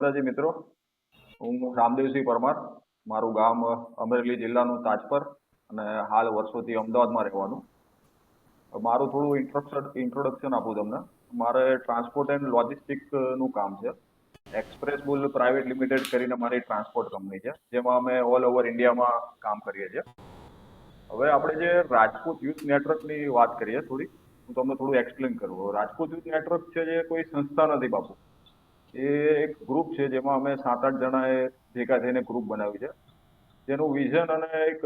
જી મિત્રો, હું રામદેવસિંહ પરમાર. મારું ગામ અમરેલી જિલ્લાનું તાજપર અને હાલ વર્ષોથી અમદાવાદમાં રહેવાનું. મારું થોડું ઇન્ટ્રોડક્શન આપું તમને. મારે ટ્રાન્સપોર્ટ એન્ડ લોજિસ્ટિક નું કામ છે. એક્સપ્રેસ બુલ પ્રાઇવેટ લિમિટેડ કરીને મારી ટ્રાન્સપોર્ટ કંપની છે, જેમાં અમે ઓલ ઓવર ઇન્ડિયામાં કામ કરીએ છીએ. હવે આપણે જે રાજપૂત યુથ નેટવર્કની વાત કરીએ થોડી, હું તમને થોડું એક્સપ્લેન કરું. રાજપૂત યુથ નેટવર્ક છે જે કોઈ સંસ્થા નથી બાપુ. એ એક ગ્રુપ છે જેમાં અમે 7-8 જણાએ ભેગા થઈને ગ્રુપ બનાવ્યું છે. જેનું વિઝન અને એક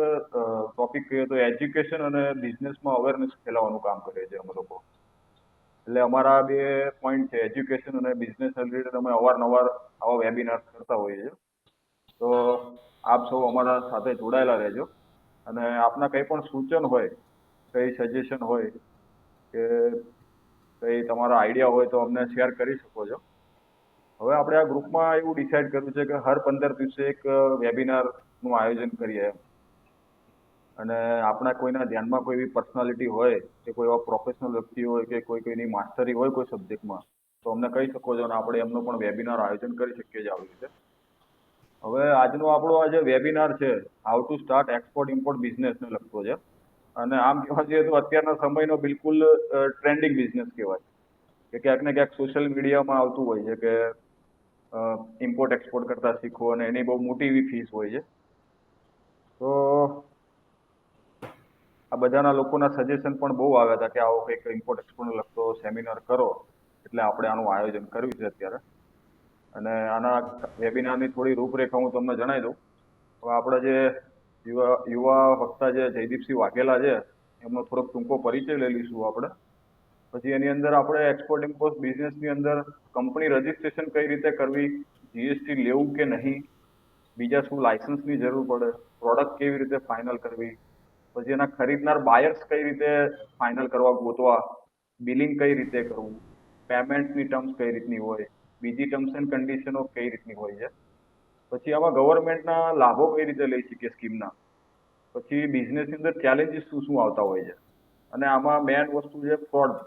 ટોપિક કહીએ તો એજ્યુકેશન અને બિઝનેસમાં અવેરનેસ ફેલાવવાનું કામ કરીએ છીએ અમે લોકો. એટલે અમારા બે પોઈન્ટ છે, એજ્યુકેશન અને બિઝનેસ રિલેટેડ. અમે અવારનવાર આવા વેબિનાર કરતા હોઈએ છીએ. તો આપ સૌ અમારા સાથે જોડાયેલા રહેજો અને આપના કંઈ પણ સૂચન હોય, કંઈ સજેશન હોય કે કંઈ તમારા આઈડિયા હોય તો અમને શેર કરી શકો છો. હવે આપણે આ ગ્રુપમાં એવું ડિસાઇડ કર્યું છે કે હર 15 દિવસે એક વેબિનારનું આયોજન કરીએ એમ. અને આપણા કોઈના ધ્યાનમાં કોઈ એવી પર્સનાલિટી હોય કે કોઈ એવા પ્રોફેશનલ વ્યક્તિ હોય કે કોઈની માસ્ટરી હોય કોઈ સબ્જેક્ટમાં, તો અમને કહી શકો છો અને આપણે એમનો પણ વેબિનાર આયોજન કરી શકીએ છીએ આવી રીતે. હવે આજનો આપણો આ જે વેબિનાર છે, how to start export import બિઝનેસને લગતો છે. અને આમ કહેવા જઈએ તો અત્યારના સમયનો બિલકુલ ટ્રેન્ડિંગ બિઝનેસ કહેવાય કે ક્યાંક ને ક્યાંક સોશિયલ મીડિયામાં આવતું હોય છે કે ઇમ્પોર્ટ એક્સપોર્ટ કરતા શીખો અને એની બહુ મોટી એવી ફીસ હોય છે. તો આ બધાના લોકોના સજેશન પણ બહુ આવ્યા હતા કે આવો કંઈક ઇમ્પોર્ટ એક્સપોર્ટને લગતો સેમિનાર કરો, એટલે આપણે આનું આયોજન કર્યું છે અત્યારે. અને આના વેબિનારની થોડી રૂપરેખા હું તમને જણાવી દઉં. હવે આપણે જે યુવા વક્તા જે જયદીપસિંહ વાઘેલા છે, એમનો થોડોક ટૂંકો પરિચય લઈ લઈશું આપણે. પછી એની અંદર આપણે એક્સપોર્ટ ઇમ્પોર્ટ બિઝનેસની અંદર કંપની રજીસ્ટ્રેશન કઈ રીતે કરવી, જીએસટી લેવું કે નહીં, બીજા શું લાયસન્સની જરૂર પડે, પ્રોડક્ટ કેવી રીતે ફાઇનલ કરવી, પછી એના ખરીદનાર બાયર્સ કઈ રીતે ફાઇનલ કરવા ગોતવા, બિલિંગ કઈ રીતે કરવું, પેમેન્ટની ટર્મ્સ કઈ રીતની હોય, બીજી ટર્મ્સ એન્ડ કન્ડિશનો કઈ રીતની હોય છે, પછી આમાં ગવર્મેન્ટના લાભો કઈ રીતે લઈ શકીએ સ્કીમના, પછી બિઝનેસની અંદર ચેલેન્જીસ શું શું આવતા હોય છે. અને આમાં મેઇન વસ્તુ છે ફ્રોડ.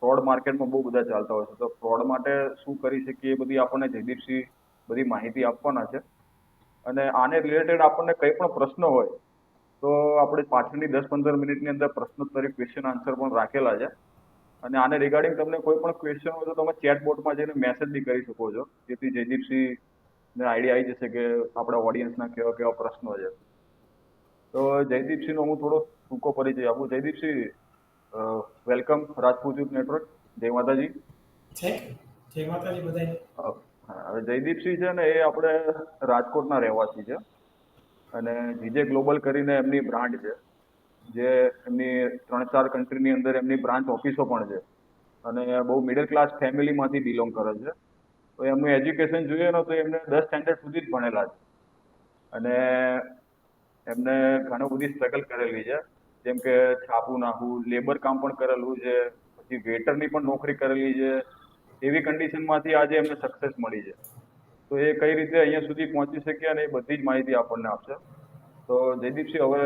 ફ્રોડ માર્કેટમાં બહુ બધા ચાલતા હોય છે. તો ફ્રોડ માટે શું કરી શકીએ એ બધી આપણને જયદીપસિંહ બધી માહિતી આપવાના છે. અને આને રિલેટેડ આપણને કંઈ પણ પ્રશ્ન હોય તો આપણે પાછળની 10-15 મિનિટની અંદર પ્રશ્નોત્તરી ક્વેશ્ચન આન્સર પણ રાખેલા છે. અને આને રિગાર્ડિંગ તમને કોઈ પણ ક્વેશ્ચન હોય તો તમે ચેટ બોટમાં જઈને મેસેજ બી કરી શકો છો, જેથી જયદીપસિંહને આઈડિયા આવી જશે કે આપણા ઓડિયન્સના કેવા કેવા પ્રશ્નો છે. તો જયદીપસિંહનો હું થોડો ટૂંકો પરિચય આપું. Jaydeepsinh, welcome Rajput youth network. જય માતાજી. જય માતાજી બધાને. હવે જયદીપસિંહ છે ને, એ આપણે રાજકોટના રહેવાસી છે અને જીજે ગ્લોબલ કરીને એમની બ્રાન્ડ છે, જે એમની 3-4 કન્ટ્રીની અંદર એમની બ્રાન્ચ ઓફિસો પણ છે. અને બહુ મિડલ ક્લાસ ફેમિલીમાંથી બિલોંગ કરે છે. તો એમનું એજ્યુકેશન જોઈએ ને તો એમને 10 સ્ટેન્ડર્ડ સુધી જ ભણેલા છે. અને એમને ઘણી બધી સ્ટ્રગલ કરેલી છે, જેમ કે છાપું નાખવું, લેબર કામ પણ કરેલું છે, પછી વેટરની પણ નોકરી કરેલી છે. એવી કન્ડિશનમાંથી આજે એમને સક્સેસ મળી છે. તો એ કઈ રીતે અહીંયા સુધી પહોંચી શક્યા અને એ બધી જ માહિતી આપણને આપશે. તો જયદીપસિંહ, હવે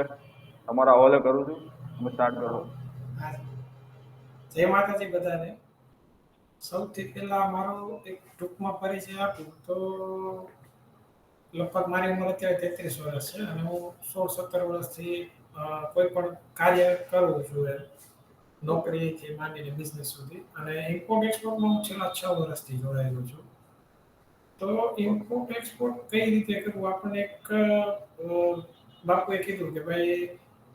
તમારા હવાલે કરું છું, તમે સ્ટાર્ટ કરો. જય માતાજી બધાને. સૌથી પહેલા મારો એક ટૂંકમાં પરિચય આપું તો લગભગ મારી ઉંમર અત્યારે 33 વર્ષ છે અને હું 16-17 વર્ષથી કોઈ પણ કાર્ય કરું છું, નોકરીથી માંડીને બિઝનેસ સુધી. અને ઇમ્પોર્ટ એક્સપોર્ટમાં હું છેલ્લા 6 વર્ષથી જોડાયેલો છું. તો ઇમ્પોર્ટ એક્સપોર્ટ કઈ રીતે કરવું, આપણને એક બાપુએ કીધું કે ભાઈ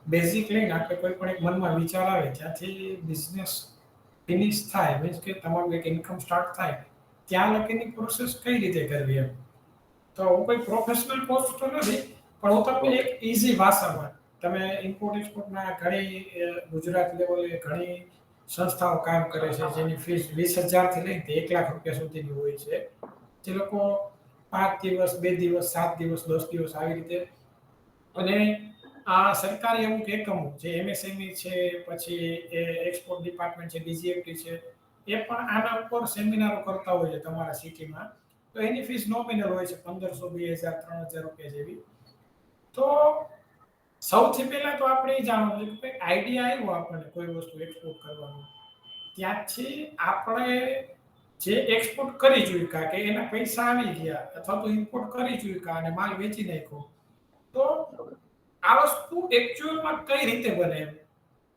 બેઝિક લઈને આપણે કોઈ પણ એક મનમાં વિચાર આવે ત્યાંથી બિઝનેસ ફિનિશ થાય, મીન્સ કે તમારું એક ઇન્કમ સ્ટાર્ટ થાય ત્યાં લગીની પ્રોસેસ કઈ રીતે કરવી એમ. તો હું કોઈ પ્રોફેશનલ કોચ તો નથી, પણ હું તમને ઓકે. એક ઈઝી ભાષામાં, તમે ઇમ્પોર્ટ એક્સપોર્ટના ઘણી ગુજરાત લેવલે ઘણી સંસ્થાઓ કામ કરે છે જેની ફીસ 20,000 થી લઈને 1,00,000 રૂપિયા સુધીની હોય છે. જે લોકો 5 દિવસ, 2 દિવસ, 7 દિવસ, 10 દિવસ આવી રીતે. અને આ સરકારી અમુક એકમો જે એમએસએમઈ છે, પછી એક્સપોર્ટ ડિપાર્ટમેન્ટ છે, ડીજીએફટી છે, એ પણ આના ઉપર સેમિનારો કરતા હોય છે તમારા સિટીમાં. તો એની ફીસ નોમિનલ હોય છે, 1,500, 2,000, 3,000 રૂપિયા જેવી. તો સૌથી પહેલા તો આપણે એ જાણવું છે કે આઈડિયા આવ્યો આપણને કોઈ વસ્તુ એક્સપોર્ટ કરવાનો, ત્યાંથી આપણે જે એક્સપોર્ટ કરી ચૂક્યા કે એના પૈસા આવી ગયા અથવા તો ઇમ્પોર્ટ કરી ચૂક્યા અને માલ વેચી નાખ્યો, તો બરાબર. આ વસ્તુ એકચ્યુઅલમાં કઈ રીતે બને એમ?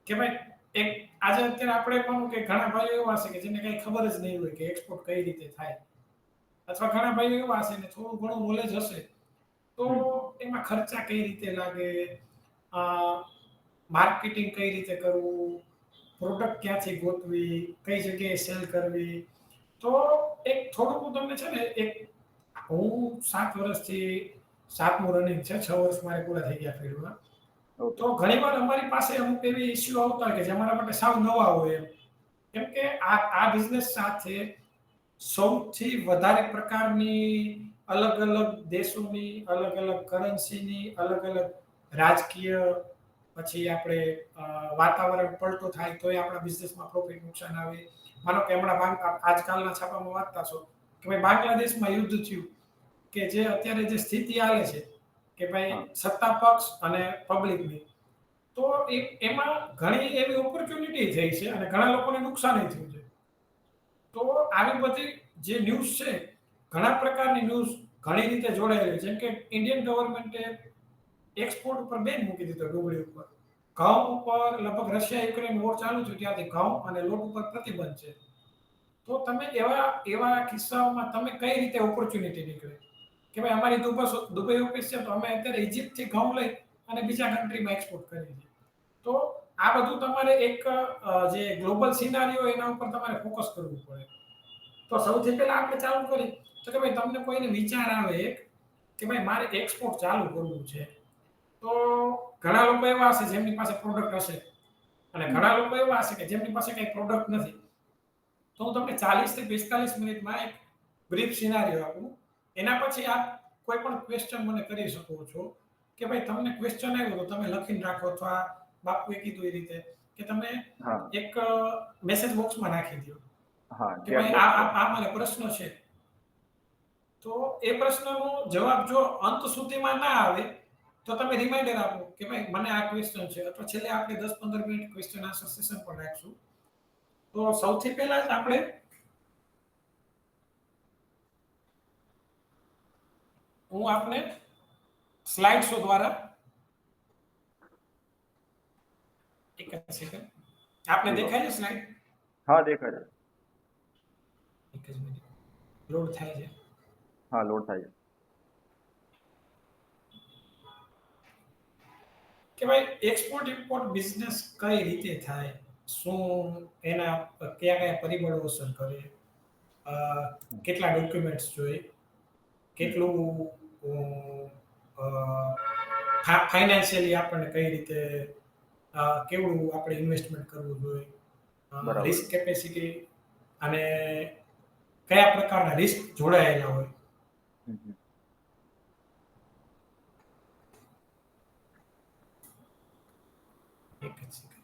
કે ભાઈ એક આજે અત્યારે આપણે પણ કે ઘણા ભાઈઓ એવા હશે કે જેને કઈ ખબર જ નહીં હોય કે એક્સપોર્ટ કઈ રીતે થાય, અથવા ઘણા ભાઈઓ એવા હશે ને થોડું ઘણું નોલેજ હશે તો હમ. એમાં ખર્ચા કઈ રીતે લાગે, અ માર્કેટિંગ કઈ રીતે કરવું, પ્રોડક્ટ ક્યાંથી ગોતવી, કઈ જગ્યાએ સેલ કરવી. તો એક થોડુંક હું તમને છે ને એક હું 7 વર્ષથી 7મું રનિંગ છે, 6 વર્ષ મારે પૂરા થઈ ગયા ફિલ્ડમાં. ઓકે. તો ઘણીવાર અમારી પાસે અમુક એવી ઇસ્યુ આવતા હોય કે જે અમારા માટે સાવ નવા હોય એમ. કેમ કે આ બિઝનેસ સાથે સૌથી વધારે પ્રકારની અલગ-અલગ દેશોની, અલગ-અલગ કરન્સીની, અલગ-અલગ રાજકીય, પછી આપણે વાતાવરણ પલટો થાય તોય આપણા બિઝનેસમાં પ્રોફિટ નુકસાન આવે. માનો કે હમણાં આજકાલના છાપામાં વાંચતા છો કે ભાઈ બાંગ્લાદેશમાં યુદ્ધ થયું, કે જે અત્યારે જે સ્થિતિ હાલે છે કે ભાઈ હા. સત્તા પક્ષ અને પબ્લિકની, તો એમાં ઘણી એવી ઓપોર્ચ્યુનિટી થઈ છે અને ઘણા લોકોને નુકસાન થયું છે. તો આવી બધી જે ન્યૂઝ છે, ઘણા પ્રકારની ન્યૂઝ ઘણી રીતે જોડાયેલી છે. જેમ કે ઇન્ડિયન ગવર્મેન્ટે એક્સપોર્ટ ઉપર બેન મૂકી દીધો ડુંગળી ઉપર. ઘઉં ઉપર લગભગ રશિયા યુક્રેન વોર ચાલુ થયું ત્યારથી ઘઉં અને લોટ ઉપર પ્રતિબંધ છે. તો તમે એવા એવા કિસ્સાઓમાં તમે કઈ રીતે ઓપોર્ચ્યુનિટી નીકળે કે ભાઈ અમારી દુબઈ ઓફિસ છે તો અમે અત્યારે ઇજિપ્તથી ઘઉં લઈ અને બીજા કન્ટ્રીમાં એક્સપોર્ટ કરીએ છીએ. તો આ બધું તમારે એક જે ગ્લોબલ સિનારીઓ એના ઉપર તમારે ફોકસ કરવું પડે. તો સૌથી પહેલા આપણે ચાલુ કરી તો કે ભાઈ તમને કોઈને વિચાર આવે એક કે ભાઈ મારે એક્સપોર્ટ ચાલુ કરવું છે. તો ઘણા લોકો એવા હશે જેમની પાસે પ્રોડક્ટ હશે અને હમ. ઘણા લોકો એવા હશે કે જેમની પાસે કઈ પ્રોડક્ટ નથી. તો હું તમને 40 થી 45 મિનિટમાં એક બ્રીફ સિનારીઓ આપું. એના પછી આપ કોઈ પણ ક્વેશ્ચન મને કરી શકો છો કે ભાઈ તમને ક્વેશ્ચન આવ્યો તો તમે લખીને રાખો, અથવા બાપુએ કીધું એ રીતે કે તમે હા. એક મેસેજ બોક્સમાં નાખી દો હા, કે ચેટ ભાઈ બોક્સ છે. આ મને પ્રશ્ન છે. તો એ પ્રશ્નનો જવાબ જો અંત સુધીમાં ના આવે તો તમે રિમાઇન્ડર આપો કે ભાઈ મને આ ક્વેશ્ચન છે, અથવા છેલ્લે આપણે 10-15 મિનિટ ક્વેશ્ચન આન્સર સેશન પણ રાખશું. તો સૌથી પહેલા જ આપણે હું આપને સ્લાઇડ શો દ્વારા એક જ સેકન્ડ આપને જી બાબુ. દેખાય છે સ્લાઇડ? હા, દેખાય છે. એક જ મિનિટ લોડ થાય છે. હા, લોડ થાય છે. કે ભાઈ એક્સપોર્ટ ઇમ્પોર્ટ બિઝનેસ કઈ રીતે થાય, શું એના કયા કયા પરિબળો અસર કરે, અ, હમ. કેટલા ડોક્યુમેન્ટ્સ જોઈએ, હમ. કેટલું ફાઇનાન્શિયલી આપણને કઈ રીતે કેવડું આપણે ઇન્વેસ્ટમેન્ટ કરવું જોઈએ, બરાબર. રિસ્ક કેપેસિટી અને કયા પ્રકારના રિસ્ક જોડાયેલા હોય. હમ. હમ. એક જ સેકન્ડ.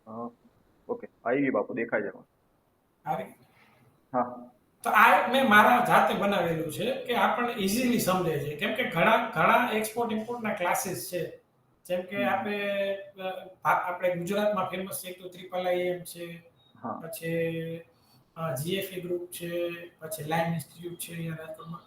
હા, ઓકે, આવી ગઈ બાપુ, દેખાય છે એમાં. આવી હા. તો આ મેં મારા જાતે બનાવેલું છે કે આપણને ઇઝીલી સમજે છે, કેમ કે ઘણા ઘણા એક્સપોર્ટ ઇમ્પોર્ટના ક્લાસીસ છે. જેમ કે હમ. હમ. આપણે ગુજરાતમાં ફેમસ છે તો ત્રિપલ આઈએમ છે, હા. પછી જીએફઈ ગ્રુપ છે, પછી લાઇન ઇન્સ્ટિટ્યૂટ છે અહીંયા રાજકોટમાં,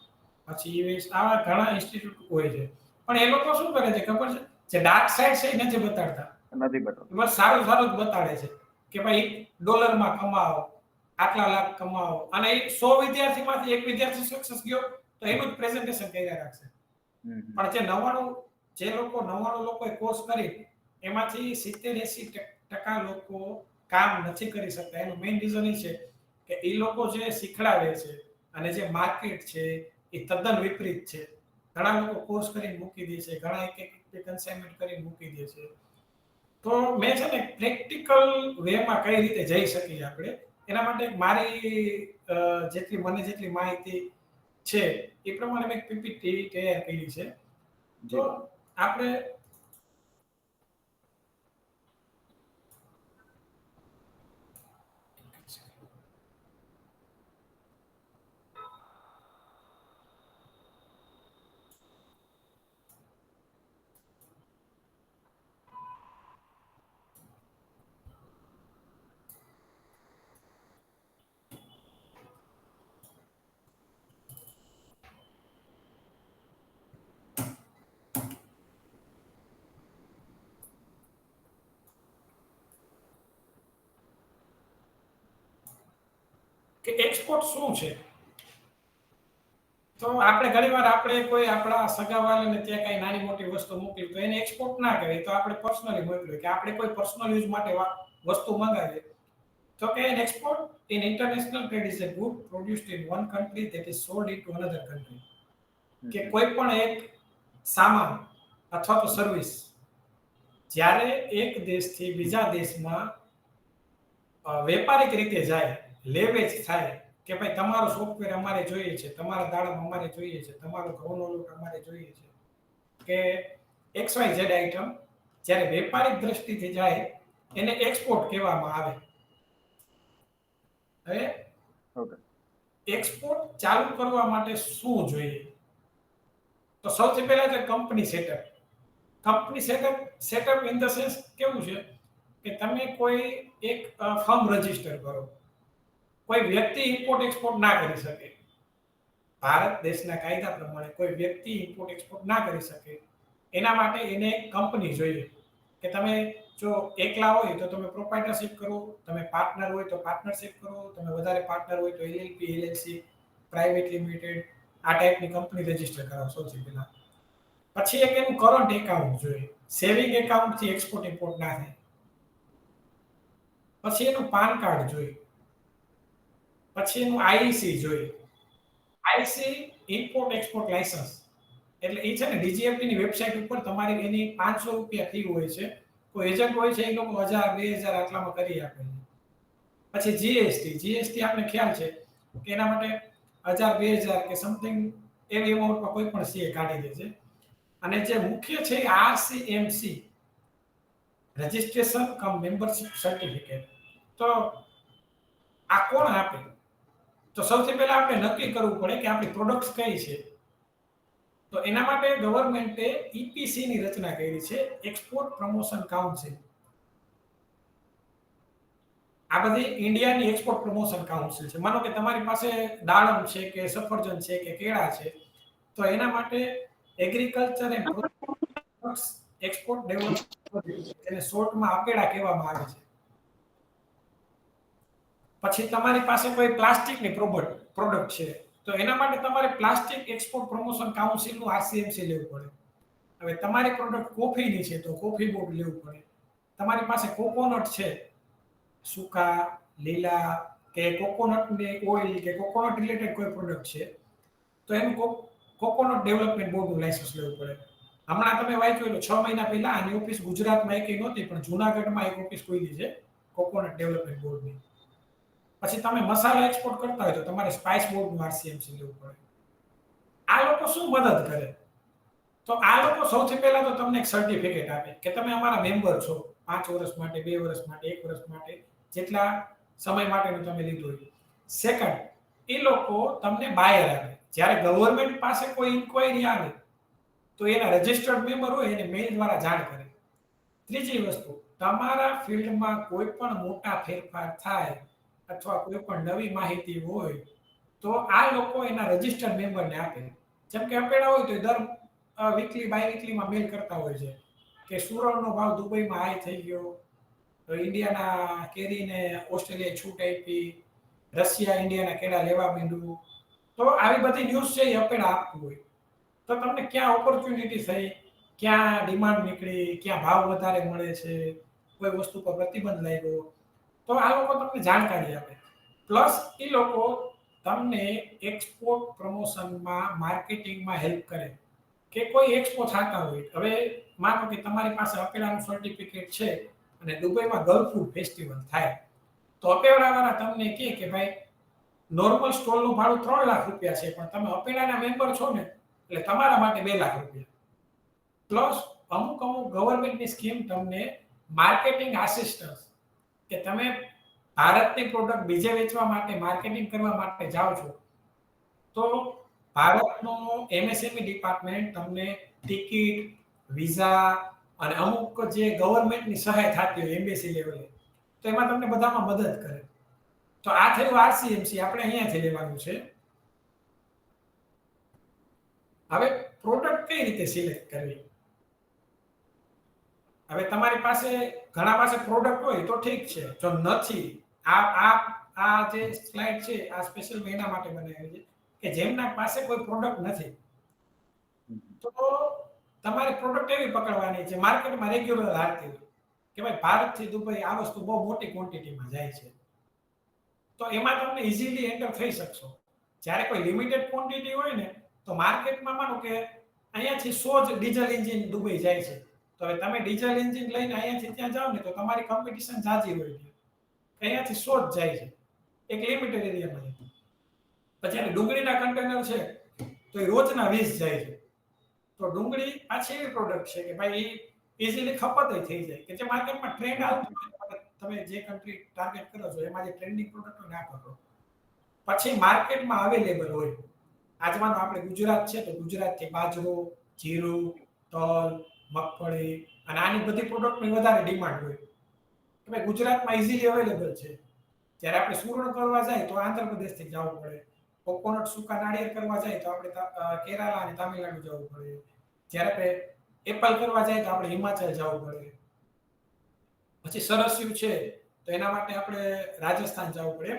પછી યુએસ, આવા ઘણા ઇન્સ્ટિટ્યૂટ હોય છે. પણ એ લોકો શું કરે છે ખબર છે, જે ડાર્ક સાઇડ છે એ નથી બતાડતા. નથી બતાવતું. બસ સારું સારું જ બતાડે છે કે ભાઈ ડોલરમાં કમાઓ, આટલા લાખ કમાઓ, અને એ 100 વિદ્યાર્થીમાંથી એક વિદ્યાર્થી સક્સેસ ગયો તો એનું જ પ્રેઝન્ટેશન કર્યા રાખશે. હમ. હમ. પણ જે 99 લોકોએ કોર્સ કરી એમાંથી 70-80% લોકો કામ નથી કરી શકતા. એનું મેઇન રીઝન એ છે કે એ લોકો જે શીખડાવે છે અને જે માર્કેટ છે એ તદ્દન વિપરીત છે. ઘણા લોકો કોર્સ કરીને મૂકી દે છે, ઘણા એક કન્સાઇનમેન્ટ કરીને મૂકી દે છે. તો મેં છે ને પ્રેક્ટિકલ વેમાં કઈ રીતે જઈ શકીએ આપણે એના માટે મારી જેટલી માહિતી છે એ પ્રમાણે મેં પીપીટી તૈયાર કરી છે. તો જી બાબુ. આપણે કે એક્સપોર્ટ શું છે. તો આપણે ઘણીવાર આપણે કોઈ આપણા સગાવાલાને ત્યાં કઈ નાની મોટી વસ્તુ મોકલી તો એને એક્સપોર્ટ ના કહેવાય, તો આપણે પર્સનલી મોકલીએ કે આપણે કોઈ પર્સનલ યુઝ માટે વસ્તુ મંગાવીએ તો કે an export in international trade is a good produced in one country that is sold in to another country. કે કોઈ પણ એક સામાન અથવા તો સર્વિસ જ્યારે એક દેશથી બીજા દેશમાં વેપારિક રીતે જાય, લેવેચ થાય કે ભાઈ તમારું સોફ્ટવેર અમારે જોઈએ છે, તમારા દાડમ અમારે જોઈએ છે, તમારો ઘઉંનો લોટ અમારે જોઈએ છે, કે XYZ આઇટમ જ્યારે વેપારિક દ્રષ્ટિથી જાય એને એક્સપોર્ટ કહેવામાં આવે. હવે ઓકે. એક્સપોર્ટ ચાલુ કરવા માટે શું જોઈએ? તો સૌથી પહેલા છે company setup. Company setup in the sense કેવું છે કે તમે કોઈ એક ફર્મ રજીસ્ટર કરો. કોઈ વ્યક્તિ ઇમ્પોર્ટ એક્સપોર્ટ ના કરી શકે. ભારત દેશના કાયદા પ્રમાણે કોઈ વ્યક્તિ ઇમ્પોર્ટ એક્સપોર્ટ ના કરી શકે. એના માટે એને એક કંપની જોઈએ. કે તમે જો એકલા હોય તો તમે પ્રોપ્રાઇટરશિપ કરો, તમે પાર્ટનર હોય તો પાર્ટનરશિપ કરો, તમે વધારે પાર્ટનર હોય તો LLP, LLC, પ્રાઇવેટ લિમિટેડ આ ટાઈપની કંપની રજીસ્ટર કરાવો સૌથી પહેલા. પછી એક એનું કરંટ એકાઉન્ટ જોઈએ. સેવિંગ એકાઉન્ટથી એક્સપોર્ટ ઇમ્પોર્ટ ના થાય. પછી એનું પાન કાર્ડ જોઈએ. પછી એનું આઈસી જોઈએ. આઈસી ઇમ્પોર્ટ એક્સપોર્ટ લાયસન્સ એટલે એ છે ને ડીજીએફટી ની વેબસાઇટ ઉપર તમારી એની ₹500 ફી હોય છે. કોઈ એજન્ટ હોય છે એ લોકો 1000 2000 આટલામાં કરી આપે છે. પછી જીએસટી આપણે ખ્યાલ છે કે એના માટે 1000 2000 કે સમથિંગ એવી અમાઉન્ટમાં કોઈ પણ સીએ કાઢી દે છે. અને જે મુખ્ય છે આરસીએમસી રજિસ્ટ્રેશન કમ મેમ્બરશિપ સર્ટિફિકેટ. તો આ કોણ આપે? તો સૌથી પહેલા આપણે નક્કી કરવું પડે કે આપણી પ્રોડક્ટ્સ કઈ છે. તો એના માટે ગવર્મેન્ટે ઈપીસી ની રચના કરી છે, એક્સપોર્ટ પ્રમોશન કાઉન્સિલ. આ બધી ઇન્ડિયાની એક્સપોર્ટ પ્રમોશન કાઉન્સિલ છે. માનો કે તમારી પાસે દાડમ છે કે સફરજન છે કે કેળા છે, તો એના માટે agriculture and products export development એને શોર્ટમાં આપેડા કહેવામાં આવે છે. પછી તમારી પાસે કોઈ પ્લાસ્ટિકની પ્રોડક્ટ છે તો એના માટે તમારે પ્લાસ્ટિક એક્સપોર્ટ પ્રમોશન કાઉન્સિલનું આરસીએમસી લેવું પડે. હવે તમારી પ્રોડક્ટ કોફીની છે તો કોફી બોર્ડ લેવું પડે. તમારી પાસે કોકોનટ છે, સૂકા, લીલા કે કોકોનટની ઓઇલ કે કોકોનટ રિલેટેડ કોઈ પ્રોડક્ટ છે તો એનું કોકોનટ ડેવલપમેન્ટ બોર્ડનું લાયસન્સ લેવું પડે. હમણાં તમે વાંચ્યું એટલે 6 મહિના પહેલા આની ઓફિસ ગુજરાતમાં એકેય નહોતી, પણ જૂનાગઢમાં એક ઓફિસ ખુલી છે કોકોનટ ડેવલપમેન્ટ બોર્ડની. પછી તમે મસાલા એક્સપોર્ટ કરતા હોય તો તમારે સ્પાઇસ બોર્ડનું આરસીએમસી લેવું પડે. આ લોકો શું મદદ કરે? તો આ લોકો સૌથી પહેલા તો તમને એક સર્ટિફિકેટ આપે કે તમે અમારા મેમ્બર છો 5 વર્ષ માટે, 2 વર્ષ માટે, 1 વર્ષ માટે, જેટલા સમય માટેનું તમે લીધું હોય. સેકન્ડ, એ લોકો તમને બાયર આપે. જ્યારે ગવર્મેન્ટ પાસે કોઈ ઇન્ક્વાયરી આવે તો એના રજિસ્ટર્ડ મેમ્બર હોય એને મેઇલ દ્વારા જાણ કરે. ત્રીજી વસ્તુ, તમારા ફિલ્ડમાં કોઈ પણ મોટા ફેરફાર થાય અથવા કોઈ પણ નવી માહિતી હોય તો આ લોકો એના રજિસ્ટર્ડ મેમ્બરને આપે. જેમ કે અપેડા હોય તો દર વીકલી બાય વીકલીમાં મેલ કરતા હોય છે કે સુરણનો ભાવ દુબઈમાં હાઈ થઈ ગયો, તો ઇન્ડિયાના કેરીને ઓસ્ટ્રેલિયા છૂટ આપી, રશિયા ઇન્ડિયાના કેળા લેવા માંડ્યું. તો આવી બધી ન્યૂઝ છે એ અપેડા આપતું હોય. તો તમને ક્યાં ઓપોર્ચ્યુનિટી થઈ, ક્યાં ડિમાન્ડ નીકળી, ક્યાં ભાવ વધારે મળે છે, કોઈ વસ્તુ પર પ્રતિબંધ લાગ્યો, તો આ લોકો તમને જાણકારી આપે. પ્લસ એ લોકો તમને એક્સપોર્ટ પ્રમોશનમાં માર્કેટિંગમાં હેલ્પ કરે. કે કોઈ એક્સપો થતા હોય, હવે માનો કે તમારી પાસે અપેડાનું સર્ટિફિકેટ છે અને દુબઈમાં ગલ્ફ ફૂડ ફેસ્ટિવલ થાય, તો અપેડાવાળા તમને કહે કે ભાઈ નોર્મલ સ્ટોલનું ભાડું ₹3 લાખ છે, પણ તમે અપેડાના મેમ્બર છો ને એટલે તમારા માટે ₹2 લાખ. પ્લસ અમુક ગવર્મેન્ટની સ્કીમ તમને માર્કેટિંગ આસિસ્ટન્સ, કે તમે ભારતની પ્રોડક્ટ બીજે વેચવા માટે, માર્કેટિંગ કરવા માટે જાઓ છો તો ભારતનો એમએસએમઈ ડિપાર્ટમેન્ટ તમને ટિકિટ, વિઝા અને અમુક જે ગવર્મેન્ટની સહાય થતી હોય એમ્બેસી લેવલે, તો એમાં તમને બધામાં મદદ કરે. તો આ થયું આરસીએમસી, આપણે અહીંયાથી લેવાનું છે. હવે પ્રોડક્ટ કઈ રીતે સિલેક્ટ કરવી? હવે તમારી પાસે ઘણા પાસે પ્રોડક્ટ હોય તો ઠીક છે, જો નથી આ આ જે સ્લાઇડ છે આ સ્પેશિયલ એના માટે બનાવી છે કે જેમના પાસે કોઈ પ્રોડક્ટ નથી, તો તમારે પ્રોડક્ટ એવી પકડવાની છે માર્કેટમાં રેગ્યુલર હાલતી હોય કે ભાઈ ભારતથી દુબઈ આ વસ્તુ બહુ મોટી ક્વોન્ટિટીમાં જાય છે, તો એમાં તમને ઇઝીલી એન્ટર થઈ શકશો. જ્યારે કોઈ લિમિટેડ ક્વોન્ટિટી હોય ને તો માર્કેટમાં માનો કે અહીંયાથી 100 જ ડીઝલ એન્જિન દુબઈ જાય છે, તો હવે તમે ડીઝલ એન્જિન લઈને અહીંયાથી ત્યાં જાઓ ને તો તમારી કોમ્પિટિશન જાજી હોય છે. અહીંયાથી 100 જ જાય છે એક લિમિટેડ એરિયામાં. પછી આ ડુંગળીના કન્ટેનર છે તો એ રોજના 20 જાય છે. તો ડુંગળી પાછી એવી પ્રોડક્ટ છે કે ભાઈ ઇઝીલી ખપત થઈ જાય કે જે માર્કેટમાં ટ્રેન્ડ આવતો હોય, તમે જે કન્ટ્રી ટાર્ગેટ કરો છો એમાં જે ટ્રેન્ડિંગ પ્રોડક્ટ હોય ને આ પકડો. પછી માર્કેટમાં અવેલેબલ હોય. આજમાં આપણે ગુજરાત છે તો ગુજરાતથી બાજરો, જીરું, તલ, મગફળી અને આની બધી પ્રોડક્ટની વધારે ડિમાન્ડ હોય કે ભાઈ ગુજરાતમાં ઇઝીલી અવેલેબલ છે. જ્યારે આપણે સુરણ કરવા જાય તો આંધ્રપ્રદેશથી જવું પડે, કોકોનટ સૂકા નાળિયેર કરવા જાય તો આપણે કેરાલા અને તામિલનાડુ જવું પડે, જ્યારે આપણે એપલ કરવા જાય તો આપણે હિમાચલ જવું પડે, પછી સરસ્યું છે તો એના માટે આપણે રાજસ્થાન જવું પડે.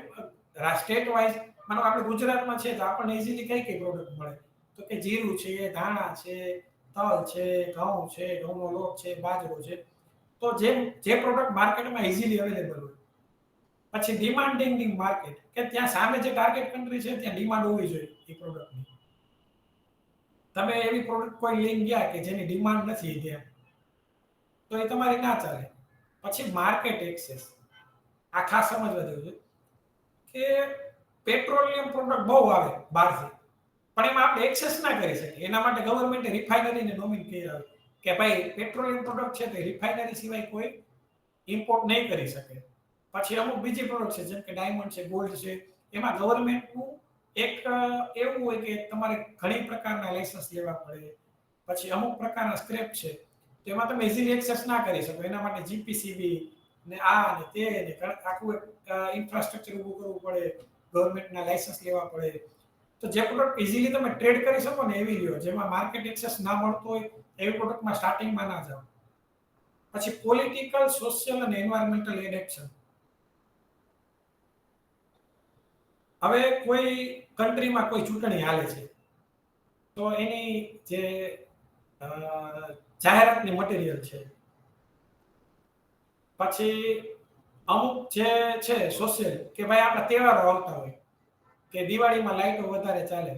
સ્ટેટ વાઇઝ માનો આપણે ગુજરાતમાં છે તો આપણને ઇઝીલી કઈ કઈ પ્રોડક્ટ મળે, તો કે જીરું છે, ધાણા છે, તલ છે, ઘઉં છે, ઘઉંનો લોટ છે, બાજરો છે, તો જે પ્રોડક્ટ માર્કેટમાં ઇઝીલી અવેલેબલ હોય. પછી ડિમાન્ડિંગ માર્કેટ કે ત્યાં સામે જે ટાર્ગેટ કન્ટ્રી છે ત્યાં ડિમાન્ડ હોવી જોઈએ એ પ્રોડક્ટની. તમે એવી પ્રોડક્ટ કોઈ લઈને ગયા કે જેની ડિમાન્ડ નથી ત્યાં, તો એ તમારી ના ચાલે. પછી માર્કેટ એક્સેસ, આ ખાસ સમજવા જેવું છે કે પેટ્રોલિયમ પ્રોડક્ટ બહુ આવે બહારથી, પણ એમાં આપણે એક્સેસ ના કરી શકીએ. એના માટે ગવર્મેન્ટે રિફાઇનરીને નોમિન કર્યા કે ભાઈ પેટ્રોલિયમ પ્રોડક્ટ છે તો રિફાઇનરી સિવાય કોઈ ઇમ્પોર્ટ નહીં કરી શકે. પછી અમુક બીજી પ્રોડક્ટ છે જેમ કે ડાયમંડ છે, ગોલ્ડ છે, એમાં ગવર્મેન્ટનું એક એવું હોય કે તમારે ઘણી પ્રકારના લાયસન્સ લેવા પડે. પછી અમુક પ્રકારના સ્ક્રેપ છે તો એમાં તમે ઇઝીલી એક્સેસ ના કરી શકો. એના માટે જીપીસીબી ને આ ને તે ને આખું ઇન્ફ્રાસ્ટ્રક્ચર ઊભું કરવું પડે, ગવર્મેન્ટના લાયસન્સ લેવા પડે. તો જે પ્રોડક્ટ ઇઝીલી તમે ટ્રેડ કરી શકો ને એવી લ્યો, જેમાં માર્કેટ એક્સેસ ના મળતો હોય એવી પ્રોડક્ટમાં સ્ટાર્ટિંગમાં ના જાઓ. પછી પોલિટિકલ, સોશિયલ અને એન્વાયરમેન્ટલ એડેપ્શન. હવે કોઈ કન્ટ્રીમાં કોઈ ચૂંટણી હાલે છે તો એની જે જાહેરાતની મટીરિયલ છે, પછી અમુક જે છે સોશિયલ કે ભાઈ આપણા તહેવારો આવતા હોય કે દિવાળીમાં લાઇટો વધારે ચાલે,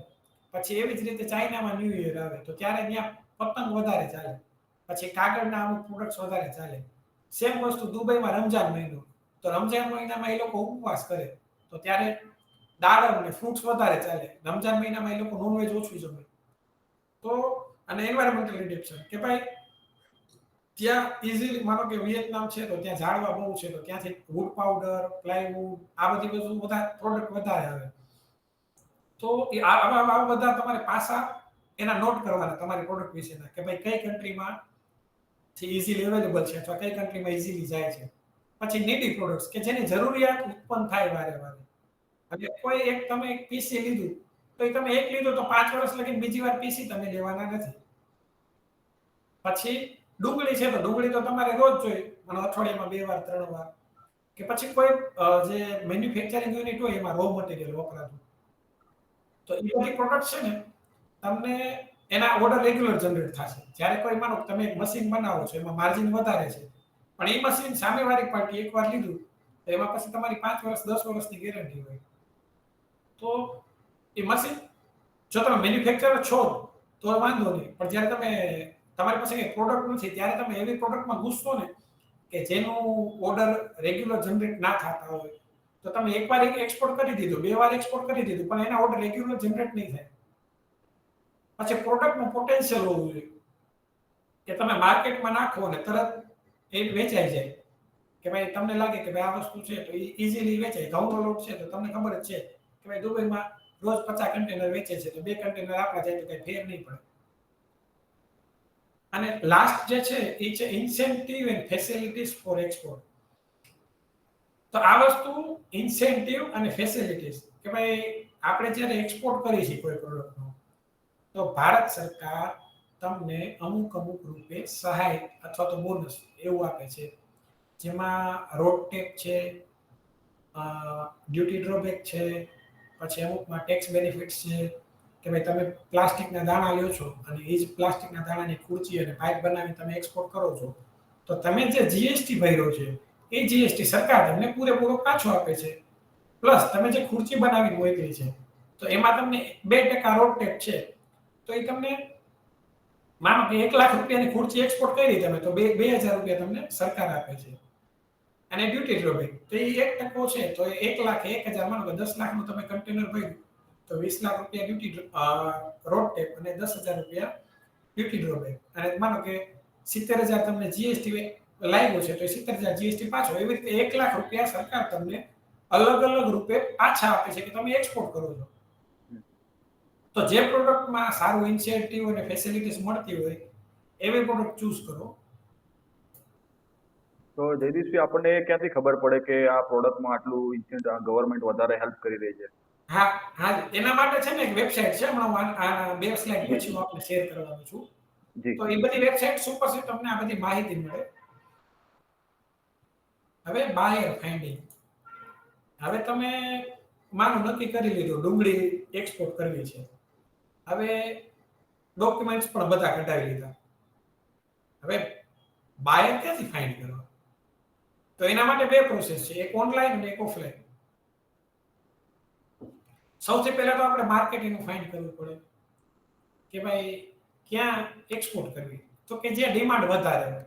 પછી એવી જ રીતે ચાઇનામાં ન્યૂ યર આવે તો ત્યારે ત્યાં પતંગ વધારે ચાલે, પછી કાગળના અમુક પ્રોડક્ટ્સ વધારે ચાલે. સેમ વસ્તુ દુબઈમાં રમજાન મહિનો, તો રમજાન મહિનામાં એ લોકો ઉપવાસ કરે તો ત્યારે દાડમ અને ફ્રૂટ્સ વધારે ચાલે. રમજાન મહિનામાં એ લોકો નોનવેજ ઓછું જમે. તો અને એન્વાયરમેન્ટલ રિડક્શન કે ભાઈ ત્યાં ઇઝીલી માનો કે વિયેતનામ છે તો ત્યાં ઝાડવા બહુ છે તો ત્યાંથી વુડ પાવડર, પ્લાયવુડ આ બધી વસ્તુ બધા પ્રોડક્ટ વધારે આવે. તો આવા બધા તમારે પાસા એના નોટ કરવાના તમારી પ્રોડક્ટ વિશેના કે ભાઈ કઈ કન્ટ્રીમાં થી ઇઝીલી અવેલેબલ છે અથવા કઈ કન્ટ્રીમાં ઇઝીલી જાય છે. પછી નીડી પ્રોડક્ટ્સ કે જેની જરૂરિયાત ઉત્પન્ન થાય વારે વારે. એટલે કોઈ એક તમે એક પીસી લીધું તો એ તમે એક લીધું તો 5 વર્ષ લગીને બીજી વાર પીસી તમે લેવાના નથી. પછી ડુંગળી છે તો ડુંગળી તો તમારે રોજ જોઈએ અને અઠવાડિયામાં 2 વાર 3 વાર. કે પછી કોઈ જે મેન્યુફેક્ચરિંગ યુનિટ હોય એમાં રો મટીરિયલ વપરાતું, તો એ બધી પ્રોડક્ટ છે ને તમને એના ઓર્ડર રેગ્યુલર જનરેટ થશે. જ્યારે કોઈ માનો તમે એક મશીન બનાવો છો એમાં માર્જિન વધારે છે પણ એ મશીન સામેવાળી પાર્ટી એકવાર લીધું તો એમાં પછી તમારી 5 વર્ષ 10 વર્ષની ગેરંટી હોય. તો એ મશીન જો તમે મેન્યુફેક્ચરર છો તો વાંધો નહીં, પણ જ્યારે તમે તમારી પાસે કંઈ પ્રોડક્ટ નથી ત્યારે તમે એવી પ્રોડક્ટમાં ઘૂસશો ને કે જેનું ઓર્ડર રેગ્યુલર જનરેટ ના થતા હોય તો તમે એકવાર એક્સપોર્ટ કરી દીધું, 2 વાર એક્સપોર્ટ કરી દીધું પણ એના ઓર્ડર રેગ્યુલર જનરેટ નહીં થાય. પછી પ્રોડક્ટનું પોટેન્શિયલ હોવું જોઈએ કે તમે માર્કેટમાં નાખો અને તરત એ વેચાઈ જાય કે ભાઈ તમને લાગે કે ભાઈ આ વસ્તુ છે તો ઇઝીલી વેચાય. ઘઉંનો લોટ છે તો તમને ખબર જ છે કે ભાઈ દુબઈમાં રોજ 50 કન્ટેનર વેચે છે તો 2 કન્ટેનર આપણા જાય તો કઈ ફેર નહીં પડે. અને લાસ્ટ જે છે એ છે incentive and facilities for export. તો આ વસ્તુ ઇન્સેન્ટિવ અને ફેસિલિટીઝ કે ભાઈ આપણે જ્યારે એક્સપોર્ટ કરીએ છીએ કોઈ પ્રોડક્ટનો તો ભારત સરકાર તમને અમુક રૂપે સહાય અથવા તો બોનસ એવું આપે છે, જેમાં રોડ ટેપ છે, ડ્યુટી ડ્રોબેક છે, પછી અમુકમાં ટેક્સ બેનિફિટ્સ છે કે ભાઈ તમે પ્લાસ્ટિકના દાણા લ્યો છો અને એ જ પ્લાસ્ટિકના દાણાની ખુરચી અને પાઇપ બનાવીને તમે એક્સપોર્ટ કરો છો, તો તમે જે જીએસટી ભર્યો છે એ જીએસટી સરકાર તમને પૂરેપૂરો પાછો આપે છે. પ્લસ તમે જે ખુરચી બનાવીને મોકલી છે તો એમાં તમને 2% રોડ ટેક્સ છે, તો એ તમને માનો કે 1 લાખ રૂપિયાની ખુરચી એક્સપોર્ટ કરી તમે તો 2000 રૂપિયા તમને સરકાર આપે છે. અને ડ્યુટી ડ્રોબેક તો એ 1% છે, તો 1 લાખ 1000 માનો કે 10 લાખનું તમે કન્ટેનર ભર્યું તો 20 લાખ રૂપિયા ડ્યુટી રોડ ટેક્સ અને 10,000 રૂપિયા ડ્યુટી ડ્રોબેક. અને માનો કે 70,000 તમને જીએસટી લાગ્યું છે તો 70,000 જીએસટી પાછો. એવી રીતે 1 લાખ રૂપિયા સરકાર તમને અલગ અલગ રૂપે પાછા આપે છે કે તમે એક્સપોર્ટ કરો છો. તો જે પ્રોડક્ટમાં સારું ઇન્સેન્ટિવ અને ફેસિલિટીઝ મળતી હોય એવી પ્રોડક્ટ ચૂઝ કરો. તો જયદીશભાઈ, આપણને ક્યાંથી ખબર પડે કે આ પ્રોડક્ટમાં આટલું ગવર્મેન્ટ વધારે હેલ્પ કરી રહી છે? હા, એના માટે છે ને એક વેબસાઇટ છે, હમણાં આ 2 સ્લાઇડ પછી હું આપને શેર કરવાનો છું. જી. તો એ બધી વેબસાઇટ્સ ઉપર છે તમને આ બધી માહિતી મળે. હવે બાયર ફાઇન્ડિંગ. હવે તમે માનો નક્કી કરી લીધું ડુંગળી એક્સપોર્ટ કરવી છે. હવે ડોક્યુમેન્ટ્સ પણ બધા કઢાવી લીધા. હવે બાયર ક્યાંથી ફાઇન્ડ કરવા? તો એના માટે 2 પ્રોસેસ છે, એક ઓનલાઈન અને એક ઓફલાઈન. સૌથી પહેલા તો આપણે માર્કેટિંગ ફાઇન્ડ કરવું પડે કે ભાઈ ક્યાં એક્સપોર્ટ કરવી, તો કે જ્યાં ડિમાન્ડ વધારે હોય,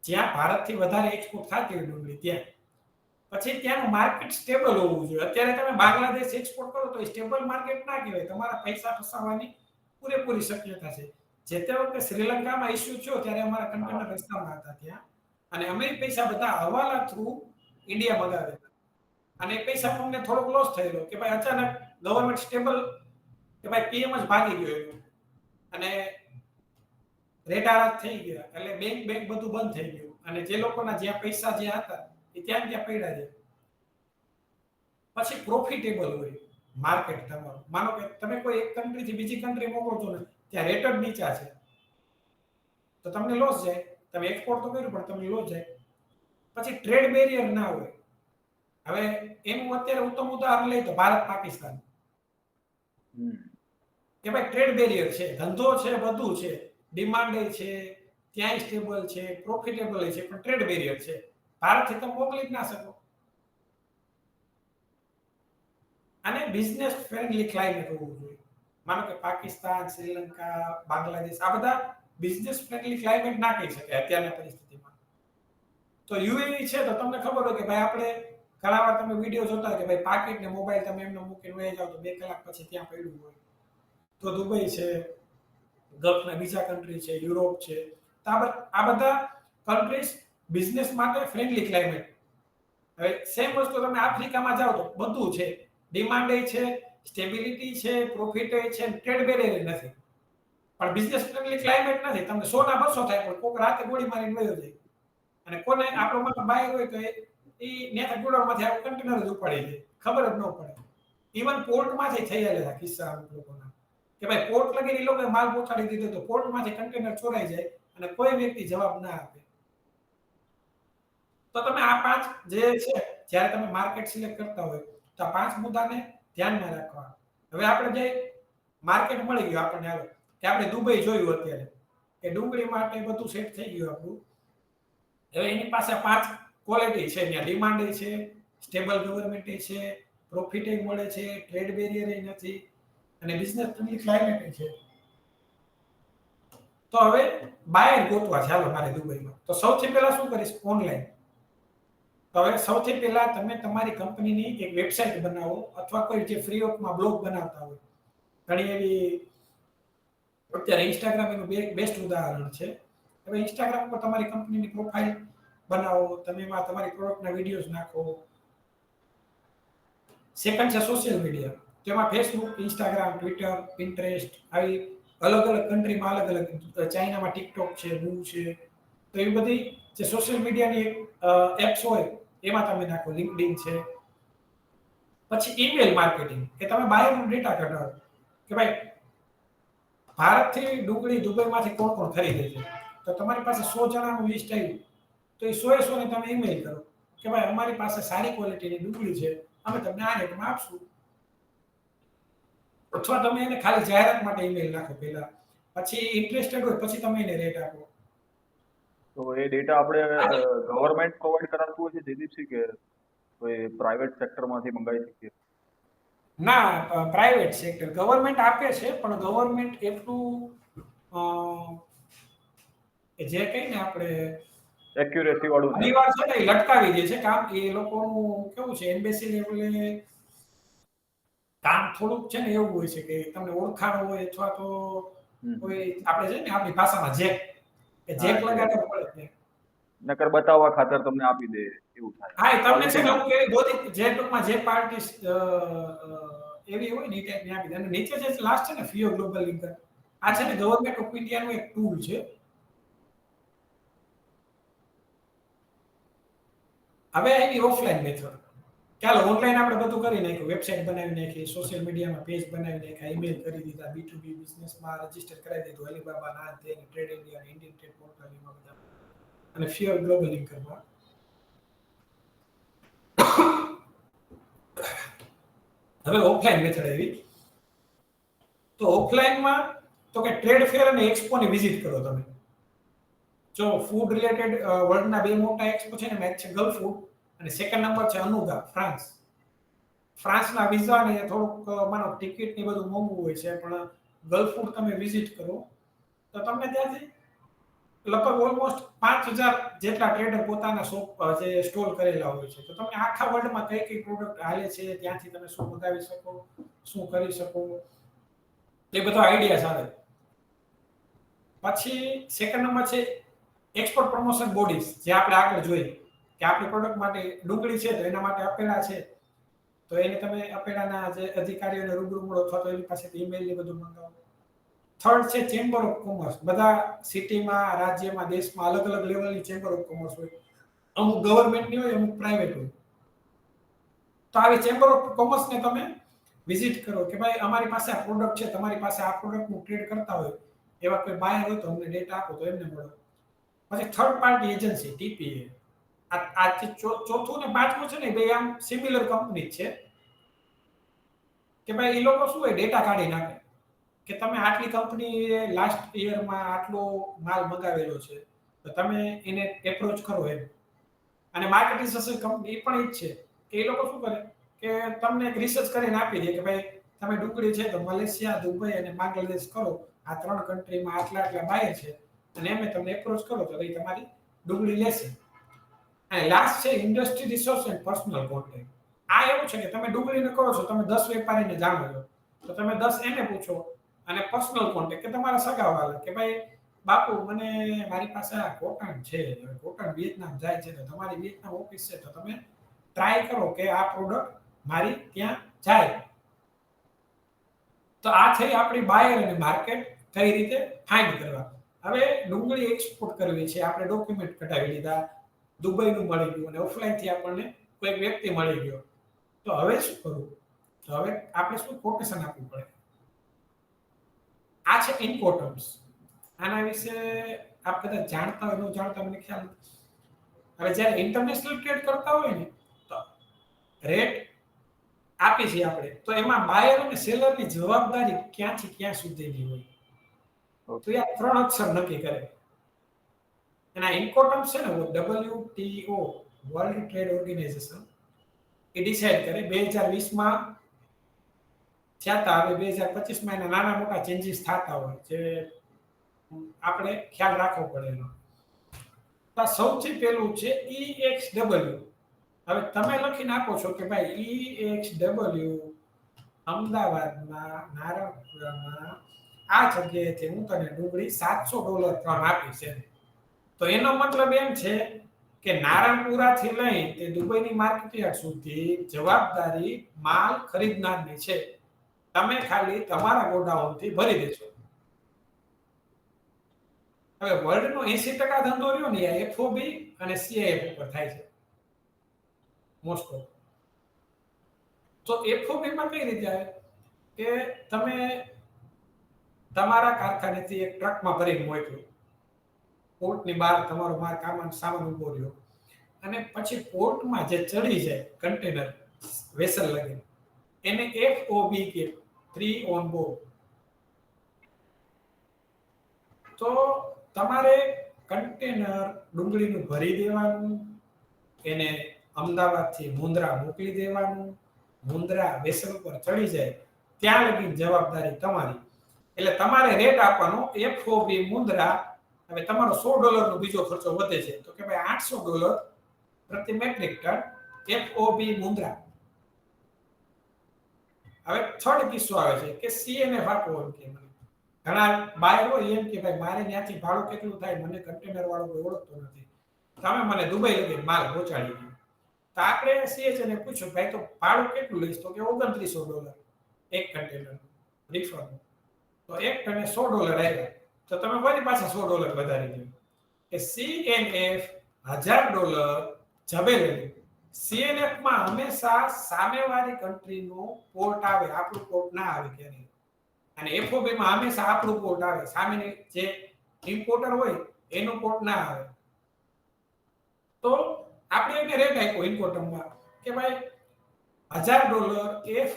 જ્યાં ભારતથી વધારે એક્સપોર્ટ થતી હોય ડુંગળી ત્યાં. પછી ત્યાંનું માર્કેટ સ્ટેબલ હોવું જોઈએ. અત્યારે તમે બાંગ્લાદેશ એક્સપોર્ટ કરો તો એ સ્ટેબલ માર્કેટ ના કહેવાય, તમારા પૈસા ફસાવવાની પૂરેપૂરી શક્યતા છે. જે તે વખતે શ્રીલંકામાં ઇસ્યુ થયો ત્યારે અમારા કન્ટેનર રસ્તામાં હતા ત્યાં, અને અમે પૈસા બધા હવાલા થ્રુ ઇન્ડિયા મંગાવેલા. અને એ પૈસા અમને થોડોક લોસ થયેલો કે ભાઈ અચાનક ગવર્નમેન્ટ સ્ટેબલ કે ભાઈ પીએમ જ ભાગી ગયો એનો, અને રેટ આરાજ થઈ ગયા એટલે બેંક બધું બંધ થઈ ગયું, અને જે લોકોના જ્યાં પૈસા જ્યાં હતા એ ત્યાં પડ્યા છે. પછી પ્રોફિટેબલ હોય માર્કેટ તમારું. માનો કે તમે કોઈ એક કન્ટ્રીથી બીજી કન્ટ્રી મોકલો છો ને ત્યાં રેટ જ નીચા છે તો તમને લોસ જાય. તમે એક્સપોર્ટ તો કર્યું પણ તમને લોસ જાય. પછી ટ્રેડ બેરિયર ના હોય. હવે એનું અત્યારે ઉત્તમ ઉદાહરણ લઈએ તો ભારત પાકિસ્તાન, કે ભાઈ ટ્રેડ બેરિયર છે, ધંધો છે, બધું છે, ડિમાન્ડ છે, ત્યાંય સ્ટેબલ છે, પ્રોફિટેબલ છે, પણ ટ્રેડ બેરિયર છે. ભારતથી તમે મોકલી જ ના શકો. અને બિઝનેસ ફ્રેન્ડલી ક્લાઇમેટ હોવું જોઈએ. માનો કે પાકિસ્તાન, શ્રીલંકા, બાંગ્લાદેશ આ બધા બિઝનેસ ફ્રેન્ડલી ક્લાઇમેટ ના કહી શકાય અત્યારની પરિસ્થિતિમાં. તો યુએઈ છે તો તમને ખબર હોય કે ભાઈ આપણે ઘણા વાર તમે વિડીયો જોતા હોય કે ભાઈ પાકીટ ને મોબાઈલ તમે એમને મૂકીને વહી જાવ તો 2 કલાક પછી ત્યાં પડ્યું હોય. તો દુબઈ છે, ગલ્ફના બીજા કન્ટ્રી છે, યુરોપ છે, તો આ બધા કન્ટ્રીઝ બિઝનેસ માટે ફ્રેન્ડલી ક્લાઇમેટ. હવે સેમ વસ્તુ તમે આફ્રિકામાં જાઓ તો બધું છે, ડિમાન્ડ છે, સ્ટેબિલિટી છે, પ્રોફિટ છે, ટ્રેડ બેરિયર નથી, પણ બિઝનેસ ફ્રેન્ડલી ક્લાઇમેટ નથી. તમને 100 ના 200 થાય પણ કોક રાતે ગોળી મારીને વયો જાય. અને કોને આપણો માં બાય હોય તો એ નેતા ગુડામાંથી આ કન્ટેનર જ ઉપાડી લે, ખબર જ ન પડે. ઇવન પોર્ટમાંથી થઈ આવેલા કિસ્સા અમુક લોકોના કે ભાઈ પોર્ટ લગી એ લોકોએ માલ પહોંચાડી દીધો તો પોર્ટમાંથી કન્ટેનર ચોરાઈ જાય અને કોઈ વ્યક્તિ જવાબ ના આપે. તો તમે આ 5 જે છે જ્યારે તમે માર્કેટ સિલેક્ટ કરતા હોય તો આ 5 મુદ્દાને ધ્યાનમાં રાખવા. હવે આપણે જે માર્કેટ મળી ગયું આપણને, આવે કે આપણે દુબઈ જોયું અત્યારે કે ડુંગળી માટે બધું સેટ થઈ ગયું આપણું. હવે એની પાસે 5 ક્વોલિટી છે, ત્યાં ડિમાન્ડ છે, સ્ટેબલ ગવર્નમેન્ટ છે, પ્રોફિટ મળે છે, ટ્રેડ બેરિયર નથી, અને બિઝનેસ ફ્રેન્ડલી ક્લાઇમેટ છે. તો હવે બાયર ગોતવા ચાલો મારે દુબઈમાં, તો સૌથી પહેલા શું કરીશ? ઓનલાઈન. તો હવે સૌથી પહેલા તમે તમારી કંપનીની એક વેબસાઇટ બનાવો અથવા કોઈ જે ફ્રી ઓફમાં બ્લોગ બનાવતા હોય. ઘણી એવી અત્યારે ઇન્સ્ટાગ્રામ એનું બેસ્ટ ઉદાહરણ છે. હવે ઇન્સ્ટાગ્રામ પર તમારી કંપનીની પ્રોફાઇલ બનાવો, તમે એમાં તમારી પ્રોડક્ટના વિડીયોઝ નાખો. સેકન્ડ છે સોશિયલ મીડિયા. તેમાં ફેસબુક, ઇન્સ્ટાગ્રામ, ટ્વિટર, પિન્ટરેસ્ટ આવી અલગ અલગ કન્ટ્રીમાં અલગ અલગ, ચાઇનામાં ટિકટોક છે, મૂવ છે, તો એવી બધી જે સોશિયલ મીડિયાની એપ્સ હોય એમાં તમે નાખો. લિંક્ડઇન છે. પછી ઈમેલ માર્કેટિંગ, કે તમે બાયરનો ડેટા કઢાવો કે ભાઈ ભારતથી ડુંગળી દુબઈમાંથી કોણ ખરીદે છે. તો તમારી પાસે 100 જણાનું લિસ્ટ આવ્યું તો એ 100 ને તમે ઈમેલ કરો કે ભાઈ અમારી પાસે સારી ક્વોલિટીની ડુંગળી છે, અમે તમને આ રેટમાં આપશું. અથવા તમે એને ખાલી જાહેરાત માટે ઈમેલ નાખો પહેલા, પછી ઇન્ટરેસ્ટેડ હોય પછી તમે એને રેટ આપો. તો એ ડેટા આપણે ગવર્મેન્ટ પ્રોવાઈડ કરાવતું હોય છે જયદીપસિંહ, કે કોઈ પ્રાઇવેટ સેક્ટરમાંથી મંગાવી શકીએ? ના, પ્રાઇવેટ સેક્ટર. ગવર્મેન્ટ આપે છે પણ ગવર્મેન્ટ એટલું અ, જે કહીને આપણે એક્યુરેસી વાળું નહીં. ઘણી વાર છે ને એ લટકાવી દે છે કામ. એ લોકોનું કેવું છે, એમ્બેસી લેવલે કામ થોડુંક છે ને એવું હોય છે કે તમને ઓળખાણ હોય અથવા તો કોઈ આપણે છે ને આપણી ભાષામાં જેક, કે જેક હા, લગાડવો પડે ને. નકર બતાવવા ખાતર તમને આપી દે એવું થાય. હા, એ તમને છે ક્વોલિટી ને ના. અમુક એવી બધી જે ટૂંકમાં જે પાર્ટી એવી હોય ને એ ટાઈપની આપી દે. અને નીચે જે લાસ્ટ છે ને ફિયો ગ્લોબલ લિંકર, આ છે ને ગવર્મેન્ટ ઓફ ઇન્ડિયાનું એક ટૂલ છે. હવે એની ઓફલાઈન મેથડ. ચાલો ઓનલાઈન આપણે બધું કરી નાખ્યું, વેબસાઇટ બનાવી નાખી, સોશિયલ મીડિયામાં પેજ બનાવી નાખ્યા, ઈમેલ કરી દીધા, B2B બિઝનેસમાં રજીસ્ટર કરાવી દીધું, અલીબાબા, ના તે trade India, Indian trade portal એમાં બધા, અને ફિયર ગ્લોબલ લિંકરમાં. હવે ઓફલાઈન મેથડ આવી. તો ઓફલાઈનમાં તો કે ટ્રેડ ફેર અને એક્સપોની વિઝિટ કરો તમે. જો ફૂડ રિલેટેડ વર્લ્ડના બે મોટા એક્સપો છે ને, એક છે ગલ્ફ ફૂડ અને સેકન્ડ નંબર છે અનુગા, ફ્રાન્સ. ફ્રાન્સના વિઝા ને થોડુંક માનો ટિકિટ ને બધું મોંઘું હોય છે, પણ ગલ્ફ ફૂડ તમે વિઝિટ કરો તો તમને ત્યાંથી લગભગ ઓલમોસ્ટ 5000 જેટલા ટ્રેડર પોતાના શોપ જે સ્ટોલ કરેલા હોય છે. તો તમને આખા વર્લ્ડમાં કઈ કઈ પ્રોડક્ટ હાલે છે, ત્યાંથી તમે શું મંગાવી શકો, શું કરી શકો, એ બધો આઈડિયાઝ આવે. પછી સેકન્ડ નંબર છે એક્સપોર્ટ પ્રમોશન બોડીઝ, જે આપણે આગળ જોઈએ કે આપણી પ્રોડક્ટ માટે ડુંગળી છે તો એના માટે આપેલા છે, તો એને તમે આપેલાના જે અધિકારીઓને રૂબરૂ મળો અથવા તો એની પાસેથી ઈમેલ ને બધું મંગાવો. થર્ડ છે ચેમ્બર ઓફ કોમર્સ. બધા સિટીમાં, રાજ્યમાં, દેશમાં અલગ અલગ લેવલની ચેમ્બર ઓફ કોમર્સ હોય. અમુક ગવર્મેન્ટની હોય, અમુક પ્રાઇવેટ હોય. તો આવી ચેમ્બર ઓફ કોમર્સને તમે વિઝિટ કરો કે ભાઈ અમારી પાસે આ પ્રોડક્ટ છે, તમારી પાસે આ પ્રોડક્ટનું ટ્રેડ કરતા હોય એવા કોઈ બાયર હોય તો અમને ડેટા આપો, તો એમને મળો. પછી થર્ડ પાર્ટી એજન્સી, TPA. આ ચોથું ને પાંચમું છે ને, બે આમ સિમિલર કંપની છે કે ભાઈ એ લોકો શું હોય, ડેટા કાઢી નાખે કે તમે આટલી કંપની લાસ્ટ યરમાં આટલો માલ મંગાવેલો છે, તો તમે એને એપ્રોચ કરો એમ. અને માર્કેટિંગ સક્સેસ કંપની પણ એ જ છે કે એ લોકો શું કરે કે તમને એક રિસર્ચ કરીને આપી દે કે ભાઈ તમે ડુંગળી છે તો મલેશિયા, દુબઈ અને બાંગ્લાદેશ કરો, આ 3 કન્ટ્રીમાં આટલા આટલા બાયર છે, અને એમે તમને એપ્રોચ કરો તો એ તમારી ડુંગળી લેશે. અને લાસ્ટ છે industry resource and personal contact. આ એવું છે કે તમે ડુંગળીને કરો છો, તમે 10 વેપારીને જાણો છો, તો તમે 10 એને પૂછો. અને પર્સનલ કોન્ટેક્ટ કે તમારા સગાવાલા કે ભાઈ બાપુ મને મારી પાસે આ કોટન છે, કોટન વિયેતનામ જાય છે, તો તમારી વિયેતનામ ઓફિસ છે, તો તમે ટ્રાય કરો કે આ પ્રોડક્ટ મારી ત્યાં જાય. તો આ થઈ આપણી બાયર અને માર્કેટ કઈ રીતે ફાઇન્ડ કરવા. હવે ડુંગળી એક્સપોર્ટ કરવી છે, આપણે ડોક્યુમેન્ટ કઢાવી લીધા, દુબઈનું મળી ગયું અને ઓફલાઈનથી આપણને કોઈ વ્યક્તિ મળી ગયો. તો હવે શું કરવું? તો હવે આપણે શું કોટેશન આપવું પડે. આ છે ઇમ્પોર્ટન્સ. આના વિશે આપ કદાચ જાણતા હોય, ન જાણતા મને ખ્યાલ નથી. હવે જ્યારે ઇન્ટરનેશનલ ટ્રેડ કરતા હોય ને, તો રેટ આપી છે આપણે, તો એમાં બાયર અને સેલરની જવાબદારી ક્યાંથી ક્યાં સુધીની હોય, તો એ આ 3 અક્ષર નક્કી કરે. એના ઇમ્પોર્ટન્સ છે ને WTO, વર્લ્ડ ટ્રેડ ઓર્ગેનાઇઝેશન, એ ડિસાઈડ કરે. 2020માં થયા હતા, હવે 2025માં એના નાના મોટા ચેન્જીસ થતા હોય જે આપણે ખ્યાલ રાખવો પડે એનો. તો સૌથી પહેલું છે EXW. હવે તમે લખી નાખો છો કે ભાઈ EXW અમદાવાદમાં નારણપુરામાં આ જગ્યાએથી હું તને ડુંગળી $700 પણ આપીશ એમ. તો એનો મતલબ એમ છે કે નારણપુરાથી લઈ તે દુબઈની માર્કેટયાર્ડ સુધી જવાબદારી માલ ખરીદનારની છે. તમે ખાલી તમારા ગોડાઉનથી ભરી દેશો. હવે વર્લ્ડનો 80% ધંધો રહ્યો ને આ FOB અને CIF ઉપર થાય છે મોસ્ટ ઓફ. તો FOB માં કઈ રીતે આવે કે તમે તમારા કારખાનેથી એક ટ્રકમાં ભરીને મોકલો, પોર્ટની બહાર તમારો માલ સામાન ઉભો રહ્યો, અને પછી પોર્ટમાં જે ચડી જાય કન્ટેનર વેસલ લગી એને FOB કે ફ્રી ઓન બોર્ડ. તો તમારે કન્ટેનર ડુંગળીનું ભરી દેવાનું, એને અમદાવાદથી મુન્દ્રા મોકલી દેવાનું, મુન્દ્રા વેસલ પર ચડી જાય ત્યાં લગી જવાબદારી તમારી. એટલે તમારે રેટ આપવાનો FOB મુન્દ્રા. હવે તમારો $100 નો બીજો ખર્ચો વધે છે તો કે ભાઈ $800 પ્રતિ મેટ્રિક ટન FOB મુન્દ્રા. હવે થર્ડ કિસ્સો આવે છે કે CNF આપો એમ કે મને. ઘણા બાયર હોય એમ કે ભાઈ મારે ત્યાંથી ભાડું કેટલું થાય, મને કન્ટેનર વાળો કોઈ ઓળખતો નથી, તમે મને દુબઈ લગી માલ પહોંચાડી દો. તો આપણે CHને પૂછ્યું ભાઈ તો ભાડું કેટલું લઈશ, તો કે $2900 એક કન્ટેનર રિફરનું. તો એક ટને $100 આવ્યા તો તમે ફરી પાછા $100 વધારી દો કે CNF $1000 જબેલેલી. CNF માં હંમેશા સામેવાળી કન્ટ્રીનો પોર્ટ આવે, આપણું પોર્ટ ના આવે ક્યારે. અને FOB માં હંમેશા આપણું પોર્ટ આવે, સામેની જે ઇમ્પોર્ટર હોય એનું પોર્ટ ના આવે. તો આપણે એને રેટ આપ્યો ઇન્કોટમમાં કે ભાઈ $1000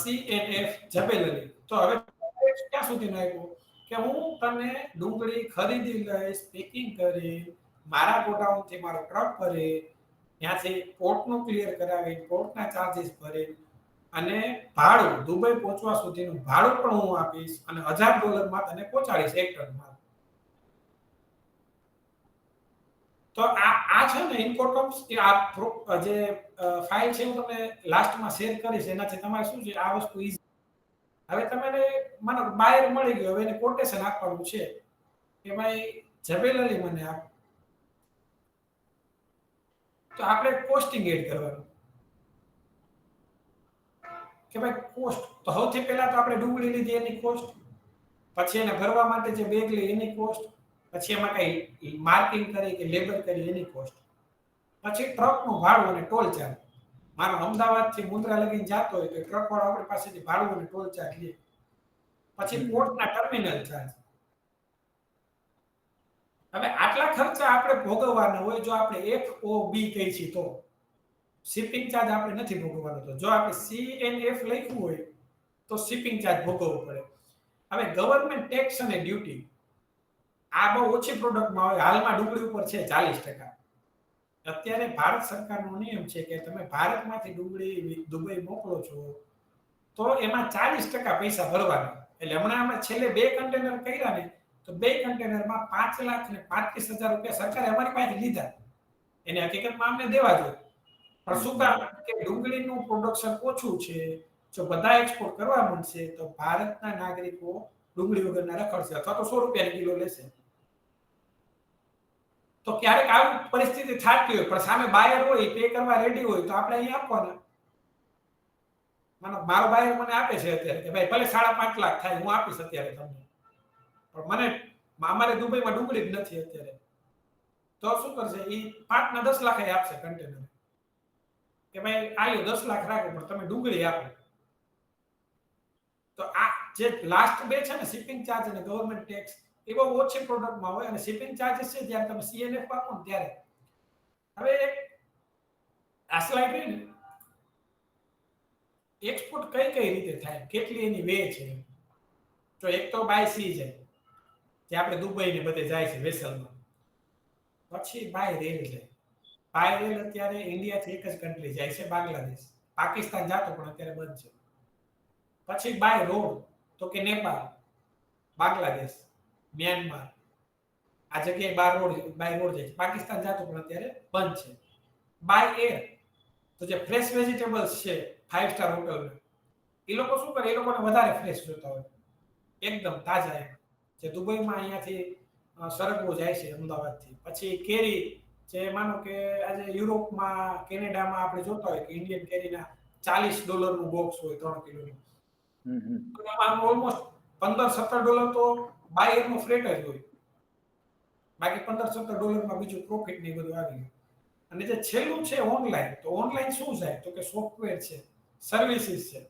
CNF જબેલેલી. તો હવે ક્યાં સુધીનો આપ્યો કે હું તને ડુંગળી ખરીદી લઈશ, પેકિંગ કરી, મારા ગોડાઉનથી મારો ટ્રક ભરે, ત્યાંથી પોર્ટનું ક્લિયર કરાવી, પોર્ટના ચાર્જીસ ભરે, અને ભાડું દુબઈ પહોંચવા સુધીનું ભાડું પણ હું આપીશ, અને $1000 માં તને પહોંચાડીશ એક ટનમાં. તો આ છે ને ઇન્કોટમ્સ કે આ જે ફાઇલ છે હું તમને લાસ્ટમાં શેર કરીશ, એનાથી તમારે શું છે આ વસ્તુ ઈઝી. હવે તમને મને બાયર મળી ગયો, હવે એને કોટેશન આપવાનું છે કે ભાઈ જબેલલી મને આપ. તો આપણે કોસ્ટિંગ એડ કરવાનું કે ભાઈ કોસ્ટ. તો સૌથી પહેલા તો આપણે ડુંગળી લીધી એની કોસ્ટ, પછી એને ભરવા માટે જે બેગ લે એની કોસ્ટ, પછી એમાં કઈ માર્કિંગ કરી કે લેબલ કરી એની કોસ્ટ, પછી ટ્રકનું ભાડું અને ટોલ ચાર્જ. મારો અમદાવાદથી મુન્દ્રા લગીને જતો હોય તો ટ્રક વાળો આપણી પાસેથી ભાડું અને ટોલ ચાર્જ લે. પછી પોર્ટના ટર્મિનલ ચાર્જ. હવે આટલા ખર્ચા આપણે ભોગવવાના હોય જો આપણે FOB કહી છીએ તો. શિપિંગ ચાર્જ આપણે નથી ભોગવવાનો. તો જો આપણે CNF લખ્યું હોય તો શિપિંગ ચાર્જ ભોગવવો પડે. હવે ગવર્નમેન્ટ ટેક્સ અને ડ્યુટી આ બહુ ઓછી પ્રોડક્ટમાં હોય. હાલમાં ડુંગળી ઉપર છે 40%. અત્યારે ભારત સરકારનો નિયમ છે કે તમે ભારતમાંથી ડુંગળી દુબઈ મોકલો છો તો એમાં 40% પૈસા ભરવાના. એટલે હમણાં અમે છેલ્લે 2 કન્ટેનર કર્યા ને તો 2 કન્ટેનરમાં $5,35,000 સરકારે અમારી પાસે લીધા. એને હકીકતમાં અમને દેવા જોઈએ, પણ શું કામ કે ડુંગળીનું પ્રોડક્શન ઓછું છે. જો બધા એક્સપોર્ટ કરવા માંડશે તો ભારતના નાગરિકો ડુંગળી વગરના રખડશે અથવા તો $100 કિલો લેશે. તો ક્યારેક આવી પરિસ્થિતિ થતી હોય પણ સામે બાયર હોય, પે કરવા રેડી હોય તો આપણે અહીં આપવાના. મારો બાયર મને આપે છે અત્યારે કે ભાઈ ભલે 5.5 લાખ થાય હું આપીશ અત્યારે તમને, પણ મને અમારે દુબઈમાં ડુંગળી જ નથી અત્યારે. તો શું કરશે એ 5 ના 10 લાખ આપશે કન્ટેનર કે ભાઈ આલ્યો 10 લાખ રાખો પણ તમે ડુંગળી આપો. તો આ જે લાસ્ટ બે છે ને શિપિંગ ચાર્જ અને ગવર્નમેન્ટ ટેક્સ એ બહુ ઓછી પ્રોડક્ટમાં હોય, અને શિપિંગ ચાર્જીસ છે જ્યારે તમે CNF આપો ને ત્યારે. હવે આ સ્લાઇડ રહી ને એક્સપોર્ટ કઈ કઈ રીતે થાય, કેટલી એની વે છે. તો એક તો બાય સી જાય જે આપણે દુબઈ ને બધે જાય છે વેસલમાં. પછી બાય રેલ જાય. બાય રેલ અત્યારે ઇન્ડિયાથી એક જ કન્ટ્રી જાય છે બાંગ્લાદેશ. પાકિસ્તાન જાતો પણ અત્યારે બંધ છે. પછી બાય રોડ તો કે નેપાળ, બાંગ્લાદેશ, મ્યાનમાર આ જગ્યાએ બાય રોડ જાય છે. પાકિસ્તાન જાતો પણ અત્યારે બંધ છે. બાય એર તો જે ફ્રેશ વેજીટેબલ્સ છે 5 સ્ટાર હોટલમાં એ લોકો શું કરે, એ લોકોને વધારે ફ્રેશ જોતા હોય, એકદમ તાજા. જે દુબઈમાં અહીંયાથી સરગવો જાય છે અમદાવાદથી. પછી કેરી જે માનો કે આજે યુરોપમાં કેનેડામાં આપણે જોતા હોય કે ઇન્ડિયન કેરીના $40 નું બોક્સ હોય 3 કિલોનું. ઓલમોસ્ટ $15-17 તો બાયરનો ફ્રેટ જ હોય. બાકી $15-17 માં બીજું પ્રોફિટ ને બધું આવી ગયું. અને જે છેલ્લું છે ઓનલાઈન, તો ઓનલાઈન શું જાય તો કે સોફ્ટવેર છે, સર્વિસીસ છે.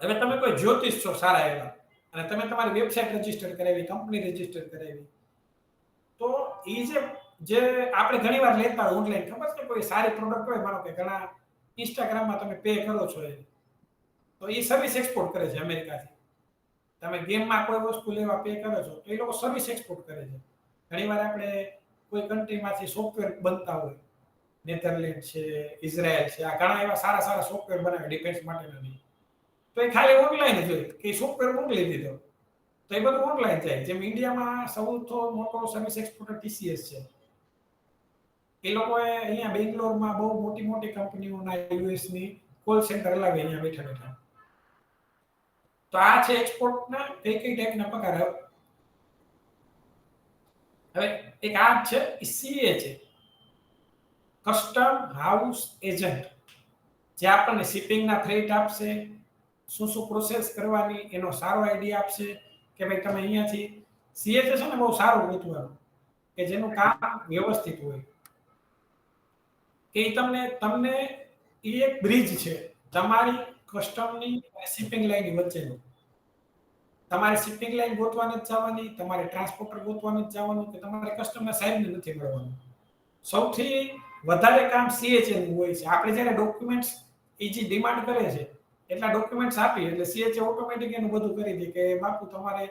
હવે તમે કોઈ જ્યોતિષ છો સારા એવા અને તમે તમારી વેબસાઇટ રજીસ્ટર કરાવી, કંપની રજીસ્ટર કરાવી, તો એ જે જે આપણે ઘણીવાર લેતા હોય ઓનલાઈન, ખબર છે કોઈ સારી પ્રોડક્ટ હોય, માનો કે ઘણા ઇન્સ્ટાગ્રામમાં તમે પે કરો છો એ, તો એ સર્વિસ એક્સપોર્ટ કરે છે અમેરિકાથી. તમે ગેમમાં કોઈ વસ્તુ લેવા પે કરો છો તો એ લોકો સર્વિસ એક્સપોર્ટ કરે છે. ઘણીવાર આપણે કોઈ કન્ટ્રીમાંથી સોફ્ટવેર બનતા હોય, નેધરલેન્ડ છે, ઇઝરાયલ છે, આ ઘણા એવા સારા સારા સોફ્ટવેર બનાવે ડિફેન્સ માટેના બી. તો એ ખાલી ઓનલાઈન જ હોય કે સોફ્ટવેર મોકલી દીધો, તો એ બધું ઓનલાઈન જાય. જેમ ઇન્ડિયામાં સૌથી મોટો સર્વિસ એક્સપોર્ટર TCS છે. એ લોકોએ અહીંયા બેંગ્લોરમાં બહુ મોટી મોટી કંપનીઓના યુએસની કોલ સેન્ટર લાવી અહીંયા બેઠા બેઠા. તો આ છે એક્સપોર્ટના કઈ કઈ ટાઈપના પગાર. હવે એક આ છે CA છે, કસ્ટમ હાઉસ એજન્ટ, જે આપણને શિપિંગના ફ્રેટ આપશે, શું શું પ્રોસેસ કરવાની એનો સારો આઈડિયા આપશે કે ભાઈ તમે અહીંયાથી. CA છે ને બહુ સારું ગોતવાનું કે જેનું કામ વ્યવસ્થિત હોય, કે તમને તમને એ એક બ્રિજ છે તમારી કસ્ટમની અને શિપિંગ લાઈનની વચ્ચેનું. તમારે શિપિંગ લાઈન ગોતવા નથી જવાની, તમારે ટ્રાન્સપોર્ટર ગોતવા નથી જવાનું, કે તમારે કસ્ટમર સાહેબને નથી મળવાનું. સૌથી વધારે કામ CHA નું હોય છે. આપણે જ્યારે ડોક્યુમેન્ટ્સ જે ડિમાન્ડ કરે છે એટલા ડોક્યુમેન્ટ્સ આપી એટલે CHA ઓટોમેટિક એનું બધું કરી દે કે બાપુ તમારે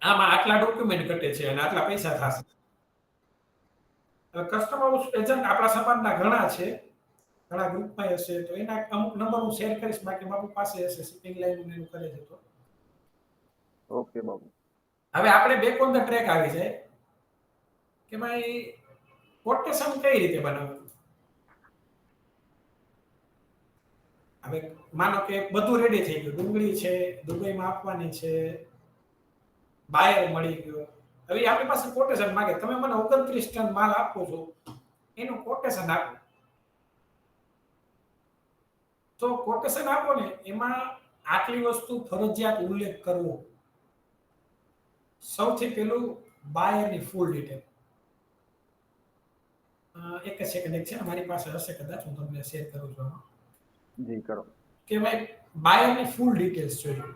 આમાં આટલા ડોક્યુમેન્ટ ઘટે છે અને આટલા પૈસા થશે. કસ્ટમર એજન્ટ આપણા સમાજના ઘણા છે, ઘણા ગ્રુપમાં હશે, તો એના અમુક નંબર હું શેર કરીશ, બાકી બાપુ પાસે હશે શિપિંગ લાઈન એનું કરે છે. તો ઓકે બાબુ. હવે આપણે બેક ઓન ધ ટ્રેક આવી જાય કે ભાઈ કોટેશન કઈ રીતે બનાવવું. હવે માનો કે બધું રેડી થઈ ગયું, ડુંગળી છે દુબઈમાં આપવાની છે, બાયર મળી ગયો, હવે આપણી પાસે કોટેશન માંગે, તમે મને 29 ટન માલ આપો છો, એનું કોટેશન આપો. તો કોટેશન આપો ને, એમાં આટલી વસ્તુ ફરજિયાત ઉલ્લેખ કરવો. સૌથી પહેલું બાયરની ફૂલ ડિટેલ. એક જ સેકન્ડ, એક છે ને મારી પાસે હશે કદાચ, હું તમને શેર કરું છું. જી કરો. કે ભાઈ બાયરની ફૂલ ડિટેલ્સ જોઈએ.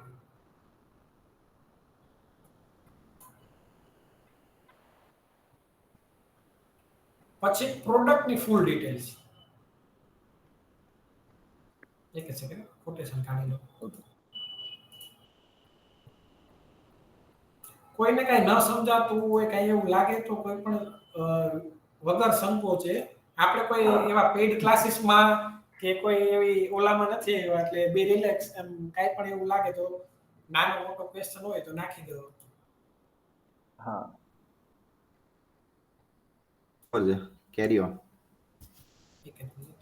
પછી પ્રોડક્ટની ફૂલ ડિટેલ્સ. એક જ સેકન્ડ, કોટેશન કાઢી લો. કોઈને કઈ ન સમજાતું હોય, કઈ એવું લાગે તો કોઈ પણ વગર સંકોચે, આપણે કોઈ એવા પેઇડ ક્લાસીસમાં કે કોઈ એવી ઓલામાં નથી આવ્યા, એટલે બી રિલેક્સ. એમ કઈ પણ એવું લાગે તો નાનો મોટો ક્વેશ્ચન હોય તો નાખી દો. હા, કેરી ઓન. એક જ મિનિટ.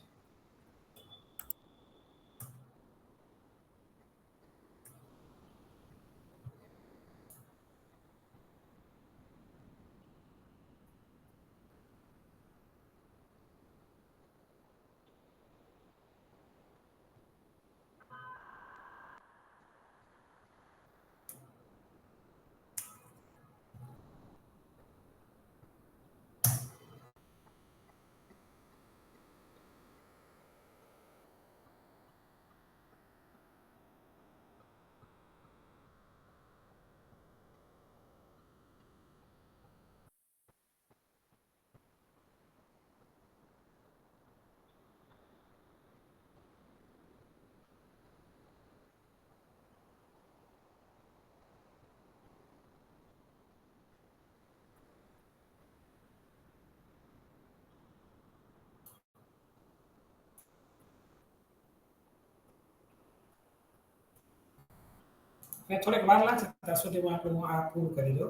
મેં થોડીક વાર લાગશે ત્યાં સુધીમાં આપણું આ પૂરું કરી દો.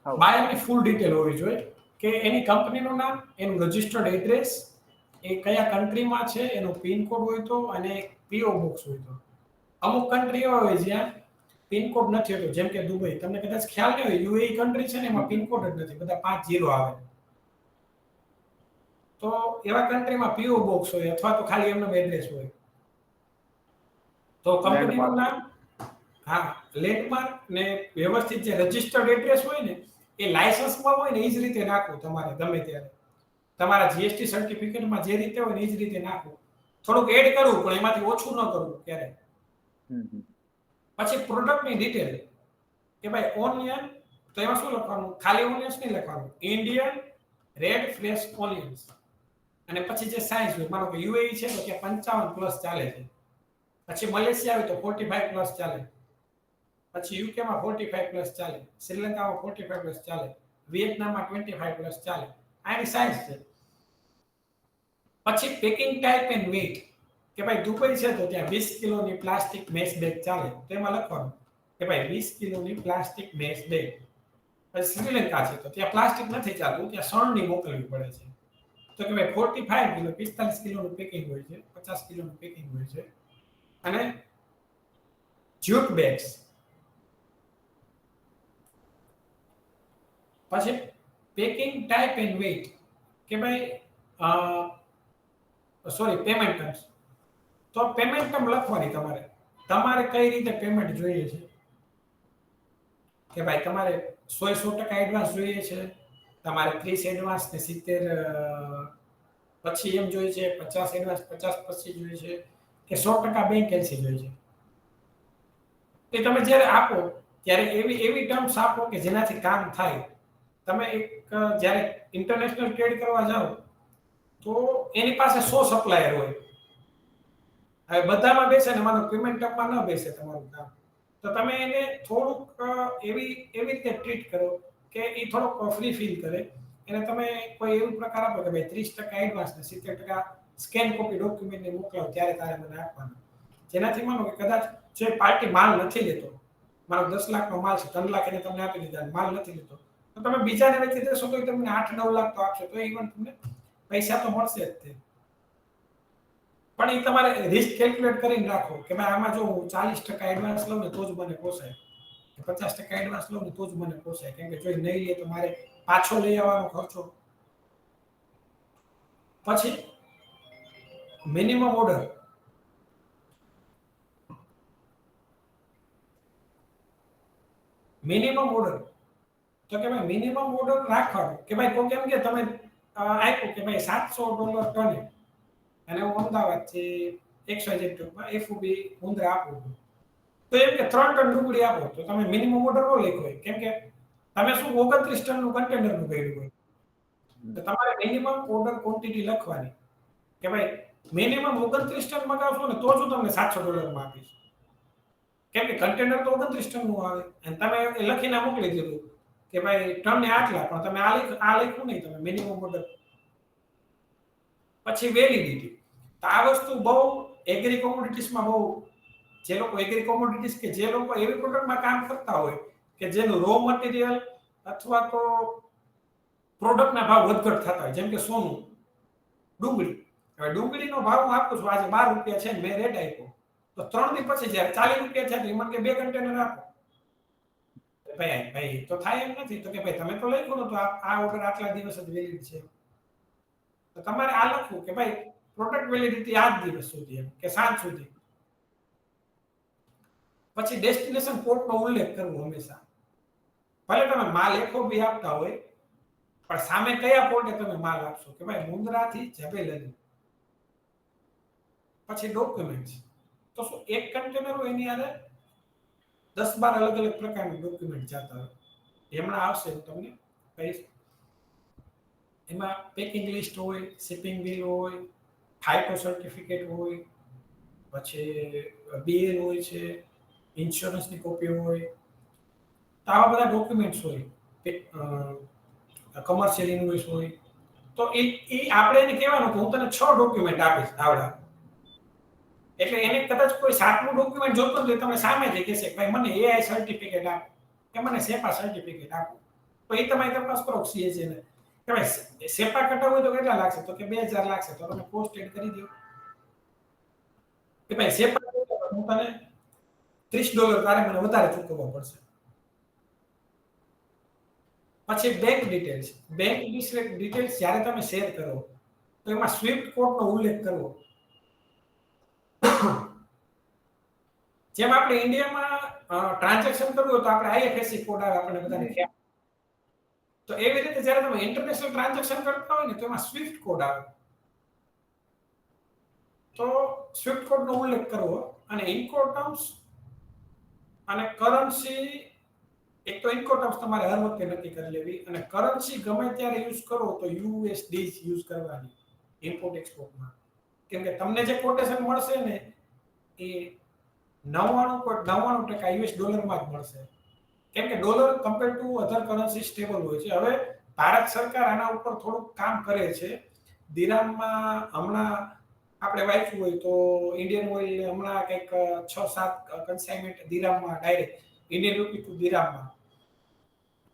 હા. બાયરની ફૂલ ડિટેલ હોવી જોઈએ કે એની કંપનીનું નામ, એનું રજિસ્ટર્ડ એડ્રેસ, એ કયા કન્ટ્રીમાં છે, એનો પિન કોડ હોય તો, અને PO બોક્સ હોય તો. અમુક કન્ટ્રીઓ હોય જ્યાં પિન કોડ નથી હોતો, જેમ કે દુબઈ. તમને કદાચ ખ્યાલ નહીં હોય, UAE કન્ટ્રી છે ને એમાં પિન કોડ જ નથી, બધા 5 0 આવે. તો એવા કન્ટ્રીમાં PO બોક્સ હોય અથવા તો ખાલી એમનો એડ્રેસ હોય. તો કંપનીનું નામ, હા, લેન્ડમાર્ક ને વ્યવસ્થિત જે રજિસ્ટર્ડ એડ્રેસ હોય ને, એ લાયસન્સમાં હોય ને એ જ રીતે નાખવું તમારે ગમે ત્યારે. તમારા GST સર્ટિફિકેટમાં જે રીતે હોય ને એ જ રીતે નાખવું. થોડુંક એડ કરવું પણ એમાંથી ઓછું ન કરવું ક્યારેય. પછી પ્રોડક્ટની ડિટેલ કે ભાઈ ઓનિયન તો એમાં શું લખવાનું? ખાલી ઓનિયન્સ નહીં લખવાનું, ઇન્ડિયન રેડ ફ્રેશ ઓનિયન્સ. અને પછી જે સાઇઝ હોય, માનો કે યુએઈ છે તો ત્યાં 55 પ્લસ ચાલે છે. પછી મલેશિયા હોય તો 45 પ્લસ ચાલે. પછી યુકે માં 45 પ્લસ ચાલે, શ્રીલંકામાં 45 પ્લસ ચાલે, વિયેતનામમાં 25 પ્લસ ચાલે. આની સાઇઝ છે. પછી પેકિંગ ટાઈપ એન્ડ વેઇટ, કે ભાઈ દુબઈ છે તો ત્યાં 20 કિલોની પ્લાસ્ટિક મેશ બેગ ચાલે, તો એમાં લખવાનું કે ભાઈ 20 કિલોની પ્લાસ્ટિક મેશ બેગ. પછી શ્રીલંકા છે તો ત્યાં પ્લાસ્ટિક નથી ચાલતું, ત્યાં શણની મોકલવી પડે છે, તો કે ભાઈ 45 કિલો 45 કિલોનું પેકિંગ હોય છે, 50 કિલોનું પેકિંગ હોય છે. અને જ્યુટ બેગ્સ. પછી પેકિંગ ટાઈપ એન્ડ વેઇટ, કે ભાઈ સોરી પેમેન્ટ ટર્મ્સ, તો પેમેન્ટ ટર્મ લખવાની તમારે કઈ રીતે પેમેન્ટ જોઈએ છે, કે ભાઈ તમારે 100% એડવાન્સ જોઈએ છે, તમારે 30 એડવાન્સ ને 70 પછી એમ જોઈએ છે, 50 એડવાન્સ 50 પછી જોઈએ છે, કે 100% બેંક એલસી જોઈએ છે. એ તમે જ્યારે આપો ત્યારે એવી ટર્મ્સ આપો કે જેનાથી કામ થાય. તમે એક જ્યારે ઇન્ટરનેશનલ ટ્રેડ કરવા જાઓ તો એની પાસે 100 સપ્લાયર હોય. હવે બધામાં બેસે ને માનો પેમેન્ટ ટર્મમાં ન બેસે તમારું કામ, તો તમે એને થોડુંક એવી રીતે ટ્રીટ કરો કે એ થોડોક ફ્રી ફીલ કરે. એને તમે કોઈ એવું પ્રકાર આપો કે ભાઈ 30% એડવાન્સ ને 70% સ્કેન કોપી ડોક્યુમેન્ટને મોકલાવો ત્યારે તારે મને આપવાનું. જેનાથી માનો કે કદાચ જે પાર્ટી માલ નથી લેતો, મારો 10 લાખનો માલ છે, 3 લાખ એને તમને આપી દીધા, માલ નથી લેતો, તો તમે બીજાને વેચી દેશો તો તમને 8-9 લાખ તો આપશે, તો ઇવન તમને પૈસા તો મળશે જ તે. પણ એ તમારે રિસ્ક કેલ્ક્યુલેટ કરીને રાખો કે ભાઈ આમાં જો હું 40% એડવાન્સ લઉં ને તો જ મને પોસાય, 50% એડવાન્સ લઉં ને તો જ મને પોસાય, કેમ કે જો એ નહીં લે તો મારે પાછો લઈ આવવાનો ખર્ચો. પછી મિનિમમ ઓર્ડર, તો કે ભાઈ મિનિમમ ઓર્ડર રાખવાનો કે ભાઈ કોઈ કેમ કે તમે આપ્યું કે ભાઈ $700 ટને, અને હું અમદાવાદથી XYZ ટૂંકમાં એફબી મુંદ્રા આપું છું, તો એમ કે 3 ટન ડુંગળી આપો, તો તમે મિનિમમ ઓર્ડર નો લખ્યો હોય, કેમ કે તમે શું 29 ટનનું કન્ટેનરનું કર્યું હોય, તો તમારે મિનિમમ ઓર્ડર ક્વોન્ટિટી લખવાની કે ભાઈ મિનિમમ 29 ટન મગાવશો ને તો જ હું તમને $700 માં આપીશ, કેમ કે કન્ટેનર તો 29 ટનનું આવે અને તમે લખીને મોકલી દીધું કે ભાઈ ટનને આટલા, પણ તમે આ લખ્યું નહીં, તમે મિનિમમ ઓર્ડર. પછી વેલિડિટી, તો આ વસ્તુ બહુ એગ્રી કોમોડિટીઝમાં બહુ, જે લોકો એગ્રી કોમોડિટીઝ કે જે લોકો એવી પ્રોડક્ટમાં કામ કરતા હોય કે જેનું રો મટીરિયલ અથવા તો પ્રોડક્ટના ભાવ વધઘટ થતા હોય, જેમ કે સોનું, ડુંગળી. હવે ડુંગળીનો ભાવ હું આપું છું આજે ₹12 છે, મેં રેટ આપ્યો, તો 3 દી પછી જ્યારે ₹40 છે તો મને કે 2 કન્ટેનર આપો. ભાઈ તો થાય એમ નથી, તો કે ભાઈ તમે તો લખ્યું ને તો આ ઓર્ડર આટલા દિવસ જ વેલિડ છે, તો તમારે આ લખવું કે ભાઈ પ્રોડક્ટ વેલિડિટી આજ દિવસ સુધી, એમ કે સાંજ સુધી. પછી ડેસ્ટિનેશન પોર્ટનો ઉલ્લેખ કરવો હંમેશા, ભલે તમે માલ એફઓબી આપતા હોય પણ સામે કયા પોર્ટે તમે માલ આપશો, કે ભાઈ મુન્દ્રાથી ઝબેલલી. પછી ડોક્યુમેન્ટ્સ, તો શું એક કન્ટેનર હોય એની અંદર 10-12 અલગ અલગ પ્રકારના ડોક્યુમેન્ટ જતા હોય, એમના આવશે હું તમને કહીશ. એમાં પેકિંગ લિસ્ટ હોય, શિપિંગ બિલ હોય, ફાઇટો સર્ટિફિકેટ હોય, પછી બીએલ હોય છે, ઇન્સ્યોરન્સની કોપી હોય, તો આવા બધા ડોક્યુમેન્ટ્સ હોય, કમર્શિયલ ઇન્વોઇસ હોય. તો એ આપણે એને કહેવાનું કે હું તને 6 ડોક્યુમેન્ટ આપીશ આવડા, એટલે એને કદાચ કોઈ 7મું ડોક્યુમેન્ટ જોતો હોય તમે સામે જ કહેશે કે ભાઈ મને એઆઈ સર્ટિફિકેટ આપો કે મને સેપા સર્ટિફિકેટ આપો, તો એ તમે તપાસ કરો સીએજી ને કે ભાઈ સેપા કટાવવું તો કેટલા લાગશે, તો કે 2000 લાગશે, તો તમે કોસ્ટ એડ કરી દો કે ભાઈ સેપા હું તને $30 તારે મને વધારે ચૂકવવા પડશે. પછી બેંક ડિટેલ્સ, જ્યારે તમે શેર કરો તો એમાં સ્વિફ્ટ કોડનો ઉલ્લેખ કરવો. જેમ આપણે ઇન્ડિયામાં ટ્રાન્ઝેક્શન કરવું હોય તો આપણે આઈએફએસસી કોડ આવે, આપણે બધાને ખ્યાલ. તો એવી રીતે જ્યારે તમે ઇન્ટરનેશનલ ટ્રાન્ઝેક્શન કરતા હોય ને તો એમાં સ્વિફ્ટ કોડ આવે, તો સ્વિફ્ટ કોડનો ઉલ્લેખ કરવો. અને ઇન્કોટર્મ્સ અને કરન્સી એક તો ઇન્કો ટર્મ્સ તમારે હર વખતે નક્કી કરી લેવી, અને કરન્સી ગમે ત્યારે યુઝ કરો તો યુએસડી યુઝ કરવાની ઇમ્પોર્ટ એક્સપોર્ટમાં. કેમ કે તમને જે કોટેશન મળશે ને એ 99.99% યુએસ ડોલરમાં જ મળશે. કેમ કે dollar compare to other currency stable હોય છે. હવે ભારત સરકાર આના ઉપર થોડુંક કામ કરે છે. દિરામમાં હમણાં આપણે વાંચ્યું હોય તો ઇન્ડિયન ઓઇલ હમણાં કંઈક 6-7 કન્સાઇનમેન્ટ દિરામમાં ડાયરેક્ટ ઇન્ડિયન રૂપી ટુ દિરામમાં,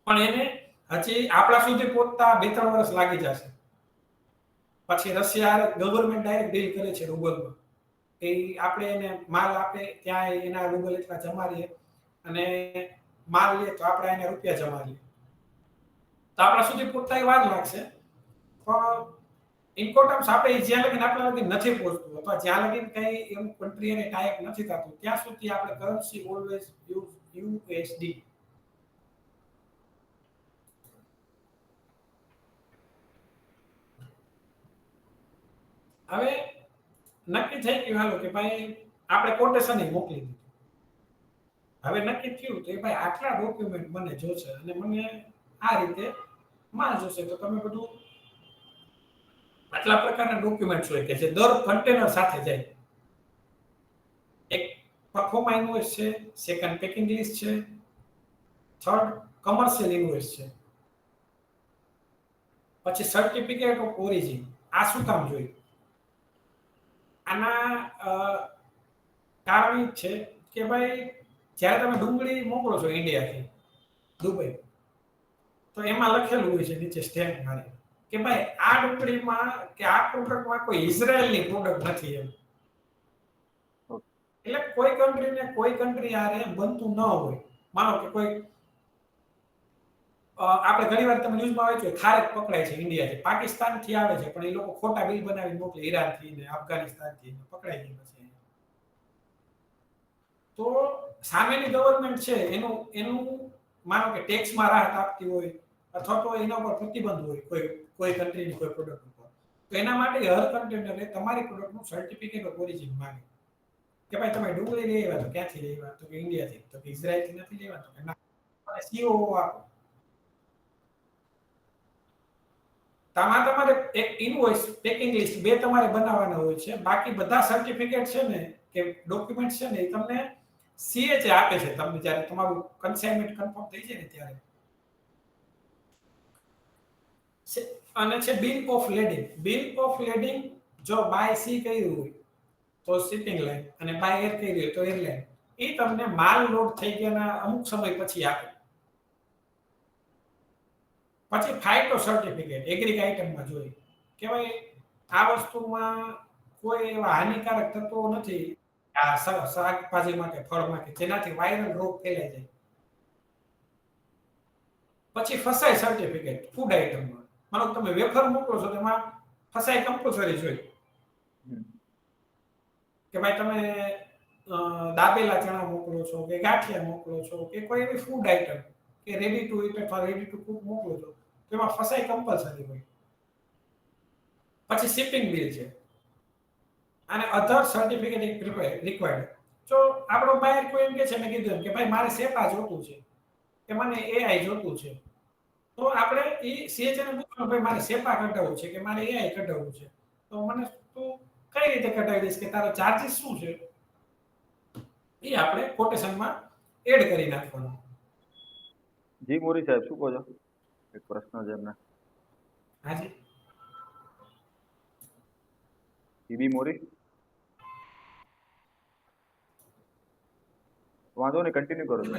પણ એને હજી આપણા સુધી પહોંચતા 2-3 વર્ષ લાગી જશે. પછી રશિયા ગવર્નમેન્ટ ડાયરેક્ટ ડીલ કરે છે રૂબલમાં, કે આપણે એને માલ આપે ત્યાં એના રૂબલ એટલા જમા રહીએ, અને માલ લે તો આપણે એને રૂપિયા જમા રહીએ. તો આપણા સુધી પહોંચતા વાર લાગશે, પણ ઇમ્પોર્ટન્સ આપણે જ્યાં લગીને આપણા લગી નથી પહોંચતું, અથવા જ્યાં લગીને કઈ એવું કન્ટ્રી અને ટાઈપ નથી થતું, ત્યાં સુધી આપણે કરન્સી ઓલવેઝ યુઝ યુએસડી. હવે નક્કી થઈ ગયું હાલો કે ભાઈ આપણે કોટેશન મોકલી દીધું. હવે નક્કી થયું કે ભાઈ આટલા ડોક્યુમેન્ટ મને જોશે અને મને આ રીતે માં જોશે, તો તમે બધું આટલા પ્રકારના ડોક્યુમેન્ટ્સ હોય કે જે દર કન્ટેનર સાથે જાય. એક પરફોર્મા ઇન્વોઇસ છે, સેકન્ડ પેકિંગ લિસ્ટ છે, થર્ડ કમર્શિયલ ઇન્વોઇસ છે, પછી સર્ટિફિકેટ ઓફ ઓરિજિન. આ શું કામ જોઈએ? આના કારણ છે કે ભાઈ જ્યારે તમે ડુંગળી મોકલો છો ઇન્ડિયાથી દુબઈ, તો એમાં લખેલું હોય છે નીચે સ્ટેમ્પ મારી કે ભાઈ આ ડુંગળીમાં કે આ પ્રોડક્ટમાં કોઈ ઇઝરાયલની પ્રોડક્ટ નથી એમ. એટલે કોઈ કન્ટ્રીને કોઈ કન્ટ્રી આરે બનતું ન હોય. માનો કે કોઈ આપણે ઘણીવાર તમે ન્યૂઝમાં વાંચ્યું ખારેક પકડાય છે ઇન્ડિયાથી, પાકિસ્તાનથી આવે છે, પણ એ લોકો ખોટા બિલ બનાવીને મોકલે ઈરાનથી ને અફઘાનિસ્તાનથી, પકડાઈ જાય પછી. તો સામેની ગવર્નમેન્ટ છે એનું માનો કે ટેક્સમાં રાહત આપતી હોય, અથવા તો એના ઉપર પ્રતિબંધ હોય કોઈ કન્ટ્રીની કોઈ પ્રોડક્ટ ઉપર, તો એના માટે હર કન્ટેનરે તમારી પ્રોડક્ટનું સર્ટિફિકેટ ઓફ ઓરિજિન માંગે કે ભાઈ તમે ડુંગળી લઈ આવ્યા તો ક્યાંથી લઈ આવ્યા, તો કે ઇન્ડિયાથી, તો કે ઇઝરાયલથી નથી લઈ આવ્યા, તો કે ના, સીઓ આપો. તમારે એક ઇનવોઇસ પેકિંગ લિસ્ટ બે તમારે બનાવવાના હોય છે. બાકી બધા સર્ટિફિકેટ છે ને કે ડોક્યુમેન્ટ છે ને એ તમને સીએચ આપે છે તમને જ્યારે તમારું કન્સાઇનમેન્ટ કન્ફર્મ થઈ જાય ને ત્યારે. અને છે બિલ ઓફ લેડિંગ. બિલ ઓફ લેડિંગ જો બાય સી કર્યું હોય તો શિપિંગ લાઈન, અને બાય એર કર્યું હોય તો એરલાઇન, એ તમને માલ લોડ થઈ ગયાના અમુક સમય પછી આપે. પછી ફાઇટો સર્ટિફિકેટ એગ્રીક આઇટમમાં જોઈએ કે ભાઈ આ વસ્તુમાં કોઈ એવા હાનિકારક તત્વો નથી આ શાકભાજીમાં કે ફળમાં કે જેનાથી વાયરલ રોગ ફેલાઈ જાય. પછી ફસાઈ સર્ટિફિકેટ ફૂડ આઇટમમાં, માનો તમે વેફર મોકલો છો તેમાં ફસાઈ કમ્પલસરી જોઈએ કે ભાઈ તમે દાબેલા ચણા મોકલો છો કે ગાંઠિયા મોકલો છો કે કોઈ એવી ફૂડ આઇટમ કે રેડી ટુ ઈટ અથવા રેડી ટુ કુક મોકલો છો, તેમાં ફસાઈ કમ્પલસરી હોય. પછી શિપિંગ બિલ છે અને અધર સર્ટિફિકેટ રિક્વાયર્ડ. જો આપણો બાયર કોઈ એમ કે છે, મેં કીધું કે ભાઈ મારે સેપા જોતું છે કે મને એઆઈ જોતું છે, તો આપણે એ સીએચને પૂછવાનું ભાઈ મારે સેપા કઢાવવું છે કે મારે એઆઈ કઢાવવું છે, તો મને તું કઈ રીતે કઢાવી દઈશ કે તારો ચાર્જીસ શું છે, એ આપણે કોટેશનમાં એડ કરી નાખવાનું. જી મોરી સાહેબ શું કહો છો? એક પ્રશ્ન છે એમને. હાજી ઈબી મોરી, વાંધો નહીં, કન્ટિન્યુ કરો છો.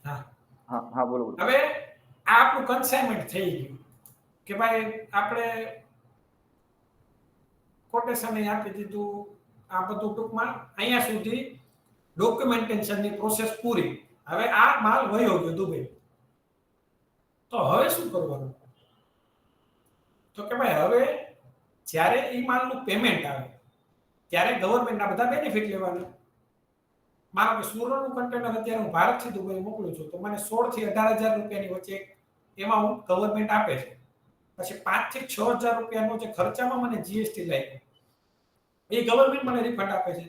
હા હા હા બોલો બોલો. હવે આ આપણું કન્સાઇનમેન્ટ થઈ ગયું કે ભાઈ આપણે કોટેશન આપી દીધું, આ બધું ટૂંકમાં અહીંયા સુધી ડોક્યુમેન્ટેશનની પ્રોસેસ પૂરી. હવે આ માલ વયો ગયો દુબઈ, તો હવે શું કરવાનું? તો કે ભાઈ હવે જ્યારે એ માલનું પેમેન્ટ આવે ત્યારે ગવર્નમેન્ટના બધા બેનિફિટ લેવાના. માનો કે સુરતનું કન્ટેનર અત્યારે હું ભારતથી દુબઈ મોકલું છું, તો મને 16 થી 18,000 રૂપિયાની વચ્ચે એમાઉન્ટ ગવર્નમેન્ટ આપે છે. પછી 5 થી 6,000 રૂપિયાનો જે ખર્ચામાં મને જીએસટી લાગ્યો એ ગવર્નમેન્ટ મને રિફંડ આપે છે,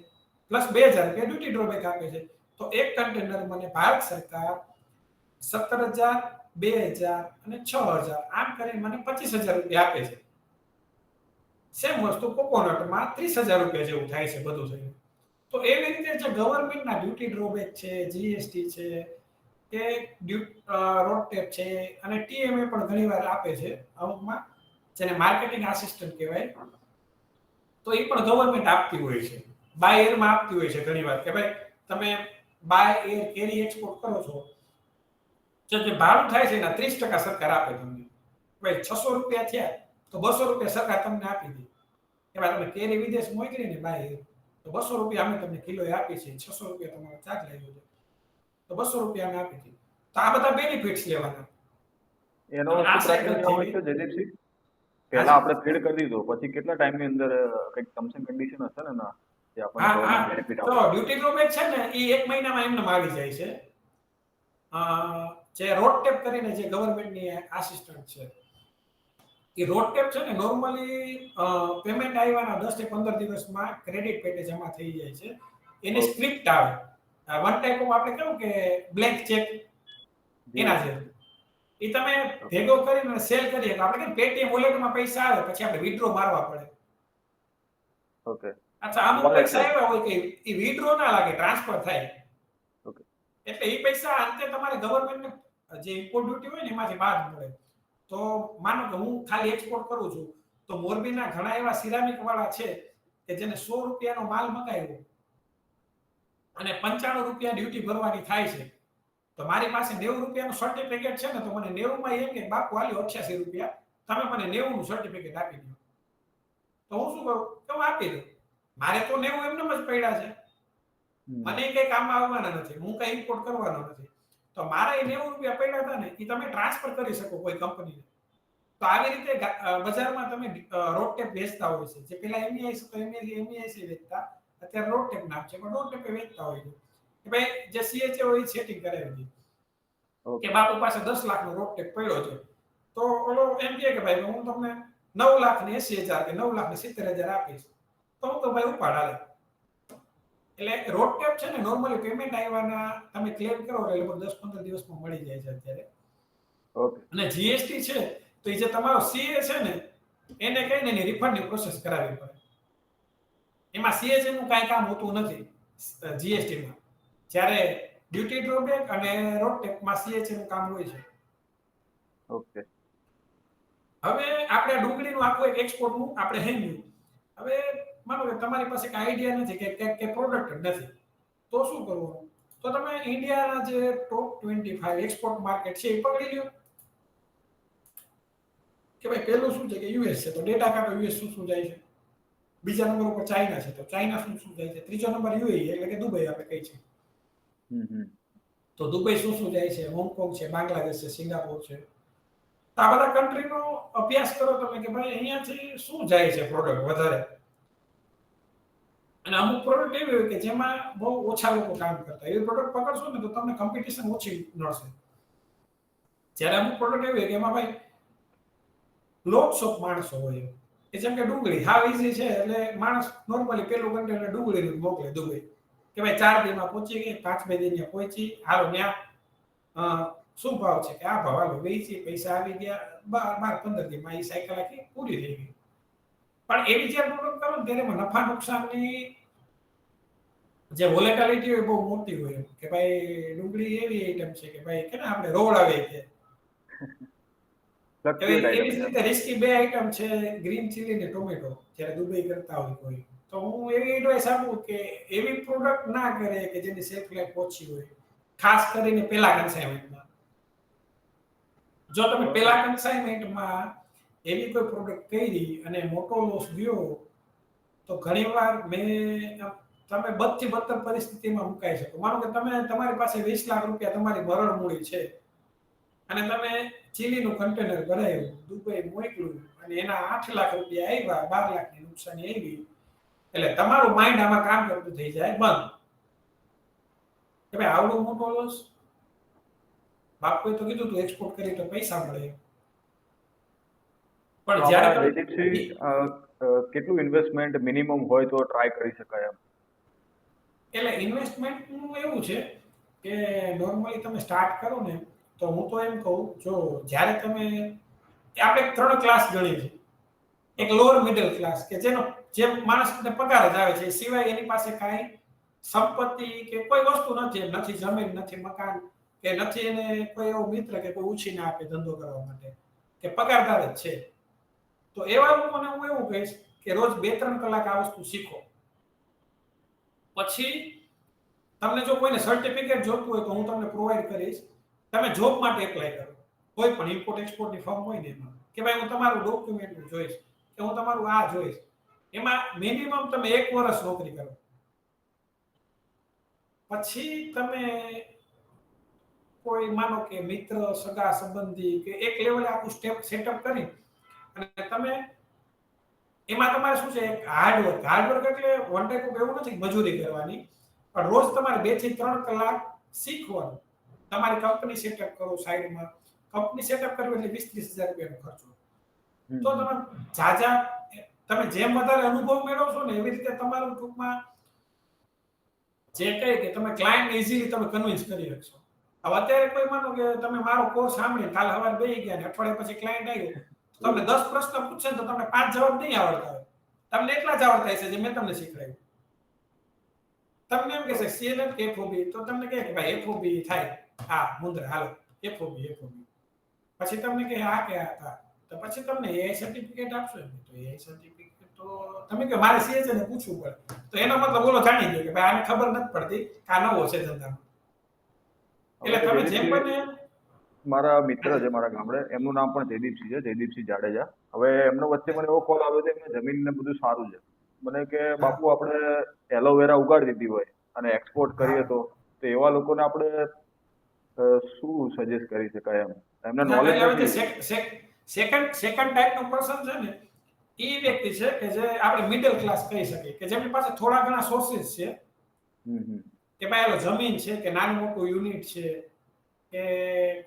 પ્લસ 2,000 રૂપિયા ડ્યુટી ડ્રોબેક આપે છે. તો એક કન્ટેનર મને ભારત સરકાર 17,000, 2,000 અને 6,000 આમ કરીને મને 25,000 રૂપિયા આપે છે. સેમ વસ્તુ કોકોનટમાં 30,000 રૂપિયા જેવું થાય છે બધું થઈને. તો એવી રીતે જે ગવર્મેન્ટના ડ્યુટી ડ્રોબેક છે, જીએસટી છે, કે રોડ ટેપ છે અને ટીએમએ પણ ઘણીવાર આપે છે અમુકમાં, જેને માર્કેટિંગ આસિસ્ટન્ટ કહેવાય. તો એ પણ ગવર્મેન્ટ આપતી હોય છે. બાય એરમાં આપતી હોય છે ઘણીવાર કે ભાઈ તમે બાય એર કેરી એક્સપોર્ટ કરો છો, જે ભાડું થાય છે એના 30% સરકાર આપે તમને. ભાઈ 600 રૂપિયા થયા તો 200 રૂપિયા સરકાર તમને આપી દે. કે ભાઈ તમે કેરી વિદેશ મોકલી ને બાય એર, તો 200 રૂપિયા અમે તમને કિલોએ આપી છે, 600 રૂપિયા તમારો ચાર્જ લાગ્યો છે, તો 200 રૂપિયા અમે આપી દીધી. તો આ બધા બેનિફિટ્સ લેવાના. એનો અને આ શું સાયકલ ક્રાઇટેરિયા હોય જેવી છે જયદીપસિંહ? પહેલા આપણે ફીડ કરી દીધો પછી કેટલા ટાઈમની અંદર કંઈક ટર્મ્સ એન્ડ કન્ડિશન હશે ને એના, જે આપણને હા ગવર્મેન્ટ હા બેનિફિટ તો આપે? ડ્યુટી ડ્રોબેક છે ને એ 1 મહિનામાં એમને આવી જાય છે. જે રોડ ટેપ કરીને જે ગવર્મેન્ટની આસિસ્ટન્ટ છે, એ રોડ ટેપ છે ને નોર્મલી પેમેન્ટ આવ્યાના 10 થી 15 દિવસમાં ક્રેડિટ પેટે જમા થઈ જાય છે. એની ઓકે. સ્ક્રિપ્ટ આવે. વન ટાઈપ ઓફ આપણે કેવું કે બ્લેન્ક ચેક જી એના જેવું. એ તમે ભેગો કરીને સેલ કરીએ તો આપણે કે પેટીએમ વોલેટમાં પૈસા આવે પછી આપણે વિથડ્રો મારવા પડે. ઓકે. અચ્છા, અમુક વોલેટ પૈસા આવ્યા હોય કે એ વિથડ્રો ના લાગે, ટ્રાન્સફર થાય. ઓકે. એટલે એ પૈસા અંતે તમારે ગવર્મેન્ટને જે ઇમ્પોર્ટ ડ્યુટી હોય ને એમાંથી બાદ મળે. તો માનો કે હું ખાલી એક્સપોર્ટ કરું છું, તો મોરબીના ઘણા એવા સિરામિક વાળા છે કે જેને 100 રૂપિયાનો માલ મંગાવ્યો અને 95 રૂપિયા ડ્યુટી ભરવાની થાય છે, તો મારી પાસે 90 રૂપિયાનું સર્ટિફિકેટ છે ને, તો મને 90 માં એમ કે બાપુ હાલ્યો 88 રૂપિયા, તમે મને 90 નું સર્ટિફિકેટ આપી દો. તો હું શું કરું કે હું આપી દઉં. મારે તો 90 એમનેમ જ પડ્યા છે, મને કઈ કામમાં આવવાના નથી, હું કઈ ઇમ્પોર્ટ કરવાનો નથી. તો મારા એ 90 રૂપિયા પડ્યા હતા ને એ તમે ટ્રાન્સફર કરી શકો કોઈ કંપનીને. તો આવી રીતે બજારમાં તમે રોડ ટેપ વેચતા હોય છે. જે પેલા એમઈઆઈસી તો એમઈઆઈસી વેચતા, અત્યારે રોડ ટેપ નામ છે, પણ રોડ ટેપ વેચતા હોય છે કે ભાઈ જે સીએચએ હોય એ સેટિંગ કરાવી દે કે બાપુ પાસે 10 લાખનો રોડ ટેપ પડ્યો છે, તો ઓલો એમ કહે કે ભાઈ હું તમને 9,80,000 કે 9,70,000 આપીશ, તો હું તો ભાઈ ઉપાડ હાલે. એટલે રોડ ટેપ છે ને નોર્મલી પેમેન્ટ આવ્યાના તમે ક્લેમ કરો એટલે લગભગ 10-15 દિવસમાં મળી જાય છે અત્યારે. ઓકે. અને જીએસટી છે તો એ જે તમારો સીએ છે ને એને કહીને એની રિફંડની પ્રોસેસ કરાવવી પડે. એમાં સીએચએ નું કાંઈ કામ હોતું નથી જીએસટીમાં. જ્યારે ડ્યુટી ડ્રોબેક અને રોડ ટેપમાં સીએચએ નું કામ હોય છે. ઓકે. હવે આપણે ડુંગળીનું આખું એક એક્સપોર્ટનું આપણે હેન્ડ્યું. હવે માનો કે તમારી પાસે કઈ આઈડિયા નથી કે પ્રોડક્ટ નથી, તો શું કરવું? તો તમે ઇન્ડિયાના જે ટોપ 25 એક્સપોર્ટ માર્કેટ છે એ પકડી લ્યો. કે ભાઈ પહેલું શું છે કે યુએસ છે, તો ડેટા કાઢો યુએસ શું શું જાય છે. બીજા નંબર ઉપર ચાઇના છે, તો ચાઇના શું શું જાય છે. ત્રીજો નંબર યુએઈ એટલે કે દુબઈ આપણે કહી છે. તો દુબઈ શું શું જાય છે, હોંગકોંગ છે, બાંગ્લાદેશ છે, સિંગાપોર છે. તો આ બધા કન્ટ્રીનો અભ્યાસ કરો તમે કે ભાઈ અહીંયાથી શું જાય છે પ્રોડક્ટ વધારે. અને અમુક પ્રોડક્ટ એવી હોય કે જેમાં બહુ ઓછા લોકો કામ કરતા, એવી પ્રોડક્ટ પકડશો ને તો તમને કોમ્પિટિશન ઓછી મળશે. જ્યારે અમુક પ્રોડક્ટ એવી હોય કે એમાં ભાઈ લોટ્સ ઓફ માણસો હોય, કે જેમ કે ડુંગળી હાવ ઈઝી છે એટલે માણસ નોર્મલી પેલું કન્ટેનર ડુંગળીનું મોકલે દુબઈ કે ભાઈ 4 દિનમાં પહોંચી ગઈ, 5 દિનમાં પહોંચી, હાલો ત્યાં શું ભાવ છે કે આ ભાવ, હાલો વેચી, પૈસા આવી ગયા, 12-15 દિનમાં એ સાયકલ આખી પૂરી થઈ ગઈ. પણ એવી જ્યારે પ્રોડક્ટ કરો ને ત્યારે એમાં નફા નુકસાનની જે વોલેટિલિટી હોય બહુ મોટી હોય કે ભાઈ ડુંગળી એવી આઈટમ છે કે ભાઈ કે આપણે રોડ આવે છે. એવી જ રીતે રિસ્કી બે આઈટમ છે, ગ્રીન ચીલી ને ટોમેટો, જ્યારે દુબઈ કરતા હોય કોઈ. તો હું એવી એડવાઇસ આપું કે એવી પ્રોડક્ટ ના કરે કે જેની સેલ્ફ લાઈફ ઓછી હોય, ખાસ કરીને પેલા કન્સાઇનમેન્ટમાં. જો તમે પેલા કન્સાઇનમેન્ટમાં એવી કોઈ પ્રોડક્ટ કરી અને મોટો લોસ ગયો, તો ઘણીવાર તમે બદથી બદતર પરિસ્થિતિમાં મુકાઈ શકો. માનો કે તમારી પાસે 20 લાખ રૂપિયા તમારી મરણ મૂડી છે અને તમે ચીલીનું કન્ટેનર ભરાયું, દુબઈ મોકલ્યું અને એના 8 લાખ રૂપિયા આવ્યા, 12 લાખની નુકસાની આવી, એટલે તમારું માઇન્ડ આમાં કામ કરતું થઈ જાય બંધ. કે ભાઈ આવડો મોટો લોસ, બાપુએ તો કીધું તું એક્સપોર્ટ કરી તો પૈસા મળે. પણ જ્યારે કેટલું ઇન્વેસ્ટમેન્ટ મિનિમમ હોય તો ટ્રાય કરી શકાય એમ? એટલે ઇન્વેસ્ટમેન્ટનું એવું છે કે નોર્મલી તમે સ્ટાર્ટ કરો ને તો હું તો એમ કહું, જો જ્યારે તમે આપણે 3 ક્લાસ ગણીએ છીએ. એક લોઅર મિડલ ક્લાસ કે જે માણસને પગાર જ આવે છે, સિવાય એની પાસે કાંઈ સંપત્તિ કે કોઈ વસ્તુ નથી, નથી જમીન, નથી મકાન, કે નથી એને કોઈ એવો મિત્ર કે કોઈ ઉછીને આપે ધંધો કરવા માટે, કે પગારદાર જ છે. તો એવા લોકોને હું એવું કહીશ કે રોજ 2-3 કલાક આ વસ્તુ શીખો. પછી તમને જો કોઈને સર્ટિફિકેટ જોતું હોય તો હું તમને પ્રોવાઈડ કરીશ. તમે જોબ માટે એપ્લાય કરો, કોઈ પણ ઇમ્પોર્ટ એક્સપોર્ટની ફર્મ હોય ને એમાં, કે ભાઈ હું તમારું ડોક્યુમેન્ટ જોઈશ, કે હું તમારું આ જોઈશ. એમાં મિનિમમ તમે 1 વર્ષ નોકરી કરો, પછી તમે કોઈ માનો કે મિત્ર, સગા સંબંધી કે એક લેવલે આખું સ્ટેપ સેટઅપ કરી અને તમે એમાં તમારે શું છે, હાર્ડવર્ક એટલે વન ટાઈપ ઓફ એવું નથી મજૂરી કરવાની, પણ રોજ તમારે 2 થી 3 કલાક શીખવાનું. તમારી કંપની સેટઅપ કરો સાઈડમાં. કંપની સેટઅપ કરવી એટલે 20-30 હજાર રૂપિયાનો ખર્ચો. તો તમે જેમ વધારે અનુભવ મેળવશો ને એવી રીતે તમારું ટૂંકમાં જે કહે કે તમે ક્લાયન્ટને ઇઝીલી તમે કન્વિન્સ કરી શકશો. હવે અત્યારે કોઈ માનો કે તમે મારો કોર્સ સાંભળીને કાલ સવારે બેસી ગયા ને અઠવાડિયા પછી ક્લાયન્ટ આવ્યો, તમને 10 પ્રશ્ન પૂછશે ને તો તમને 5 જવાબ નહીં આવડતા હોય. તમને એટલા જ આવડતા હશે જે મેં તમને શીખવાડ્યું. તમને એમ કહેશે CLM કે FOB, તો તમને કહે કે ભાઈ FOB થાય, હા મુંદ્રા હાલો FOB. પછી તમને કહે આ કે આ હતા, તો પછી તમને AI સર્ટિફિકેટ આપશો ને, તો AI સર્ટિફિકેટ તો તમે કે મારે CHA ને પૂછવું પડે, તો એનો મતલબ બોલો જાણી ગયો કે ભાઈ આને ખબર નથી પડતી કે આ નવો છે ધંધામાં. એટલે તમે જેમ બને મારા મિત્ર છે મારા ગામડે, એમનું નામ પણ જયદીપસિંહ છે, જયદીપસિંહ જાડેજા. હવે એમનો વચ્ચે મને એવો કોલ આવ્યો છે, એમને જમીન ને બધું સારું છે. મને કે બાપુ આપણે એલોવેરા ઉગાડી દીધી હોય અને એક્સપોર્ટ કરીએ તો એવા લોકોને આપણે શું સજેસ્ટ કરી શકાય એમ? એમને નોલેજ નથી. સેકન્ડ ટાઈપનો પર્સન છે ને, એ વ્યક્તિ છે કે જે આપણે મિડલ ક્લાસ કહી શકીએ, કે જેમની પાસે થોડા ઘણા સોર્સિસ છે, કે ભાઈ એલો જમીન છે, કે નાનું મોટું યુનિટ છે, કે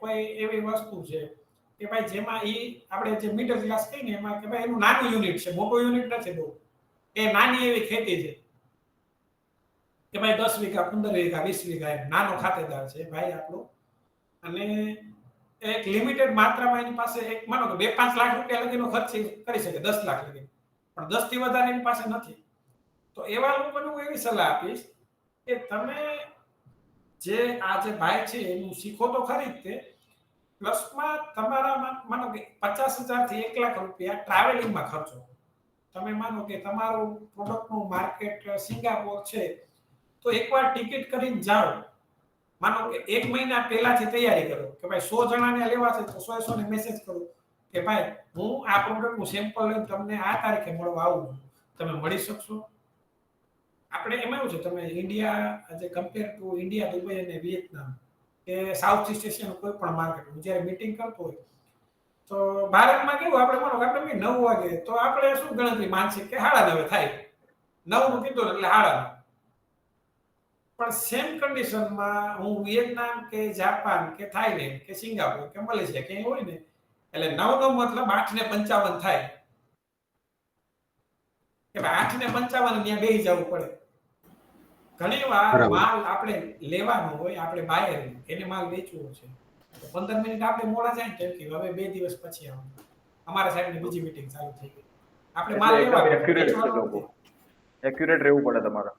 કોઈ એવી વસ્તુ છે કે ભાઈ જેમાં આપણે જે મિડલ ક્લાસ કહીએ ને એમાં કે ભાઈ એનું નાનું યુનિટ છે, મોટું યુનિટ નથી બહુ, એ નાની એવી ખેતી છે કે ભાઈ 10 વીઘા 15 વીઘા 20 વીઘા એમ નાનો ખાતેદાર છે ભાઈ આપણો, અને એક લિમિટેડ માત્રામાં એની પાસે એક માનો કે 2-5 લાખ રૂપિયા લગીનો ખર્ચ કરી શકે, 10 લાખ લગી, પણ 10 થી વધારે એની પાસે નથી. તો એવા લોકોને હું એવી સલાહ આપીશ કે તમે જે આ જે ભાઈ છે એનું શીખો તો ખરી જ તે, પ્લસમાં તમારા માનો કે 50,000 થી 1 લાખ રૂપિયા ટ્રાવેલિંગમાં ખર્ચો. તમે માનો કે તમારું પ્રોડક્ટનું માર્કેટ સિંગાપોર છે, તો એકવાર ટિકિટ કરીને જાઓ. માનો કે 1 મહિના પહેલાથી તૈયારી કરો કે ભાઈ 100 જણાને લેવા છે તો 100 ને મેસેજ કરો કે ભાઈ હું આ પ્રોડક્ટનું સેમ્પલ લઈને તમને આ તારીખે મળવા આવું છું, તમે મળી શકશો? આપણે એમાં એવું છે, તમે ઇન્ડિયા આજે કમ્પેર ટુ ઇન્ડિયા, દુબઈ અને વિયેતનામ કે સાઉથ ઈસ્ટ એશિયાનું કોઈ પણ માર્કેટ હું જ્યારે મીટિંગ કરતો હોય તો ભારતમાં કેવું આપણે માનો આપણે 9 વાગે તો આપણે શું ગણતરી માનસિક કે 9:30 થાય, 9 નું કીધું એટલે 9:30. પણ સેમ કન્ડિશનમાં હું વિયેતનામ કે જાપાન કે થાઈલેન્ડ કે સિંગાપોર કે મલેશિયા કે હોય ને, એટલે 9 નો મતલબ 8:55 થાય કે ભાઈ 8:55 ત્યાં બેસી જવું પડે. ઘણી વાર માલ આપણે લેવાનો હોય, આપણે બાયર એને માલ વેચવો છે તો 15 મિનિટ આપણે મોડા જાય ને કે હવે 2 દિવસ પછી આવવાનું, અમારા સાહેબની બીજી મીટિંગ ચાલુ થઈ ગઈ, આપણે માલ લેવા એક્યુરેટ રહેવું પડે તમારે.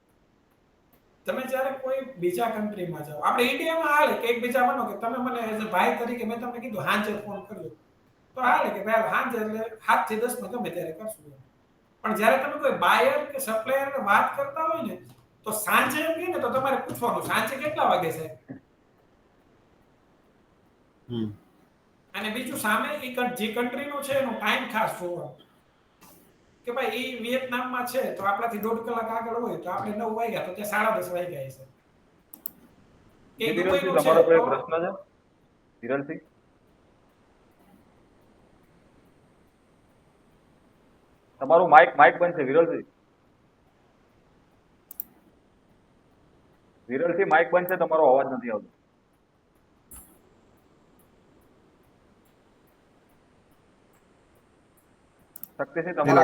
તમે જ્યારે કોઈ બીજા કન્ટ્રીમાં જાઓ, આપણે ઇન્ડિયામાં હાલે કે એકબીજા માનો કે તમે મને એઝ અ ભાઈ તરીકે મેં તમને કીધું હાંજે ફોન કરજો તો હાલે કે ભાઈ હાંજે એટલે 7 થી 10 માં ગમે ત્યારે કરશું. પણ જ્યારે તમે કોઈ બાયર કે સપ્લાયરને વાત કરતા હોય ને તો સાંજે એમ કહે ને તો તમારે પૂછવાનું સાંજે કેટલા વાગે છે, અને બીજું સામે જે કન્ટ્રીનો છે એનો ટાઈમ ખાસ જોવાનો કે ભાઈ એ વિયેતનામમાં છે તો આપણાથી 1.5 કલાક આગળ હોય તો આપણે 9 વાગ્યા તો ત્યાં 10:30 વાગ્યા હશે. કે વિરલસિંહ, તમારો કોઈ પ્રશ્ન છે? વિરલસિંહ, તમારું માઇક બંધ છે. વિરલસિંહ માઇક બંધ છે, તમારો અવાજ નથી આવતો. શક્તિસિંહ, તમારો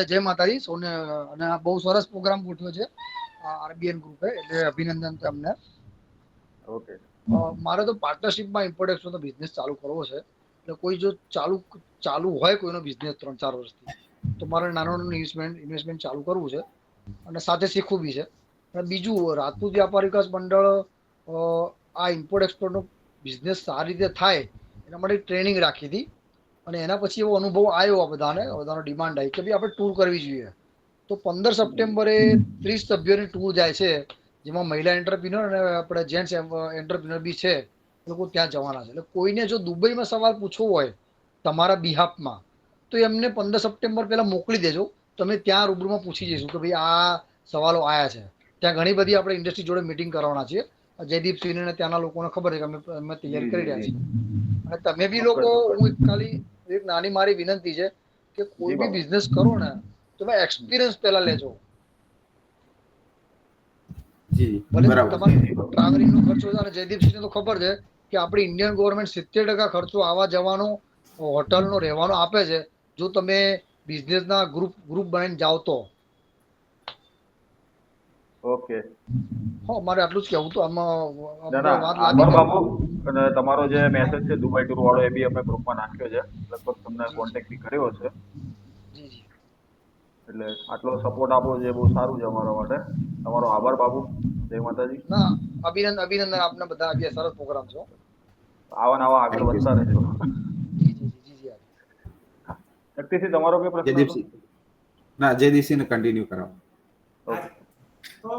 જય માતાજી. સોને અને આ બહુ સરસ પ્રોગ્રામ ગોઠવ્યો છે. આરબીએન ગ્રુપ છે, એટલે અભિનંદન તમને. ઓકે. મારે તો પાર્ટનરશિપમાં ઇમ્પોર્ટ એક્સપોર્ટનો બિઝનેસ ચાલુ કરવો છે. એટલે કોઈ જો ચાલુ હોય કોઈનો બિઝનેસ 3-4 વર્ષથી, તો મારે નાનું ઇન્વેસ્ટમેન્ટ ચાલુ કરવું છે અને સાથે શીખવું બી છે. અને બીજું, રાજપૂત વ્યાપાર વિકાસ મંડળ આ ઇમ્પોર્ટ એક્સપોર્ટનો બિઝનેસ સારી રીતે થાય એના માટે ટ્રેનિંગ રાખી હતી. અને એના પછી એવો અનુભવ આવ્યો આ બધાનો ડિમાન્ડ આવી કે ભાઈ આપણે ટૂર કરવી જોઈએ. તો 15 સપ્ટેમ્બરે 30 સભ્યોની ટૂર જાય છે, જેમાં મહિલા એન્ટરપ્રિન્યોર અને આપણે જેન્ટ્સ એન્ટરપ્રિન્યોર બી છે, લોકો ત્યાં જવાના છે. એટલે કોઈને જો દુબઈમાં સવાલ પૂછવો હોય તમારા બિહાફમાં, તો એમને 15 સપ્ટેમ્બર પહેલા મોકલી દેજો. તમે ત્યાં રૂબરૂમાં પૂછી જઈશું કે ભાઈ આ સવાલો આવ્યા છે. ત્યાં ઘણી બધી આપણે ઇન્ડસ્ટ્રી જોડે મિટિંગ કરવાના છીએ. જયદીપ સિંહને ત્યાંના લોકોને ખબર છે કે અમે તૈયારી કરી રહ્યા છીએ. અને તમે બી લોકો, હું ખાલી એક નાની મારી વિનંતી છે કે કોઈ બી બિઝનેસ કરો ને તો ભાઈ એક્સપિરિયન્સ પહેલા લેજો. જી ભલે બરાબર. તમારે ટ્રાવેલિંગનો ખર્ચો છે, અને જયદીપસિંહને તો ખબર છે કે આપણી ઇન્ડિયન ગવર્મેન્ટ 70% ખર્ચો આવવા જવાનો, હોટલનો, રહેવાનો આપે છે, જો તમે બિઝનેસના ગ્રુપ બનાવીને જાઓ તો. ઓકે. મારે આટલું જ કહેવું તો આમાં ના ના, વાત આભાર લાંબી બાબુ. અને તમારો જે મેસેજ છે દુબઈ ટૂર વાળો, એ બી અમે ગ્રુપમાં નાખ્યો છે. લગભગ તમને કોન્ટેક્ટ બી કર્યો છે. જી જી. એટલે આટલો સપોર્ટ આપો છે, બહુ સારું છે અમારા માટે. તમારો આભાર બાબુ. જય માતાજી. ના, અભિનંદન આપને બધા. આ સરસ પ્રોગ્રામ છે. આવા ને આવા આગળ Thank you, વધતા sir. રહેશો. જી જી જી જી. શક્તિસિંહ, તમારો કઈ પ્રશ્ન હતો? જયદીપસિંહ, ના, જયદીપસિંહને કન્ટિન્યુ કરાવો. ઓકે. તો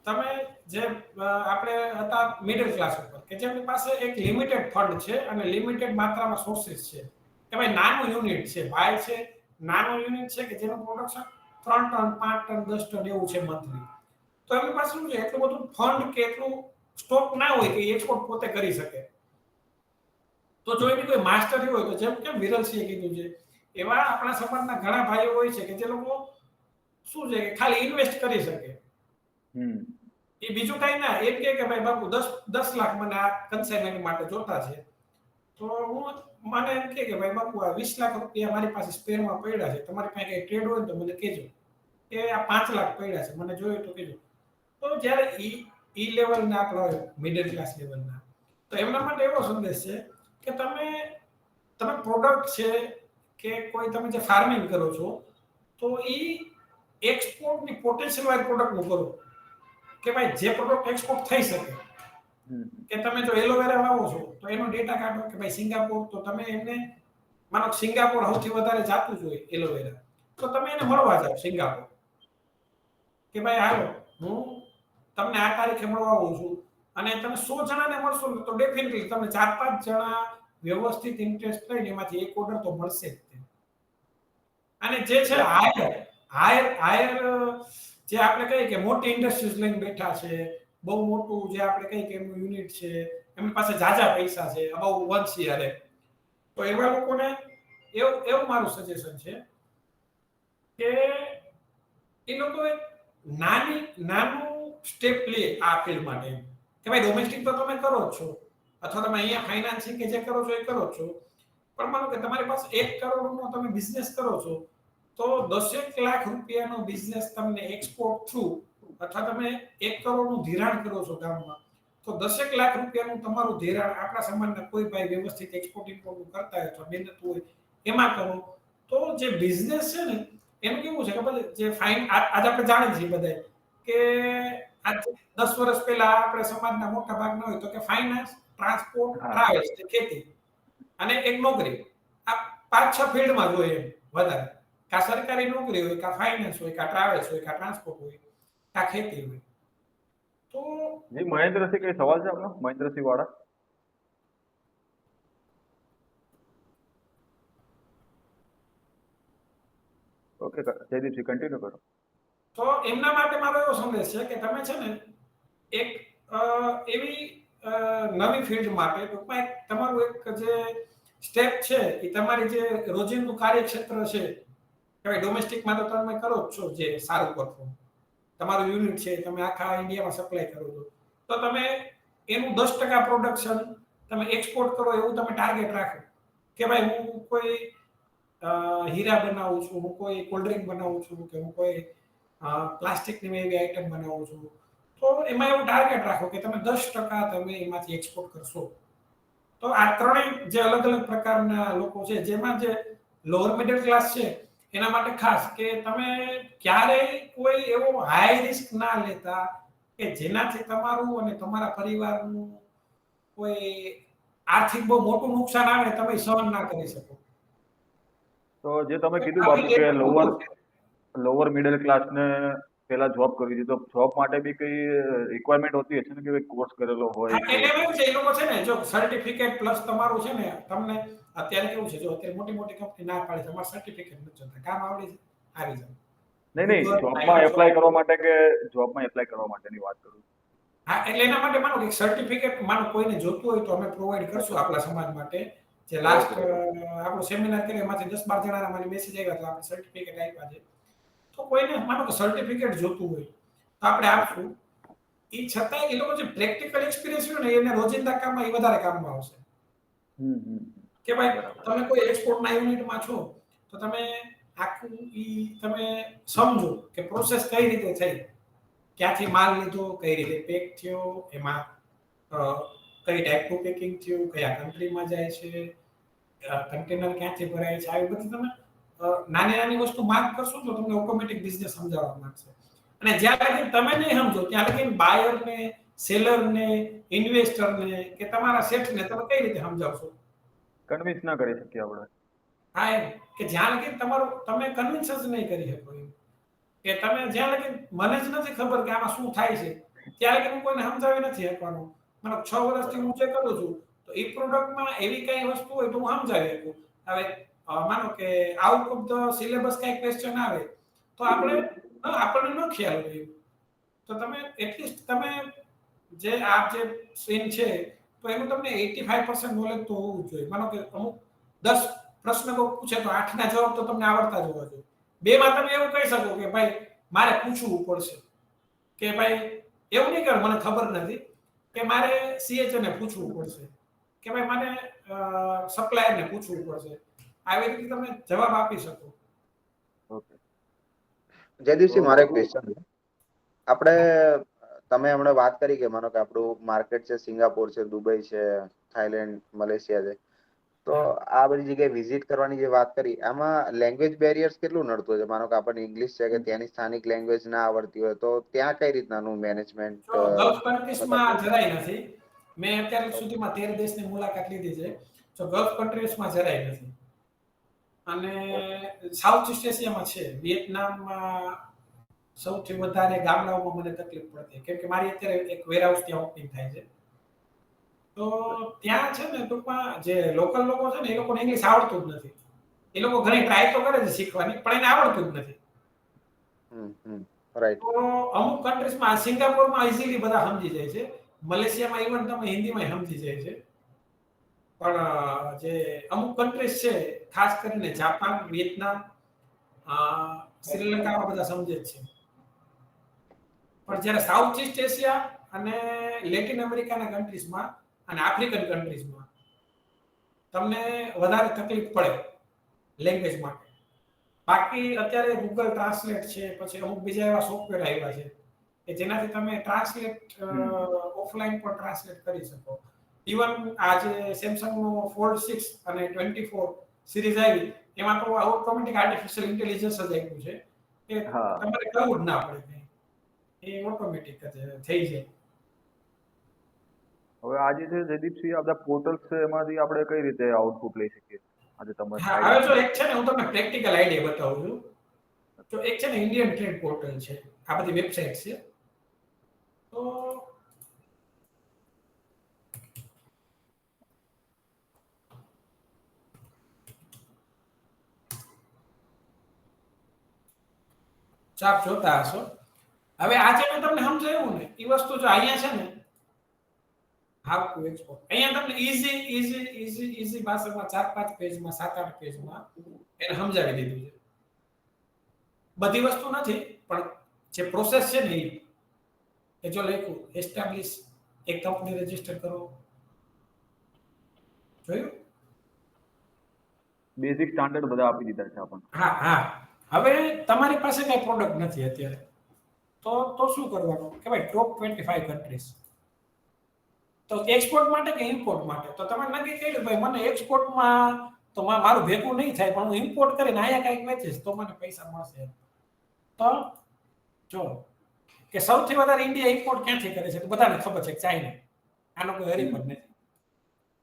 તમે જે આપણે હતા મિડલ ક્લાસ ઉપર, કે જેમની પાસે એક લિમિટેડ ફંડ છે અને લિમિટેડ માત્રામાં સોર્સિસ છે, કે ભાઈ નાનું યુનિટ છે, ભાઈ છે, નાનું યુનિટ છે કે જેનું પ્રોડક્શન 3 ટન, 5 ટન, 10 ટન એવું છે મંથલી. તો એમની પાસે શું છે, એટલું બધું ફંડ કે એટલું સ્ટોક ના હોય કે એક્સપોર્ટ પોતે કરી શકે. તો જો એની કોઈ માસ્ટરી હોય, તો જેમ કે વિરલસિંહે કીધું છે, એવા આપણા સમાજના ઘણા ભાઈઓ હોય છે કે જે લોકો શું છે કે ખાલી ઇન્વેસ્ટ કરી શકે. એ બીજું કઈ ના, એમ કે ભાઈ બાપુ 10 લાખ મને આ કન્સાઇનમેન્ટ માટે જોતા છે, તો હું મને એમ કે ભાઈ બાપુ આ 20 લાખ રૂપિયા મારી પાસે સ્પેરમાં પડ્યા છે, તમારી પાસે કઈ ટ્રેડ હોય તો મને કહેજો, કે આ 5 લાખ પડ્યા છે, મને જોઈએ તો કહેજો. તો જ્યારે ઈ લેવલના આપણે મિડલ ક્લાસ લેવલના, તો એમના માટે એવો સંદેશ છે કે તમે પ્રોડક્ટ છે કે કોઈ તમે જે ફાર્મિંગ કરો છો, તો ઈ એક્સપોર્ટની પોટેન્શિયલ વાળી પ્રોડક્ટનું કરો, કે ભાઈ જે પ્રોડક્ટ એક્સપોર્ટ થઈ શકે. કે તમે જો એલોવેરા વાવો છો તો એનો ડેટા કાઢો કે ભાઈ સિંગાપોર, તો તમે એમને માનો સિંગાપોર સૌથી વધારે જાતું જ હોય એલોવેરા, તો તમે એને મળવા જાઓ સિંગાપોર, કે ભાઈ હાલો હું તમને આ તારીખે મળવા આવું છું, અને તમે 100 જણાને મળશો ને તો ડેફિનેટલી તમને 4-5 જણા વ્યવસ્થિત ઇન્ટરેસ્ટ લઈને એમાંથી એક ઓર્ડર તો મળશે જ. અને જે છે હાયર જે આપણે કહીએ કે મોટી ઇન્ડસ્ટ્રીઝ લઈને બેઠા છે, બહુ મોટું જે આપણે કહીએ કે એમનું યુનિટ છે, એમની પાસે જાજા પૈસા છે, અબાઉ 1 CR, તો એવા લોકોને એવું મારું સજેશન છે કે એ લોકો નાનું સ્ટેપ લે આ ફિલ્ડ માટે, કે ભાઈ ડોમેસ્ટિક તો તમે કરો જ છો, અથવા તમે અહીંયા ફાઇનાન્સિંગ કે જે કરો છો એ કરો છો, પણ માનો કે તમારી પાસે 1 કરોડનો તમે બિઝનેસ કરો છો, તો 10 લાખ રૂપિયાનો બિઝનેસ તમને એક્સપોર્ટ થ્રુ, અથવા તમે 1 કરોડનું ધિરાણ કરો છો ગામમાં, તો 10 લાખ રૂપિયાનું તમારું ધિરાણ આપણા સમાજના કોઈ ભાઈ વ્યવસ્થિત એક્સપોર્ટ ઇમ્પોર્ટ કરતા હોય, અથવા મહેનત હોય એમાં કરો, તો જે બિઝનેસ છે ને એનું કેવું છે ખબર છે, જે આજે આપણે જાણીએ છીએ બધા કે આજ 10 વર્ષ પહેલા આપણે સમાજના મોટા ભાગના હોય તો કે ફાઇનાન્સ, ટ્રાન્સપોર્ટ, ટ્રાવેલ્સ, ખેતી અને એક નોકરી, આ 5-6 ફિલ્ડમાં જોઈએ એમ વધારે, કા સરકારી નોકરી હોય, કા ફાઇનાન્સ હોય, કા ટ્રાવેલ્સ હોય, કા ટ્રાન્સપોર્ટ હોય, કા ખેતી હોય. તો જી મહેન્દ્રસિંહ, કઈ સવાલ છે આપનો? મહેન્દ્રસિંહ વાળા. ઓકે, જયદીપસિંહ કન્ટિન્યુ કરો. તો એમના માટે મારો એવો સંદેશ છે કે તમે છે ને એક એવી નવી ફિલ્ડ માટે ટૂંકમાં તમારું એક જે સ્ટેપ છે એ તમારી જે રોજિંદુ કાર્યક્ષેત્ર છે, કે ભાઈ ડોમેસ્ટિકમાં તો તમે કરો જ છો જે સારું પરફોર્મ, તમારું યુનિટ છે, તમે આખા ઇન્ડિયામાં સપ્લાય કરો છો, તો તમે એનું 10% પ્રોડક્શન તમે એક્સપોર્ટ કરો એવું તમે ટાર્ગેટ રાખો, કે ભાઈ હું કોઈ હીરા બનાવું છું, હું કોઈ કોલ્ડ ડ્રિંક બનાવું છું, કે હું કોઈ પ્લાસ્ટિકની મેં એવી આઈટમ બનાવું છું. તો એમાં એવું ટાર્ગેટ રાખો કે તમે 10% તમે એમાંથી એક્સપોર્ટ કરશો. તો આ ત્રણેય જે અલગ અલગ પ્રકારના લોકો છે, જેમાં જે લોઅર મિડલ ક્લાસ છે એના માટે ખાસ કે તમે ક્યારેય કોઈ એવો હાઈ રિસ્ક ના લેતા કે જેનાથી તમારું અને તમારા પરિવારનું કોઈ આર્થિક બહુ મોટું નુકસાન આવે તમે સહન ના કરી શકો. તો જે તમે કીધું આવી બાપુ કે એક લોઅર મિડલ ક્લાસને પેલા જોબ કરવી હતી, તો જોબ માટે બી કઈ રિક્વાયરમેન્ટ હોતી હશે ને કે કોર્સ કરેલો હોય હા, કે? એટલે એવું છે એ લોકો છે ને જો સર્ટિફિકેટ પ્લસ તમારું છે ને તમને અત્યારે કેવું છે જો અત્યારે મોટી મોટી કંપની ના પાડે છે અમારે સર્ટિફિકેટ નથી જોતા, કામ આવડી છે આવી જાય. નહીં, Google, જોબમાં Microsoft. એપ્લાય કરવા માટે કે જોબમાં એપ્લાય કરવા માટેની વાત કરું છું. હા, એટલે એના માટે માનો કે સર્ટિફિકેટ માનો કોઈને જોતું હોય તો અમે પ્રોવાઈડ કરશું અચ્છા. આપણા સમાજ માટે. જે લાસ્ટ ઓકે. આપણો સેમિનાર કર્યો એમાંથી 10-12 જણાના મને મેસેજ આવ્યા તો આપણે સર્ટિફિકેટ આપ્યા છે. તો કોઈને માનો કે સર્ટિફિકેટ જોતું હોય તો આપણે આપશું. એ છતાંય એ લોકો જે પ્રેક્ટિકલ એક્સપિરિયન્સ હોય ને એને રોજિંદા કામમાં એ વધારે કામમાં આવશે. હમ. કે ભાઈ બરાબર. તમે કોઈ એક્સપોર્ટના યુનિટમાં છો તો તમે આખું તમે સમજો કે પ્રોસેસ કઈ રીતે થઈ, ક્યાંથી માલ લીધો, કઈ રીતે પેક થયો, એમાં કઈ ટાઈપનું પેકિંગ થયું, કયા કન્ટ્રીમાં જાય છે, કન્ટેનર ક્યાંથી ભરાય છે, આવી બધી તમે નાની નાની વસ્તુ માર્ક કરશો તો તમને ઓટોમેટિક બિઝનેસ સમજાવવા માંગશે. અને જ્યાં લગી તમે નહીં સમજો ત્યાં લગી બાયરને, સેલરને, ઇન્વેસ્ટરને કે તમારા શેઠને તમે કઈ રીતે સમજાવશો? કન્વિન્સ ના કરી શકીએ આપણે. હા, એમ કે જ્યાં લગી તમારું તમે કન્વિન્સ જ નહીં કરી શકો એમ. કે તમે જ્યાં લગી મને જ નથી ખબર કે આમાં શું થાય છે ત્યાં લગી હું કોઈને સમજાવી નથી શકવાનો. મને 6 વર્ષથી હું જે કરું છું તો એ પ્રોડક્ટમાં એવી કઈ વસ્તુ હોય તો હું સમજાવી શકું. હવે માનો કે આઉટ ઓફ ધ સિલેબસ કઈ ક્વેશ્ચન આવે તો આપણને ન ખ્યાલ હોય તો તમે એટલીસ્ટ તમે જે આ જે સીન છે તો એનું તમને 85% નોલેજ તો હોવું જોઈએ. માનો કે અમુક 10 પ્રશ્ન પૂછે તો 8 ના જવાબ તો તમને આવડતા જ હોવા જોઈએ. 2 માં તમે એવું કહી શકો કે ભાઈ મારે પૂછવું પડશે, કે ભાઈ એવું નહીં કે મને ખબર નથી, કે મારે CHO ને પૂછવું પડશે, કે ભાઈ મને સપ્લાયર ને પૂછવું પડશે. આવી રીતે તમે જવાબ આપી શકો. ઓકે. જયદીપસિંહ, તો મારે એક બાપુ, ક્વેશ્ચન છે. આપણે તમે હમણાં વાત કરી કે માનો કે આપણું માર્કેટ છે સિંગાપોર છે, દુબઈ છે, થાઈલેન્ડ, મલેશિયા છે, તો આ બધી જગ્યાએ વિઝિટ કરવાની જે વાત કરી આમાં લેંગ્વેજ બેરિયર્સ કેટલું નડતું છે? માનો કે આપણને ઇંગ્લિશ છે કે ત્યાંની સ્થાનિક લેંગ્વેજ ના આવડતી હોય તો ત્યાં કઈ રીતનાનું મેનેજમેન્ટ જો ગલ્ફ મતલબ કન્ટ્રીઝમાં જરાય નથી. મેં અત્યાર સુધીમાં 13 દેશની મુલાકાત લીધી છે. જો ગલ્ફ કન્ટ્રીઝમાં જરાય નથી. અને સાઉથ ઈસ્ટ એશિયામાં છે. વિયેતનામમાં સૌથી વધારે ગામડાઓમાં મને તકલીફ પડતી કેમ કે મારી અત્યારે એક વેરહાઉસ ત્યાં ઓપનિંગ થાય છે. તો ત્યાં છે ને ટૂંકમાં જે લોકલ લોકો છે ને એ લોકોને ઇંગ્લિશ આવડતું જ નથી. એ લોકો ઘણી ટ્રાય તો કરે છે શીખવાની પણ એને આવડતું જ નથી. રાઈટ. તો અમુક કન્ટ્રીઝમાં સિંગાપોરમાં ઇઝીલી બધા સમજી જાય છે. મલેશિયામાં ઇવન તમે હિન્દીમાં સમજી જાય છે. પણ જે અમુક કન્ટ્રીઝ છે ખાસ કરીને જાપાન, વિયેતનામ, શ્રીલંકામાં બધા સમજે જ છે. પણ જ્યારે સાઉથ ઈસ્ટ એશિયા અને લેટિન અમેરિકાના કન્ટ્રીઝમાં અને આફ્રિકન કન્ટ્રીઝમાં તમને વધારે તકલીફ પડે લેંગ્વેજ માટે. બાકી અત્યારે ગૂગલ ટ્રાન્સલેટ છે, પછી અમુક બીજા એવા સોફ્ટવેર આવ્યા છે કે જેનાથી તમે ટ્રાન્સલેટ ઓફલાઈન પણ ટ્રાન્સલેટ કરી શકો. ઇવન આજે સેમસંગનો ફોલ્ડ 6 અને 24 સિરીઝ આવી એમાં તો ઓટોમેટિક આર્ટિફિશિયલ ઇન્ટેલિજન્સ જ આપ્યું છે કે હા. તમારે કરવું જ ના પડે કંઈ. એ ઓટોમેટિક જ થઈ જાય. હવે આજે જે જયદીપસિંહ આ બધા પોર્ટલ્સ છે એમાંથી આપણે કઈ રીતે આઉટપુટ લઈ શકીએ? આજે તમે હા, હવે જો એક છે ને હું તમને પ્રેક્ટિકલ આઈડિયા બતાવું છું. તો એક છે ને ઇન્ડિયન ટ્રેડ પોર્ટલ છે. આ બધી વેબસાઇટ છે. તો આપ જોતા હશો. હવે આજે મેં તમને સમજાવ્યું ને એ વસ્તુ જો અહીંયા છે ને હાઉ ટુ એક્સપોર્ટ અહીંયા તમને ઈઝી ભાષામાં 4-5 પેજમાં 7-8 પેજમાં એને સમજાવી દીધું છે. બધી વસ્તુ નથી પણ જે પ્રોસેસ છે ને એ જો લખ્યું એસ્ટાબ્લિશ એક કંપની રજીસ્ટર કરો. જોયું? બેઝિક સ્ટાન્ડર્ડ બધા આપી દીધા છે આપણને. હા. હવે તમારી પાસે કઈ પ્રોડક્ટ નથી અત્યારે. તો શું કરવાનું કે ભાઈ ટોપ 25 કન્ટ્રીઝ. તો એક્સપોર્ટ માટે કે ઇમ્પોર્ટ માટે? તો તમે નક્કી કર્યું ભાઈ મને એક્સપોર્ટમાં તો મારું ભેગું નહીં થાય, પણ હું ઇમ્પોર્ટ કરીને અહીંયા કંઈક વેચીશ તો મને પૈસા મળશે. તો જો કે સૌથી વધારે ઇન્ડિયા ઇમ્પોર્ટ ક્યાંથી કરે છે તો બધાને ખબર છે, ચાઇના. આનો કોઈ હરીફત નથી.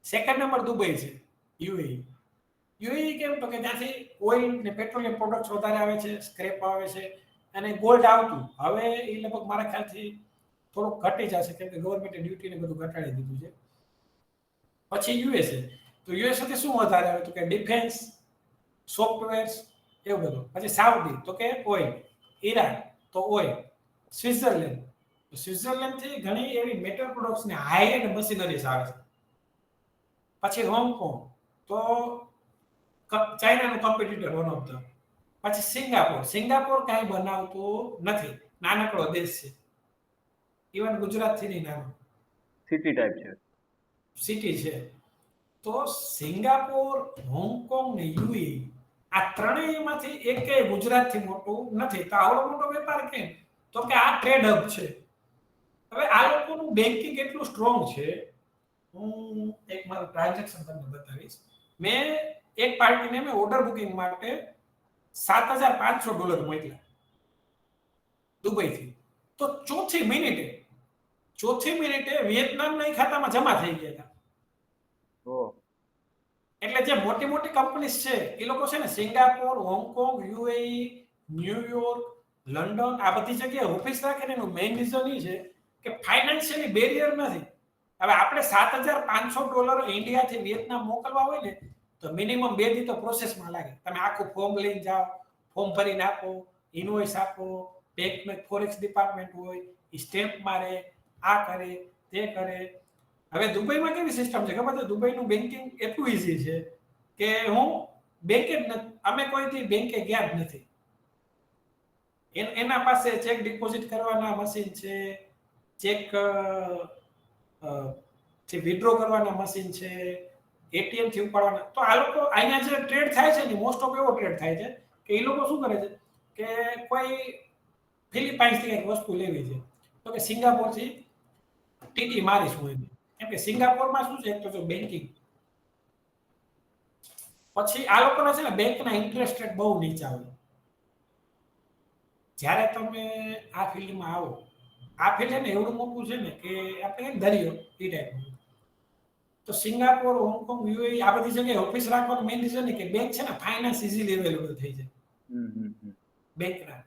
સેકન્ડ નંબર દુબઈ છે, યુએઈ. યુએઈ કેમ તો કે ત્યાંથી ઓઇલ ને પેટ્રોલિયમ પ્રોડક્ટ્સ વધારે આવે છે, સ્ક્રેપ આવે છે અને ગોલ્ડ આવતું. હવે એ લગભગ મારા ખ્યાલથી થોડુંક ઘટી જશે કેમ કે ગવર્મેન્ટે ડ્યુટી ને બધું ઘટાડી દીધું છે. પછી યુએસએ. તો યુએસએ શું વધારે આવે તો કે ડિફેન્સ, સોફ્ટવેર્સ એવું બધું. પછી સાઉદી તો કે ઓઇલ, ઈરાન તો ઓઇલ, સ્વિટ્ઝરલેન્ડ તો સ્વિટ્ઝરલેન્ડથી ઘણી એવી મેટલ પ્રોડક્ટ્સ ને હાઈ એન્ડ મશીનરીઝ આવે છે. પછી હોંગકોંગ તો ચાઇનાનું કોમ્પિટિટર વન ઓફ ધ. પછી સિંગાપોર કાંઈ બનાવતું નથી, નાનકડો દેશ છે, ઇવન ગુજરાતથી નહીં નાનો સિટી ટાઈપ છે. સિટી છે. તો સિંગાપોર, હોંગકોંગ ને યુએઈ આ ત્રણેયમાંથી એકેય ગુજરાતથી મોટું નથી. તો આવડો મોટો વેપાર કેમ? તો કે આ ટ્રેડ હબ છે. હવે આ લોકોનું બેન્કિંગ એટલું સ્ટ્રોંગ છે. હું એક મારું ટ્રાન્ઝેક્શન તમને બતાવીશ. મેં એક પાર્ટીને મેં ઓર્ડર બુકિંગ માટે $7,500 મોકલ્યા દુબઈથી. તો ચોથી મિનિટે વિયેતનામના ખાતામાં જમા થઈ ગયા હતા. ઓહ, એટલે જે મોટી મોટી કંપનીઝ છે એ લોકો છે ને Singapore, Hong Kong, UAE, New York, London આ બધી જગ્યાએ ઓફિસ રાખે ને એનું મેઇન રીઝન એ છે કે ફાઇનાન્શિયલી બેરિયર નથી. હવે આપણે $7,500 ઇન્ડિયાથી વિયેતનામ મોકલવા હોય ને તો મિનિમમ 2 દી તો પ્રોસેસમાં લાગે. તમે આખું ફોર્મ લઈને જાઓ, ફોર્મ ભરીને આપો, ઇનવોઇસ આપો, બેંકમાં ફોરેક્સ ડિપાર્ટમેન્ટ હોય, એ સ્ટેમ્પ મારે, આ કરે તે કરે. હવે દુબઈમાં કેવી સિસ્ટમ છે ખબર છે? દુબઈનું બેન્કિંગ એટલું ઈઝી છે કે અમે કોઈથી બેંકે ગયા જ નથી. એના પાસે ચેક ડિપોઝિટ કરવાના મશીન છે, ચેક થી વિથડ્રો કરવાના મશીન છે, એટીએમ થી ઉપાડવાના. તો આ લોકો અહીંયા જે ટ્રેડ થાય છે ને મોસ્ટ ઓફ એવો ટ્રેડ થાય છે કે એ લોકો શું કરે છે કે કોઈ ફિલિપાઇન્સ થી એક વસ્તુ લેવી છે તો કે સિંગાપોર થી ટીટી મારીશું એમ. કેમ કે સિંગાપોરમાં શું છે એક તો જો બેન્કિંગ, પછી આ લોકોના છે ને બેંકના ઇન્ટરેસ્ટ રેટ બહુ નીચા હોય. જ્યારે તમે આ ફિલ્ડમાં આવો, આ ફિલ્ડ ને એવડું મોટું છે ને કે આપણે એક દરિયો એ ટાઈપનું. તો સિંગાપોર, હોંગકોંગ, યુએઈ આ બધી જગ્યાએ ઓફિસ રાખવાનું મેઇન રીઝન કે બેંક છે ને ફાઇનાન્સ ઇઝીલી અવેલેબલ થઈ જાય બેંકના.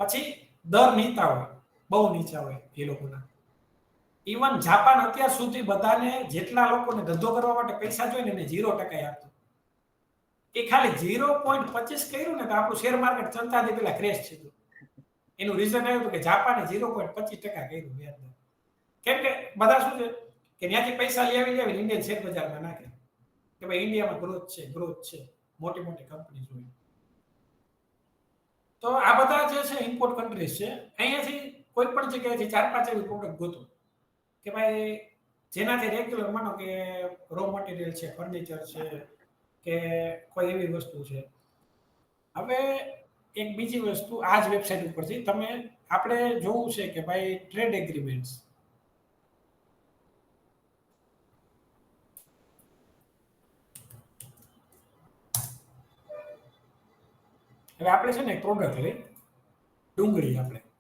પછી દર નીચા હોય, બહુ નીચા હોય એ લોકોના. ઇવન જાપાન અત્યાર સુધી બધાને જેટલા લોકોને ધંધો કરવા માટે પૈસા જોઈએ ને 0% આપતો. એ ખાલી 0.25 કર્યું ને તો આપણું શેર માર્કેટ ચલતાથી પેલા ક્રેશ છે. એનું રીઝન આવ્યું હતું કે જાપાને 0.25% કર્યું વ્યાજ. કેમ કે બધા શું છે કે ત્યાંથી પૈસા લઈ આવી ઇન્ડિયન શેર બજારમાં નાખે કે ભાઈ ઇન્ડિયામાં ગ્રોથ છે, મોટી મોટી કંપની હોય. તો આ બધા જે છે ઇમ્પોર્ટ કન્ટ્રીઝ છે. અહીંયાથી કોઈ પણ જગ્યાએથી 4-5 એવી પ્રોડક્ટ ગોતો કે ભાઈ જેનાથી રેગ્યુલર માનો કે રો મટીરિયલ છે, ફર્નિચર છે કે કોઈ એવી વસ્તુ છે. હવે એક બીજી વસ્તુ આ જ વેબસાઇટ ઉપરથી આપણે જોવું છે કે ભાઈ ટ્રેડ એગ્રીમેન્ટ્સ. હવે આપણે છે ને એક પ્રોડક્ટ લઈ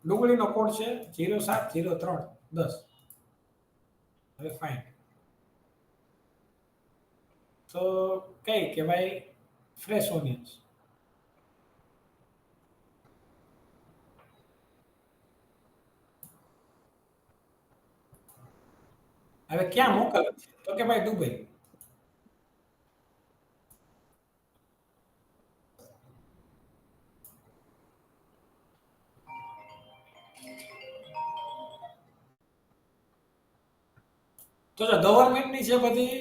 ડુંગળીનો કોડ છે 070310. હવે ફાઇન તો કઈ કે ભાઈ ફ્રેશ ઓનિયન્સ. હવે ક્યાં મોકલે તો કે ભાઈ દુબઈ. તો જો ગવર્મેન્ટની જે બધી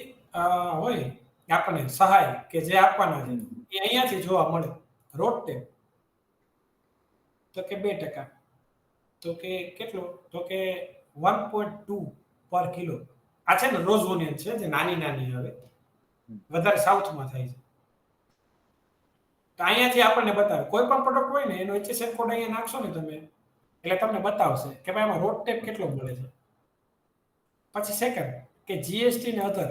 હોય આપણને સહાય કે જે આપવાના છે એ અહીંયાથી જોવા મળે. રોડ ટેપ તો કે 2%. તો કે કેટલો તો કે 1.2 પર કિલો. આ છે ને રોઝ ઓનિયન છે જે નાની આવે, વધારે સાઉથમાં થાય છે. તો અહીંયાથી આપણને બતાવે કોઈ પણ પ્રોડક્ટ હોય ને એનો HSN કોડ અહીંયા નાખશો ને તમે એટલે તમને બતાવશે કે ભાઈ આમાં રોડ ટેપ કેટલો મળે છે. પછી સેકન્ડ કે જીએસટી ને અધર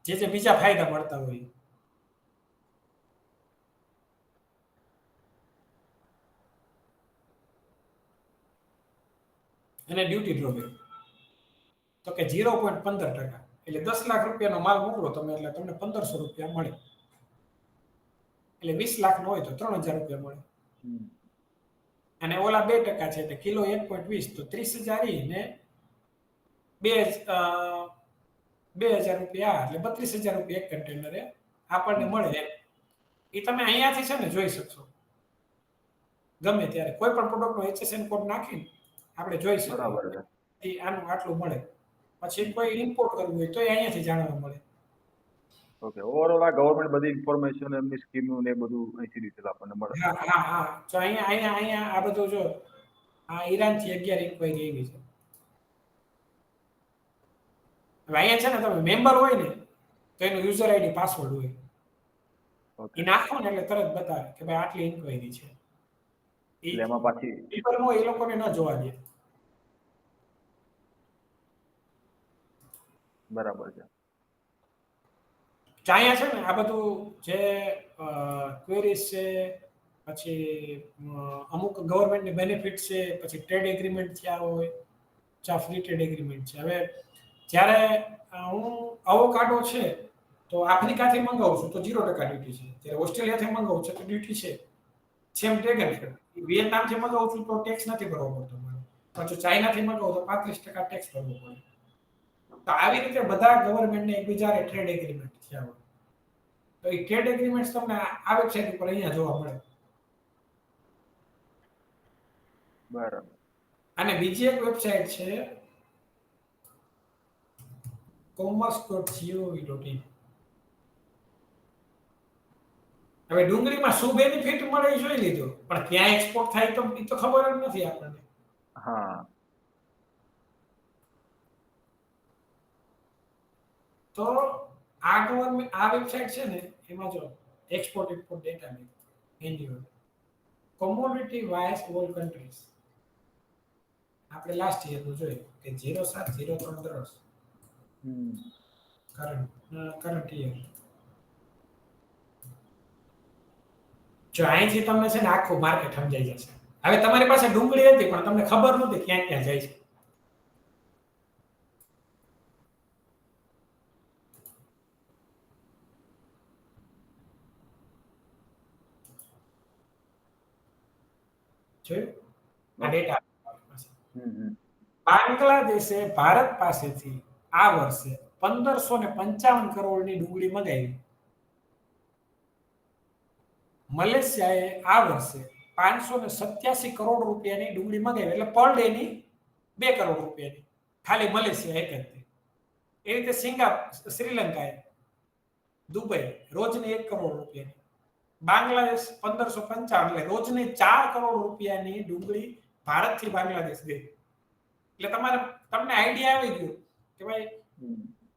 જે બીજા ફાયદા મળતા હોય. અને ડ્યુટી ડ્રોબેક તો કે 0.15%, એટલે 10 લાખ રૂપિયાનો માલ મોકલો તમે એટલે તમને 1500 રૂપિયા મળે. એટલે 20 લાખ નો હોય તો 3000 રૂપિયા મળે. અને ઓલા 2% છે એટલે કિલો 1.20 તો 30,000 ને 2000 રૂપિયા એટલે 32,000 રૂપિયા એક કન્ટેનરે આપણને મળે. એ તમે અહીંયાથી છે ને જોઈ શકશો ગમે ત્યારે કોઈ પણ પ્રોડક્ટનો HSN કોડ નાખીને આપણે જોઈ શકીએ. બરાબર છે. આનું આટલું મળે. પછી કોઈ ઇમ્પોર્ટ કરવું હોય તો અહીંયાથી જાણવા મળે. ઓકે, ઓવરઓલ આ ગવર્મેન્ટ બધી ઇન્ફોર્મેશન એમની સ્કીમનું ને એ બધું અહીંથી ડિટેલ આપણને મળે. હા. તો અહીંયા આ બધું જો આ ઈરાનથી 11 ઇન્ક્વાયરી એવી છે. હવે અહીંયા છે ને તમે મેમ્બર હોય ને તો એનું યુઝર આઈડી પાસવર્ડ હોય. એ નાખો ને એટલે તરત બતાવે કે ભાઈ આટલી ઇન્ક્વાયરી છે. એટલે એમાં પાછી પેપરમાં એ લોકોને ન જોવા દે. બરાબર છે. અહીંયા છે ને આ બધું જે ક્વેરીઝ છે, પછી અમુક ગવર્મેન્ટની બેનિફિટ છે, પછી ટ્રેડ એગ્રીમેન્ટ થયા હોય, ફ્રી ટ્રેડ એગ્રીમેન્ટ છે. હવે જ્યારે હું અવોકાડો છે તો આફ્રિકાથી મંગાવું છું તો 0% ડ્યુટી છે. જ્યારે ઓસ્ટ્રેલિયાથી મંગાવું છું તો ડ્યુટી છે. સેમ ડ્રેગન ફ્રૂટ વિયેતનામથી મંગાવું છું તો ટેક્સ નથી ભરવો પડતો મારે. પાછું ચાઇનાથી મંગાવું તો 35% ટેક્સ ભરવો પડે. તો આવી રીતે બધા ગવર્મેન્ટને એકબીજાને ટ્રેડ એગ્રીમેન્ટ થયા હોય. તો એ ટ્રેડ એગ્રીમેન્ટ્સ તમને આ વેબસાઇટ ઉપર અહીંયા જોવા મળે. બરાબર. અને બીજી એક વેબસાઇટ છે commerce.gov.in. હવે ડુંગળીમાં શું બેનિફિટ મળે એ જોઈ લીધું, પણ ક્યાં એક્સપોર્ટ થાય તો એ તો ખબર જ નથી આપણને. હા. તો આ ગવર્મેન્ટ આ વેબસાઇટ છે ને એમાં જો export import data annual commodity wise all countries આપણે લાસ્ટ યર નું જોયું કે 070310 કરંટ યર. જો અહીંથી તમને છે ને આખું માર્કેટ સમજાઈ જશે. હવે તમારી પાસે ડુંગળી હતી પણ તમને ખબર નહોતી ક્યાં ક્યાં જાય છે. જોયું આ ડેટા. બાંગ્લાદેશે ભારત પાસેથી આ વર્ષે 1555 કરોડની ડુંગળી મંગાવી. મલેશિયાએ આ વર્ષે 587 કરોડ રૂપિયાની ડુંગળી મંગાવી, એટલે પર ડે ની 2 કરોડ રૂપિયાની ખાલી મલેશિયા એક જ. એ રીતે શ્રીલંકાએ, દુબઈ રોજની 1 કરોડ રૂપિયાની, બાંગ્લાદેશ 1555 એટલે રોજની 4 કરોડ રૂપિયાની ડુંગળી ભારતથી બાંગ્લાદેશ ગઈ. એટલે તમને આઈડિયા આવી ગયો કે ભાઈ.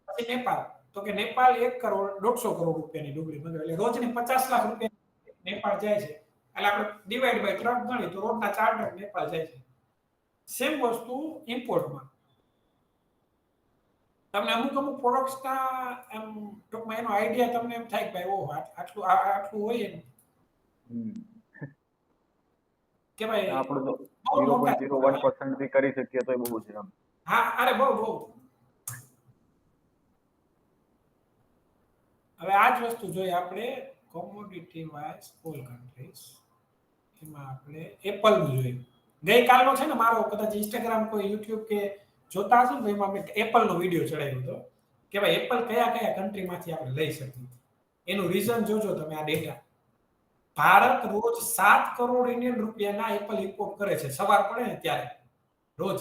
પછી નેપાળ તો કે નેપાળ 1 કરોડ 150 કરોડ રૂપિયાની ડુંગળી મંગાવે, એટલે રોજની 50 લાખ રૂપિયા નેપાળ જાય છે. એટલે આપણે ડિવાઈડ બાય 3 ગણી તો રોજના 4 ટ્રક નેપાળ જાય છે. સેમ વસ્તુ ઇમ્પોર્ટમાં તમને અમુક પ્રોડક્ટ્સના એમ ટૂંકમાં એનો આઈડિયા તમને એમ થાય કે ભાઈ ઓહ આટલું હોય એમ કે ભાઈ આપણે તો 0.01% થી કરી શકીએ તો એ બહુ છે એમ. હા, અરે બહુ. હવે આ જ વસ્તુ જોઈએ આપણે કોમોડિટી વાઇઝ ઓલ કન્ટ્રીઝ. એમાં આપણે એપલ નું જોઈએ. ગઈકાલનો છે ને મારો કદાચ ઇન્સ્ટાગ્રામ કોઈ યુટ્યુબ કે જોતા હશો ને એમાં મેં એપલ નો વિડીયો ચડાવ્યો હતો કે ભાઈ એપલ કયા કન્ટ્રીમાંથી આપણે લઈ શકીએ. એનું રીઝન જોજો તમે આ ડેટા. ભારત રોજ 7 કરોડ ઇન્ડિયન રૂપિયાના એપલ ઇમ્પોર્ટ કરે છે સવાર પડે ને ત્યારે રોજ.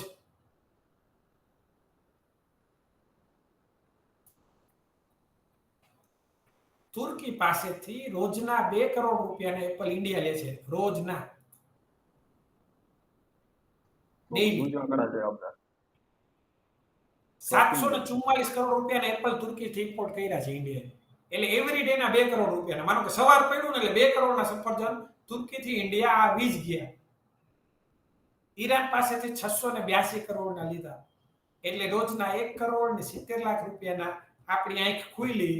તુર્કી પાસેથી રોજના 2 કરોડ રૂપિયાના એપલ ઇન્ડિયા લે છે રોજના. ડેઈલી 744 કરોડ રૂપિયાના એપલ તુર્કીથી ઇમ્પોર્ટ કર્યા છે ઇન્ડિયા. એટલે એવરી ડે ના 2 કરોડ રૂપિયાના. માનો કે સવાર પડ્યું ને એટલે 2 કરોડના સફરજન તુર્કીથી ઇન્ડિયા આ વીજ ગયા. એ ઈરાન પાસેથી 682 કરોડના લીધા, એટલે રોજના 1 કરોડ ને 70 લાખ રૂપિયાના આપણી આંખ ખુલી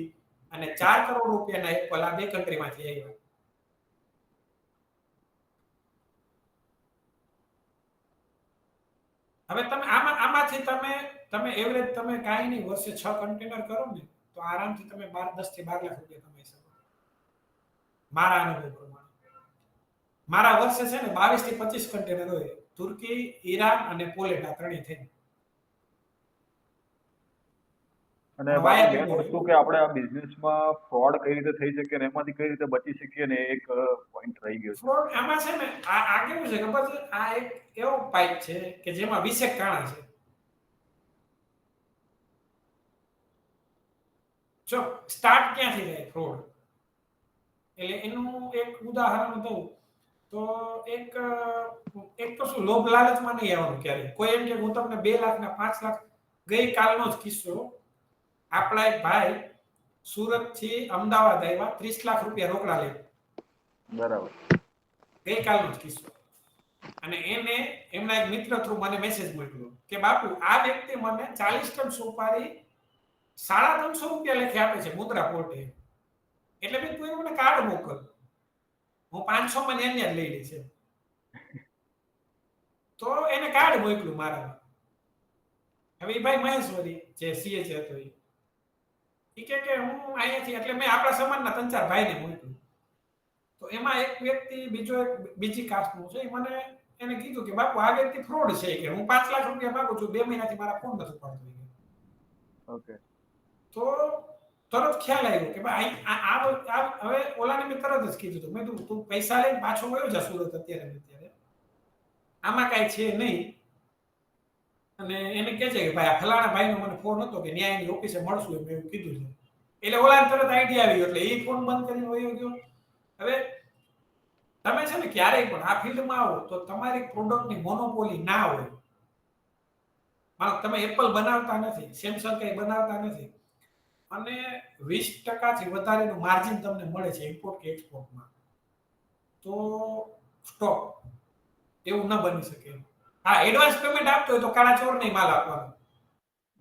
અને 4 કરોડ રૂપિયાના એપલ આ બે કન્ટ્રીમાંથી આવ્યા. હવે તમે આમાંથી તમે એવરેજ તમે કાંઈ નહીં વર્ષે 6 કન્ટેનર કરો ને તો આરામથી તમે 10 થી 12 લાખ રૂપિયા કમાઈ શકો. મારા અનુભવ પ્રમાણે મારા વર્ષે છે ને 22 થી 25 કન્ટેનર હોય, તુર્કી, ઈરાન અને પોલેન્ડ આ ત્રણેય થઈને. અને બાકી મેન વસ્તુ કે આપણે આ બિઝનેસમાં ફ્રોડ કઈ રીતે થઈ શકે ને એમાંથી કઈ રીતે બચી શકીએ ને એક પોઈન્ટ રહી ગયો છે. ફ્રોડ આમાં છે ને આ કેવું છે ખબર છે, આ એક એવો પાઇપ છે કે જેમાં 20 કાણા છે. જો સ્ટાર્ટ ક્યાંથી થાય ફ્રોડ, એટલે એનું એક ઉદાહરણ દઉં તો એક તો શું લોભ લાલચમાં નહીં આવવાનું ક્યારે. કોઈ એમ કે હું તમને 2 લાખ ના 5 લાખ, ગઈકાલનો જ કિસ્સો, આપણા એક ભાઈ સુરત થી અમદાવાદ આવ્યા, 30 લાખ રૂપિયા રોકડા લઈ. બરાબર. ગઈકાલનો જ કિસ્સો. અને એને એમના એક મિત્ર થ્રુ મને મેસેજ મોકલ્યો કે બાપુ આ વ્યક્તિ મને 40 ટન સોપારી 350 રૂપિયા લેખે આપે છે મુદ્રા પોર્ટે. એટલે મેં તું મને કાર્ડ મોકલ, હું 500 માં જ લઈ લે છે. તો એને કાર્ડ મોકલ્યું મારા. હવે એ ભાઈ મહેશ્વરી જે સીએચ હતો એ કે હું અહીંયાથી, એટલે મેં આપણા સમાજના 3-4 ભાઈને મોકલ્યું. તો એમાં એક વ્યક્તિ બીજી કાસ્ટનો છે, મને એને કીધું કે બાપુ આ વ્યક્તિ ફ્રોડ છે, કે હું 5 લાખ રૂપિયા માંગુ છું, 2 મહિનાથી મારા ફોન નથી ઉપાડતો. ઓકે. તો તરત ખ્યાલ આવ્યો કે ભાઈ આ હવે ઓલાને મેં તરત જ કીધું હતું, મેં તું પૈસા લઈને પાછો વયો જા સુરત અત્યારે, આમાં કાંઈ છે નહીં. અને એને કહે છે કે ભાઈ આ ફલાણા ભાઈનો મને ફોન હતો કે ન્યાયની ઓફિસે મળશું એમ એવું કીધું છે. એટલે ઓલાને તરત આઈડિયા આવી ગયો, એટલે એ ફોન બંધ કરીને વયો ગયો. હવે તમે છે ને ક્યારેય પણ આ ફિલ્ડમાં આવો તો તમારી પ્રોડક્ટની મોનોપોલી ના હોય. તમે એપલ બનાવતા નથી, સેમસંગ કઈ બનાવતા નથી, અને 20% થી વધારેનું માર્જિન તમને મળે છે ઇમ્પોર્ટ કે એક્સપોર્ટમાં, તો સ્ટોપ એવું ન બની શકે. હા, એડવાન્સ પેમેન્ટ આપતો હોય તો કાળા ચોર નહીં માલ આપવાનો,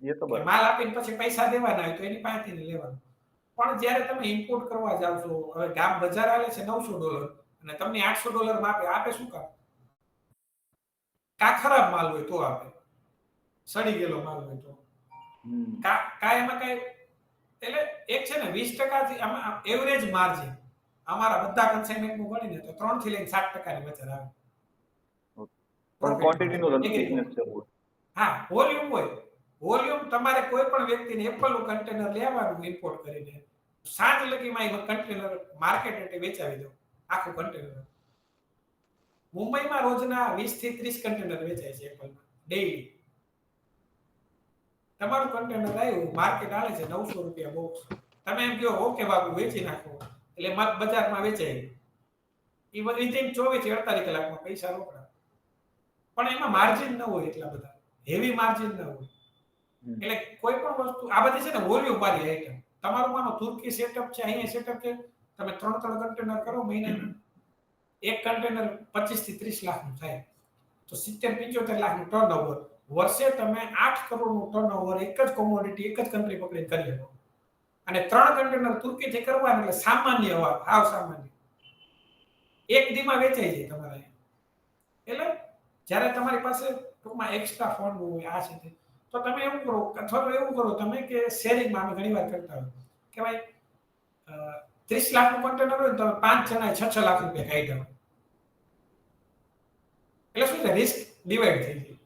એ તો બરાબર. માલ આપીને પછી પૈસા દેવાના હોય તો એની પાસેથી લેવાનું. પણ જ્યારે તમે ઇમ્પોર્ટ કરવા જાવ છો, હવે ગામ બજાર આલે છે $900 અને તમને $800 માં આપે શું કામ? કા ખરાબ માલ હોય તો આપે, સડી ગયેલો માલ હોય તો કા એમાં કઈ. એટલે એક છે ને 20% થી આમાં એવરેજ માર્જિન અમારા બધા કન્સાઇનમેન્ટનું ગણીને તો 3 થી લઈને 7% ની વચ્ચે આવે. પણ ક્વોન્ટિટીનો બિઝનેસ છે. હા, વોલ્યુમ હોય. વોલ્યુમ તમારે કોઈ પણ વ્યક્તિને એપલનું કન્ટેનર લેવાનું ઇમ્પોર્ટ કરીને સાંજ લગીમાં એ કન્ટેનર માર્કેટ રેટે વેચાવી દો, આખું કન્ટેનર. મુંબઈમાં રોજના 20 થી 30 કન્ટેનર વેચાય છે એપલના ડેઈલી. તમારું કન્ટેનર આવ્યું, માર્કેટ આલે છે $900 બોક્સ, તમે એમ કહો ઓકે બાબુ વેચી નાખો, એટલે મત બજારમાં વેચાય. એ બધી 24 થી 48 કલાકમાં પૈસા રોકડા. પણ એમાં માર્જિન ન હોય એટલા બધા, હેવી માર્જિન ન હોય. એટલે કોઈ પણ વસ્તુ આ બધી છે ને વોલ્યુમ વાળી આઈટમ. તમારું માનો તુર્કી સેટઅપ છે, અહીંયા સેટઅપ છે, તમે 3 કન્ટેનર કરો મહિનામાં, એક કન્ટેનર 25 થી 30 લાખનું થાય, તો 70-75 લાખનું ટર્નઓવર. વર્ષે તમે 8 કરોડનું ટર્નઓવર એક જ કોમોડિટી એક જ કન્ટ્રી પકડીને કરી શકો. અને 3 કન્ટેનર તુર્કીથી કરવાના એટલે સામાન્ય વાત, હાવ સામાન્ય, એક દીમાં વેચાઈ જાય તમારે. એટલે જ્યારે તમારી પાસે ટૂંકમાં એક્સ્ટ્રા ફંડ હોય આ છે તો તમે એવું કરો, અથવા તો એવું કરો તમે કે શેરિંગમાં અમે ઘણી વાર કરતા હોય કે ભાઈ 30 લાખનું કન્ટેનર હોય તો 5 જણાએ 6 લાખ રૂપિયા કાઢ્યા. એટલે શું છે, રિસ્ક ડિવાઈડ થઈ જાય.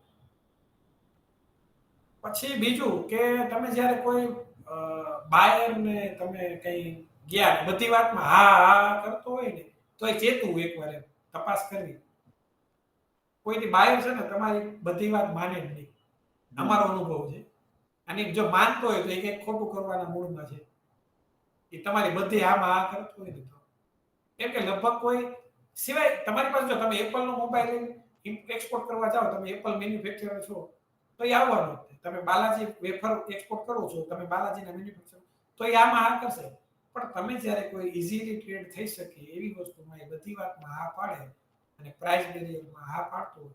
પછી બીજું કે તમે જ્યારે કોઈ બાયરને તમે કઈ ગયા બધી વાતમાં હા કરતો હોય ને તો એ ચેતવું એકવાર, એમ તપાસ કરવી. કોઈથી બાયર છે ને તમારી બધી વાત માને જ નહીં, અમારો અનુભવ છે. અને જો માનતો હોય તો એ કંઈક ખોટું કરવાના મૂડમાં છે, એ તમારી બધી આમાં આ કરતો હોય ને તો. કેમ કે લગભગ કોઈ સિવાય તમારી પાસે જો તમે એપલનો મોબાઈલ એક્સપોર્ટ કરવા જાઓ, તમે એપલ મેન્યુફેક્ચરર છો તો એ આવવાનું. તમે બાલાજી વેફર એક્સપોર્ટ કરો છો, તમે બાલાજીના મેન્યુફેક્ચર, તો એ આમાં આ કરશે. પણ તમે જ્યારે કોઈ ઇઝીલી ટ્રેડ થઈ શકે એવી વસ્તુમાં એ બધી વાતમાં હા પાડે અને પ્રાઇસ બેરિયરમાં હા પાડતો હોય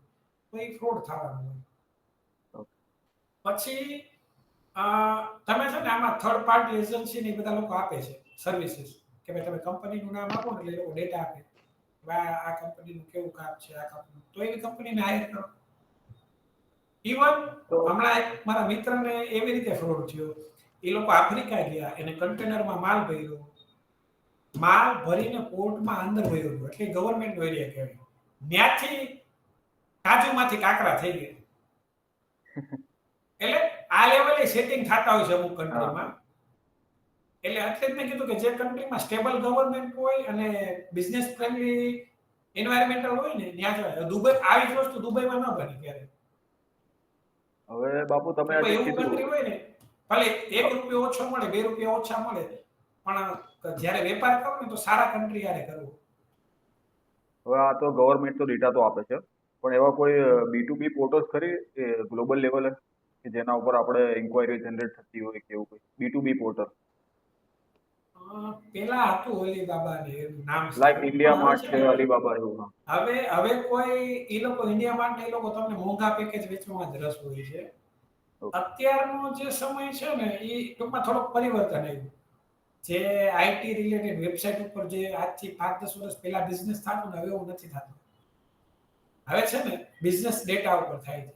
તો એ ફ્રોડ થવાનું હોય. Okay. પછી તમે છે ને આમાં થર્ડ પાર્ટી એજન્સી ને એ બધા લોકો આપે છે સર્વિસીસ, કે ભાઈ તમે કંપનીનું નામ આપો ને એટલે એ લોકો ડેટા આપે, ભાઈ આ કંપનીનું કેવું કામ છે, આ કંપની, તો એવી કંપનીને હાયર કરો. ઇવન તો હમણાં એક મારા મિત્રને એવી રીતે ફ્રોડ થયો, એ લોકો આફ્રિકા ગયા, એને કન્ટેનરમાં માલ ભર્યો, માલ ભરીને પોર્ટમાં અંદર ભર્યો હતો, એટલે ગવર્મેન્ટ એરિયા કહેવાય, ત્યાંથી કાજુમાંથી કાકરા થઈ ગયા. એટલે આ લેવલે સેટિંગ થતા હોય છે અમુક કન્ટ્રીમાં. એટલે એટલે જ મેં કીધું કે જે કન્ટ્રીમાં સ્ટેબલ ગવર્મેન્ટ હોય અને બિઝનેસ ફ્રેન્ડલી એન્વાયરમેન્ટલ હોય ને ત્યાં જવાય. દુબઈ આવી જ વસ્તુ દુબઈમાં ન બને ક્યારે. હવે બાપુ તમે કોઈ આજે એવું કીધું કન્ટ્રી હોય ને, ભલે ₹1 ઓછો મળે, ₹2 ઓછા મળે, પણ જ્યારે વેપાર કરો ને તો સારા કન્ટ્રી યારે કરવો. હવે આ તો ગવર્મેન્ટ તો ડેટા તો આપે છે, પણ એવા કોઈ B2B પોર્ટલ્સ ખરી કે ગ્લોબલ લેવલે કે જેના ઉપર આપણે ઇન્ક્વાયરી જનરેટ થતી હોય કે એવું કોઈ B2B પોર્ટલ પેલા હતું અલીબાબા ને એનું નામ લાઈક સાંભળ્યું. ઇન્ડિયા પણ માર્ટ હવે છે, છે ને, અલીબાબા એવું? હા. હવે કોઈ ઈ લોકો ઇન્ડિયા માટે એ લોકો તમને મોંઘા પેકેજ વેચવામાં જ રસ હોય છે. Okay. અત્યારનો જે સમય છે ને એ ટૂંકમાં થોડોક પરિવર્તન આવ્યું. જે આઈટી રિલેટેડ વેબસાઇટ ઉપર જે આજથી 5-10 વર્ષ પહેલા બિઝનેસ થતો ને, હવે એવું નથી થતું. હવે છે ને બિઝનેસ ડેટા ઉપર થાય છે.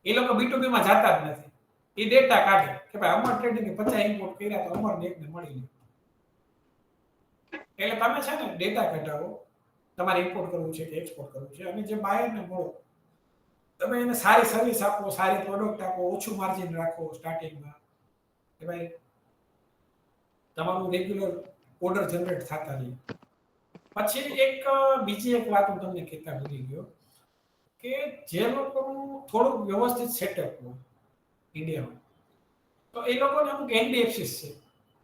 એ લોકો B2B માં જતા જ નથી. એ ડેટા કાઢે કે ભાઈ અમર ટ્રેડિંગે 50 ઇમ્પોર્ટ કર્યા તો અમરને એકને મળી ગયું. એટલે તમે છે ને ડેટા કઢાવો, તમારે ઇમ્પોર્ટ કરવું છે કે એક્સપોર્ટ કરવું છે, અને જે બાયરને મળો, તમે એને સારી સર્વિસ આપો, સારી પ્રોડક્ટ આપો, ઓછું માર્જિન રાખો સ્ટાર્ટિંગમાં, કે ભાઈ તમારું રેગ્યુલર ઓર્ડર જનરેટ થતા રહે. પછી બીજી એક વાત હું તમને કહેતા ભૂલી ગયો, કે જે લોકોનું થોડુંક વ્યવસ્થિત સેટઅપ હોય ઇન્ડિયામાં, તો એ લોકોને અમુક NBFCs છે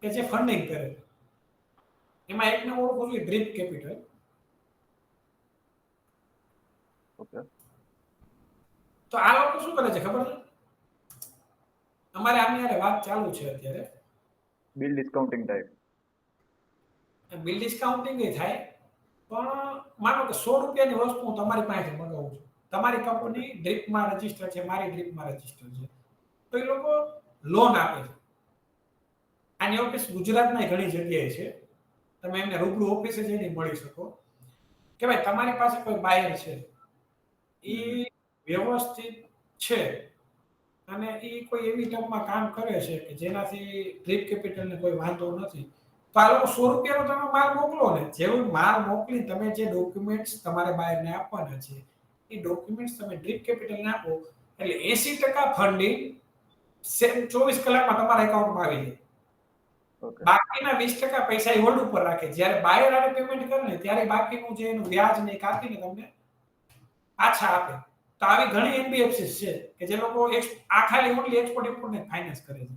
કે જે ફંડિંગ કરે છે. એમાં એકને ઓળખું છું, ડ્રીપ કેપિટલ. ઓકે. તો આ લોકો શું કરે છે ખબર છે? અમારે આની હારે વાત ચાલુ છે અત્યારે. Bill discounting type. Bill discounting એ થાય, પણ માનો કે ₹100 ની વસ્તુ હું તમારી પાસેથી મંગાવું છું, તમારી કંપની ડ્રીપમાં રજીસ્ટર છે, મારી ડ્રીપમાં રજીસ્ટર છે, તો એ લોકો લોન આપે છે. આની ઓફિસ ગુજરાતમાં ઘણી જગ્યાએ છે, તમે એમને રૂબરૂ ઓફિસે જઈને મળી શકો, કે ભાઈ તમારી પાસે કોઈ બાયર છે, એ વ્યવસ્થિત છે અને એ કોઈ એવી ટર્મમાં કામ કરે છે કે જેનાથી ડ્રીપ કેપિટલને કોઈ વાંધો નથી, તો આ લોકો ₹100 નો તમે માલ મોકલો ને, જેવું માલ મોકલી તમે જે ડોક્યુમેન્ટ્સ તમારે બાયરને આપવાના છે, એ ડોક્યુમેન્ટ્સ તમે ડ્રીપ કેપિટલને આપો, એટલે 80% ફંડિંગ 24 કલાકમાં તમારા એકાઉન્ટમાં આવી જાય. ઓકે. બાકીના 20% પૈસા એ હોલ્ડ ઉપર રાખે. જ્યારે બાયર આને પેમેન્ટ કરે ને ત્યારે બાકીનું જે એનું વ્યાજ ને કાપીને તમને પાછા આપે. તો આવી ઘણી NBFCs છે કે જે લોકો આ ખાલી ઓનલી એક્સપોર્ટ ઇમ્પોર્ટ ને ફાઇનાન્સ કરે છે.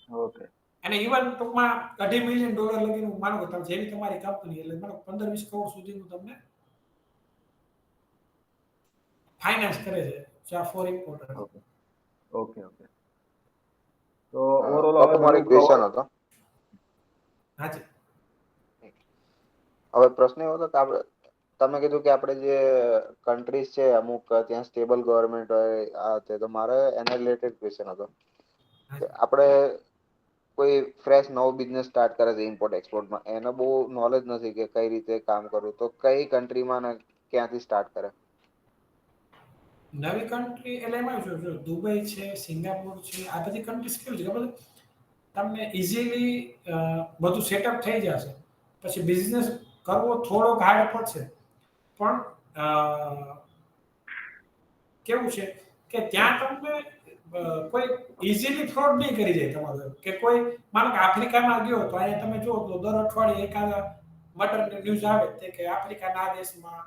ઓકે. અને ઇવન ટૂંકમાં $2.5 મિલિયન લગીનું માનો કે તમે જેવી તમારી કંપની, એટલે માનો 15-20 કરોડ સુધીનું તમને ફાઇનાન્સ કરે છે four importer. Okay. Okay. Okay. તો ઓવરઓલ હવે બાપુ મારો બધું ક્વેશ્ચન હતો. હાજી. હવે પ્રશ્ન એવો હતો કે તમે કીધું કે આપણે જે કન્ટ્રીઝ છે અમુક ત્યાં સ્ટેબલ ગવર્મેન્ટ હોય આ તે, તો મારે એના રિલેટેડ ક્વેશ્ચન હતો કે આપણે કોઈ ફ્રેશ નવો બિઝનેસ સ્ટાર્ટ કરે છે ઇમ્પોર્ટ એક્સપોર્ટમાં, એને બહુ નોલેજ નથી કે કઈ રીતે કામ કરવું, તો કઈ કન્ટ્રીમાં ને ક્યાંથી સ્ટાર્ટ કરે? નવી કન્ટ્રી એટલે એમાં જો દુબઈ છે, સિંગાપોર છે, આ બધી કન્ટ્રીઝ કેવું છે ખબર છે? તમને ઇઝીલી બધું સેટઅપ થઈ જશે. પછી બિઝનેસ કરવો થોડોક હાર્ડ પડશે, પણ કેવું છે કે ત્યાં તમને કોઈ ઇઝીલી ફ્રોડ નહીં કરી જાય તમારું. કે કોઈ માનો કે આફ્રિકામાં ગયો તો અહીંયા તમે જુઓ તો દર અઠવાડિયે એકાદા મટરની ન્યૂઝ આવે તે કે આફ્રિકાના દેશમાં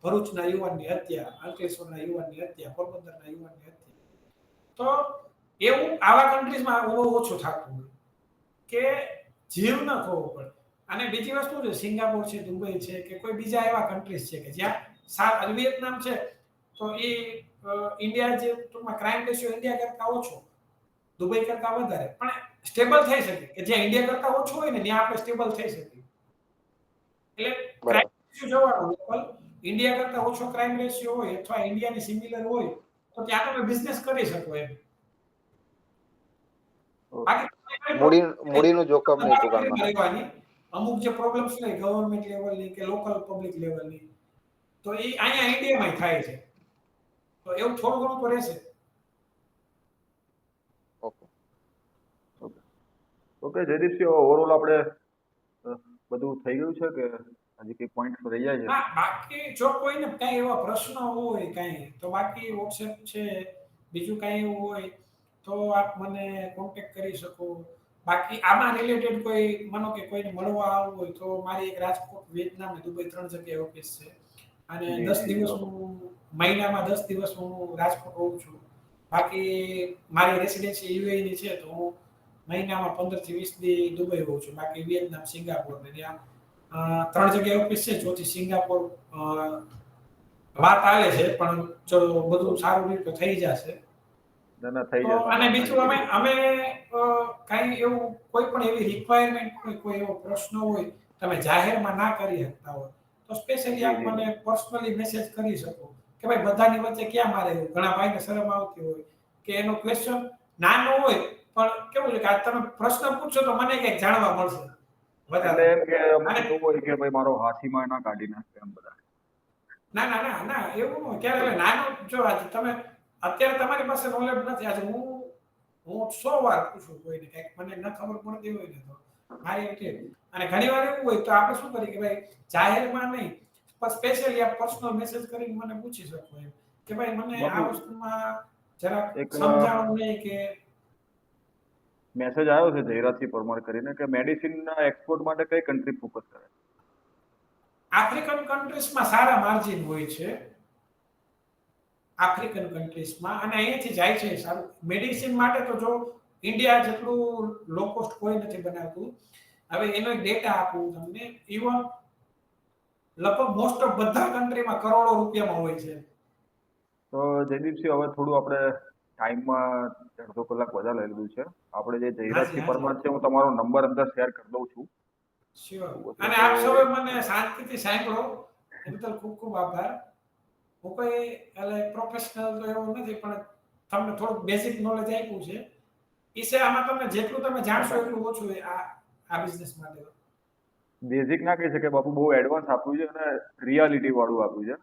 ભરૂચના યુવાનની હત્યા, અંકલેશ્વરના યુવાનની હત્યા, પોરબંદરના યુવાનની હત્યા. તો એવું આવા કન્ટ્રીઝમાં બહુ ઓછું થતું હોય કે જીવ ન ખોવો પડે. અને બીજી વસ્તુ છે, સિંગાપોર છે, દુબઈ છે, કે કોઈ બીજા એવા કન્ટ્રીઝ છે કે જ્યાં વિયેતનામ છે, તો એ ઇન્ડિયા જે ટૂંકમાં ક્રાઇમ રેશિયો ઇન્ડિયા કરતા ઓછો, દુબઈ કરતા વધારે, પણ સ્ટેબલ થઈ શકે કે જ્યાં ઇન્ડિયા કરતા ઓછો હોય ને ત્યાં આપણે સ્ટેબલ થઈ શકીએ. એટલે ક્રાઇમ રેશિયો જોવાનો લોકલ ઇન્ડિયા કરતા ઓછો ક્રાઇમ રેશિયો હોય અથવા ઇન્ડિયાની સિમિલર હોય તો ત્યાં તમે બિઝનેસ કરી શકો એમ. બાકી મૂડીનું જોખમ નહીં દુકાનમાં. રહેવાની અમુક જે પ્રોબ્લેમ્સ છે ગવર્નમેન્ટ લેવલની કે લોકલ પબ્લિક લેવલની તો એ અહીંયા ઇન્ડિયામાં થાય છે. તો એવું થોડું ઘણું તો રહેશે. ઓકે જયદીપસિંહ, ઓવરઓલ આપણે બધું થઈ ગયું છે કે હજી કઈ પોઈન્ટ રહી જાય છે? હા, બાકી જો કોઈને કઈ એવા પ્રશ્ન હોય કઈ તો બાકી વોટ્સએપ છે, બીજું કઈ એવું હોય તો આપ મને કોન્ટેક્ટ કરી શકો. બાકી આમાં રિલેટેડ કોઈ માનો કે કોઈને મળવા આવવું હોય તો મારી એક રાજકોટ, વિયેતનામ અને દુબઈ 3 જગ્યાએ ઓફિસ છે અને જી, 10 જી, દિવસ બરોબર. હું મહિનામાં 10 દિવસ હું રાજકોટ હોઉં છું. બાકી મારી રેસિડેન્સી યુએઈ ની છે તો હું મહિનામાં 15 થી 20 દી દુબઈ હોઉં છું. બાકી વિયેતનામ, સિંગાપોર ને ત્યાં 3 જગ્યાએ ઓફિસ છે. ચોથી સિંગાપોર વાત આલે છે પણ જો બધું સારું રીતે થઈ જશે ના ના થઈ તો. જશે. અને બીજું અમે કઈ એવું કોઈ પણ એવી રિક્વાયરમેન્ટ હોય, કોઈ એવો પ્રશ્ન હોય તમે જાહેરમાં ના કરી શકતા હોય તો સ્પેશિયલી જી, આપ જી. મને પર્સનલી મેસેજ કરી શકો કે ભાઈ બધાની વચ્ચે ક્યાં મારે રહેવું. ઘણા ભાઈને શરમ આવતી હોય કે એનો ક્વેશ્ચન નાનો હોય પણ કેવું છે કે આ તમે પ્રશ્ન પૂછશો તો મને કંઈક જાણવા મળશે એટલે વધારે. એમ કે અમુક અને તો હોય કે ભાઈ મારો હાથીમાં ના કાઢી નાખે એમ બધા. ના એવું ન હોય. ક્યારે એટલે નાનો જો આજે તમે અત્યારે તમારી પાસે નોલેજ નથી. આજે હું 100 વાર પૂછું કોઈને કંઈક મને ન ખબર પડતી હોય ને તો મારી રીતે. અને ઘણી વાર એવું હોય તો આપણે શું કરીએ કે ભાઈ જાહેરમાં નહીં પણ સ્પેશિયલી આ પર્સનલ મેસેજ કરીને મને પૂછી શકો એમ કે ભાઈ મને આ બાપુ, વસ્તુમાં જરાક એક સમજાવો નહીં કે મેસેજ આવ્યો છે જયરાજસિંહ પરમાર કરીને કે મેડિસિનના એક્સપોર્ટ માટે કઈ કન્ટ્રી ફોકસ કરે? આફ્રિકન કન્ટ્રીઝમાં સારા માર્જિન હોય છે. આફ્રિકન કન્ટ્રીઝમાં અને અહીંયાથી જાય છે સારું. મેડિસિન માટે તો જો ઇન્ડિયા જેટલું લો કોસ્ટ કોઈ નથી બનાવતું. હવે એનો એક ડેટા આપું તમને. ઇવન લગભગ મોસ્ટ ઓફ બધા કન્ટ્રીમાં કરોડો રૂપિયામાં હોય છે. તો જયદીપસિંહ, હવે થોડું આપણે ટાઈમમાં 1.5 કલાક વધારે લઈ લીધું છે. આપણે જે હાજી જયરાજસિંહ હાજી પરમાર છે, હું તમારો નંબર અંદર શેર કરી દઉં છું. શ્યોર. એવું હશે અને તો આપ સૌએ મને શાંતિથી સાંભળો એ બદલ ખૂબ ખૂબ આભાર. હું કોઈ એટલે પ્રોફેશનલ તો એવું નથી પણ તમને થોડુંક બેઝિક નોલેજ આપ્યું છે. ઈસે આમાં તમે જેટલું તમે જાણશો એટલું ઓછું આ બિઝનેસ માટે. બેઝિક ના કહી શકે બાપુ, બહુ એડવાન્સ આપ્યું છે અને રિયાલિટી વાળું આપ્યું છે.